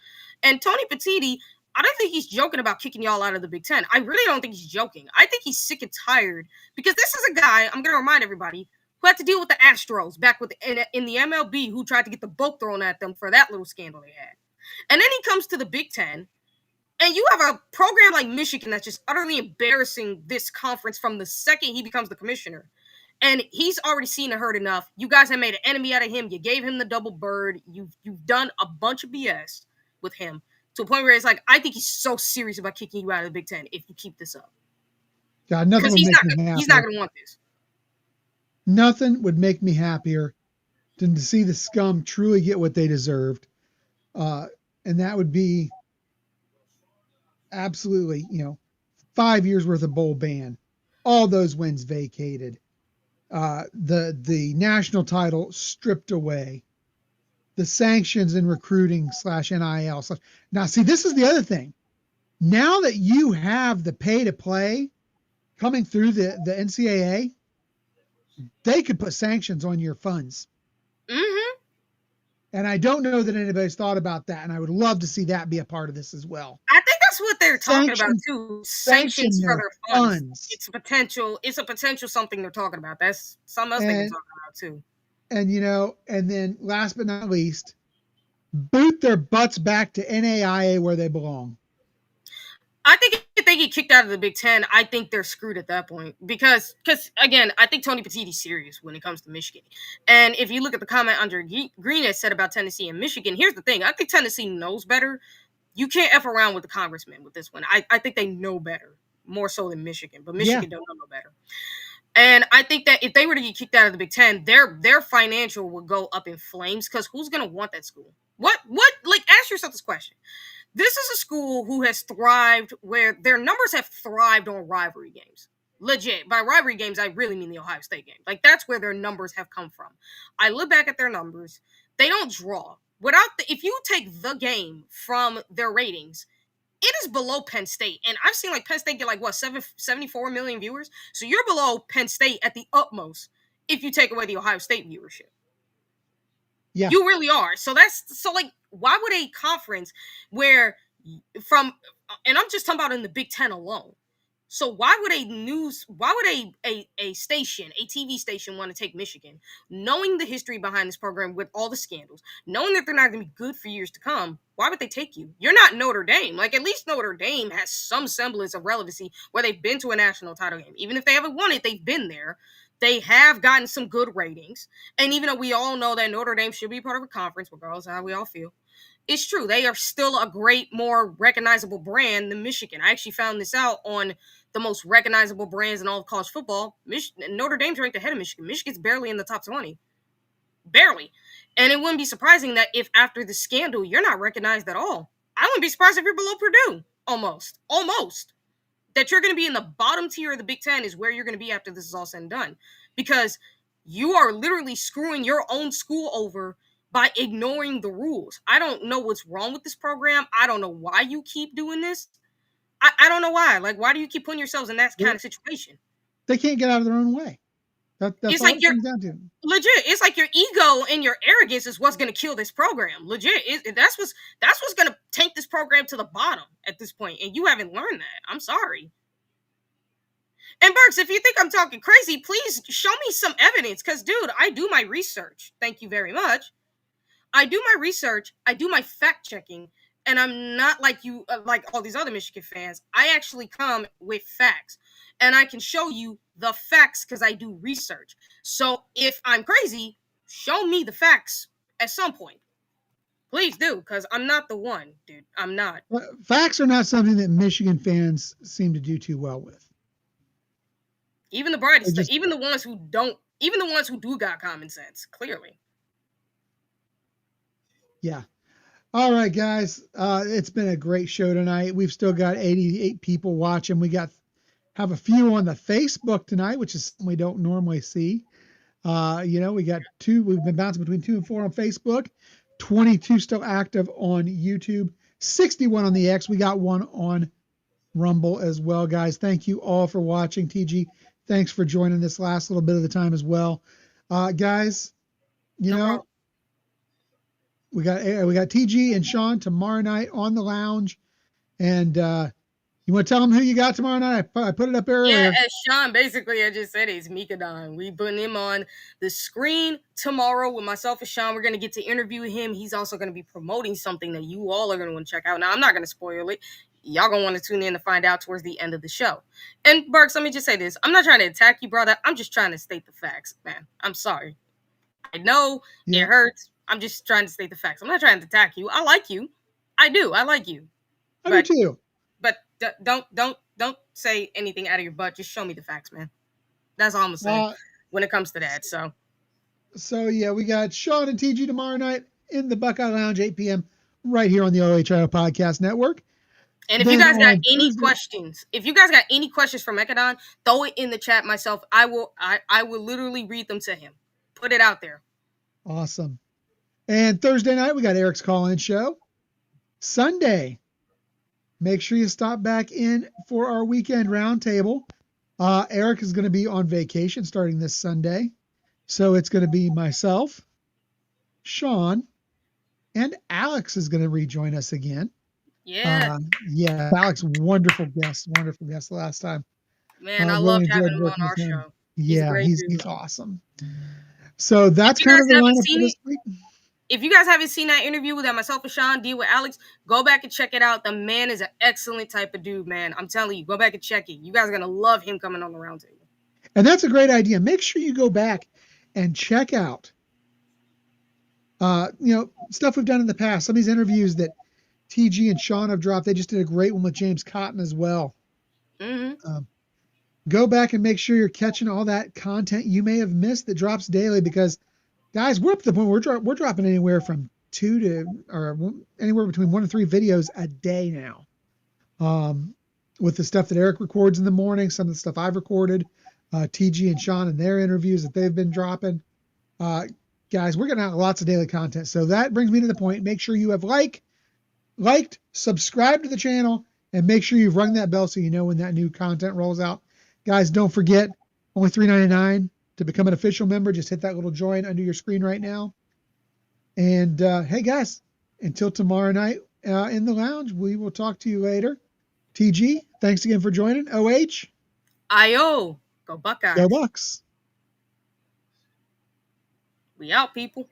And Tony Petitti, I don't think he's joking about kicking y'all out of the Big Ten. I really don't think he's joking. I think he's sick and tired because this is a guy, I'm going to remind everybody, who had to deal with the Astros back in the MLB, who tried to get the boat thrown at them for that little scandal they had. And then he comes to the Big Ten. And you have a program like Michigan that's just utterly embarrassing this conference from the second he becomes the commissioner. And he's already seen and heard enough. You guys have made an enemy out of him. You gave him the double bird. You've done a bunch of BS with him to a point where it's like, I think he's so serious about kicking you out of the Big Ten if you keep this up. God, nothing would make me happier. He's not going to want this. Nothing would make me happier than to see the scum truly get what they deserved. And that would be absolutely, 5 years worth of bowl ban, all those wins vacated, the national title stripped away, the sanctions in recruiting /NIL. Now, see, this is the other thing. Now that you have the pay to play coming through the NCAA, they could put sanctions on your funds. Mm-hmm. And I don't know that anybody's thought about that, and I would love to see that be a part of this as well. I think that's what they're talking about too. Sanctions for their their funds. It's a potential something they're talking about. That's something else they can talk about too. And and then last but not least, boot their butts back to NAIA where they belong. I think if they get kicked out of the Big Ten, I think they're screwed at that point because again, I think Tony Petitti's serious when it comes to Michigan. And if you look at the comment Andre Green has said about Tennessee and Michigan, here's the thing: I think Tennessee knows better. You can't F around with the congressman with this one. I think they know better, more so than Michigan, but Michigan don't know better. And I think that if they were to get kicked out of the Big Ten, their financial would go up in flames because who's going to want that school? What? Like, ask yourself this question. This is a school who has thrived, where their numbers have thrived on rivalry games. Legit. By rivalry games, I really mean the Ohio State game. Like, that's where their numbers have come from. I look back at their numbers. They don't draw. If you take the game from their ratings, it is below Penn State. And I've seen Penn State get 74 million viewers. So you're below Penn State at the utmost if you take away the Ohio State viewership. Yeah. You really are. So why would a conference and I'm just talking about in the Big Ten alone. So why would a station, a TV station want to take Michigan, knowing the history behind this program with all the scandals, knowing that they're not going to be good for years to come? Why would they take you? You're not Notre Dame. At least Notre Dame has some semblance of relevancy where they've been to a national title game. Even if they haven't won it, they've been there. They have gotten some good ratings. And even though we all know that Notre Dame should be part of a conference, regardless of how we all feel, it's true. They are still a great, more recognizable brand than Michigan. I actually found this out on the most recognizable brands in all of college football. Notre Dame's ranked ahead of Michigan. Michigan's barely in the top 20. Barely. And it wouldn't be surprising that if after the scandal, you're not recognized at all. I wouldn't be surprised if you're below Purdue. Almost. That you're going to be in the bottom tier of the Big Ten is where you're going to be after this is all said and done. Because you are literally screwing your own school over by ignoring the rules. I don't know what's wrong with this program. I don't know why you keep doing this. I don't know why. Why do you keep putting yourselves in that kind of situation? They can't get out of their own way. That's all it comes down to. Legit. It's like your ego and your arrogance is what's going to kill this program. Legit. That's what's going to tank this program to the bottom at this point. And you haven't learned that. I'm sorry. And Burks, if you think I'm talking crazy, please show me some evidence. Because, dude, I do my research. Thank you very much. I do my research. I do my fact checking. And I'm not like you, like all these other Michigan fans. I actually come with facts. And I can show you the facts because I do research. So if I'm crazy, show me the facts at some point. Please do, because I'm not the one, dude. I'm not. Facts are not something that Michigan fans seem to do too well with. Even the brightest, even the ones who do got common sense, clearly. Yeah. All right, guys. It's been a great show tonight. We've still got 88 people watching. We have a few on the Facebook tonight, which is something we don't normally see. We got 2. We've been bouncing between 2 and 4 on Facebook. 22 still active on YouTube. 61 on the X. We got 1 on Rumble as well, guys. Thank you all for watching. TG, thanks for joining this last little bit of the time as well. Guys, we got TG and Sean tomorrow night on the lounge. And you want to tell them who you got tomorrow night? I put it up earlier. Yeah, as Sean basically, I just said, he's Mika Don. We putting him on the screen tomorrow with myself and Sean. We're going to get to interview him. He's also going to be promoting something that you all are going to want to check out. Now, I'm not going to spoil it. Y'all going to want to tune in to find out towards the end of the show. And, Barks, let me just say this. I'm not trying to attack you, brother. I'm just trying to state the facts, man. I'm sorry. I know it hurts. I'm just trying to state the facts. I'm not trying to attack you. I like you. I do. I like you. I do too. But don't say anything out of your butt. Just show me the facts, man. That's all I'm saying when it comes to that. So yeah, we got Sean and TG tomorrow night in the Buckeye Lounge, 8 p.m. right here on the OHIO Podcast Network. And if you guys got any questions, for Mechadon, throw it in the chat myself. I will literally read them to him. Put it out there. Awesome. And Thursday night, we got Eric's call-in show. Sunday, make sure you stop back in for our weekend roundtable. Eric is going to be on vacation starting this Sunday. So it's going to be myself, Sean, And Alex is going to rejoin us again. Yeah. Yeah, Alex, wonderful guest the last time. Man, I Really loved having enjoyed him working on with our him. show. He's a Yeah, great dude. he's awesome. So that's If you kind guys of the haven't lineup seen for this it, week. if you guys haven't seen that interview that myself and Sean did with Alex, go back and check it out. The man is an excellent type of dude, man. I'm telling you, go back and check it. You guys are gonna love him coming on the roundtable. And that's a great idea. Make sure you go back and check out, stuff we've done in the past. Some of these interviews that TG and Sean have dropped. They just did a great one with James Cotton as well. Mm-hmm. Go back and make sure you're catching all that content you may have missed that drops daily, because guys, we're up to the point where we're dropping anywhere from anywhere between 1 and 3 videos a day now. With the stuff that Eric records in the morning, some of the stuff I've recorded, TG and Sean and their interviews that they've been dropping. Guys, we're getting out lots of daily content. So that brings me to the point. Make sure you have liked, subscribed to the channel, and make sure you've rung that bell so you know when that new content rolls out. Guys, don't forget, only $3.99 to become an official member. Just hit that little join under your screen right now. And hey, guys, until tomorrow night in the lounge, we will talk to you later. TG, thanks again for joining. OH, IO, go Buckeyes. go Bucks. We out, people.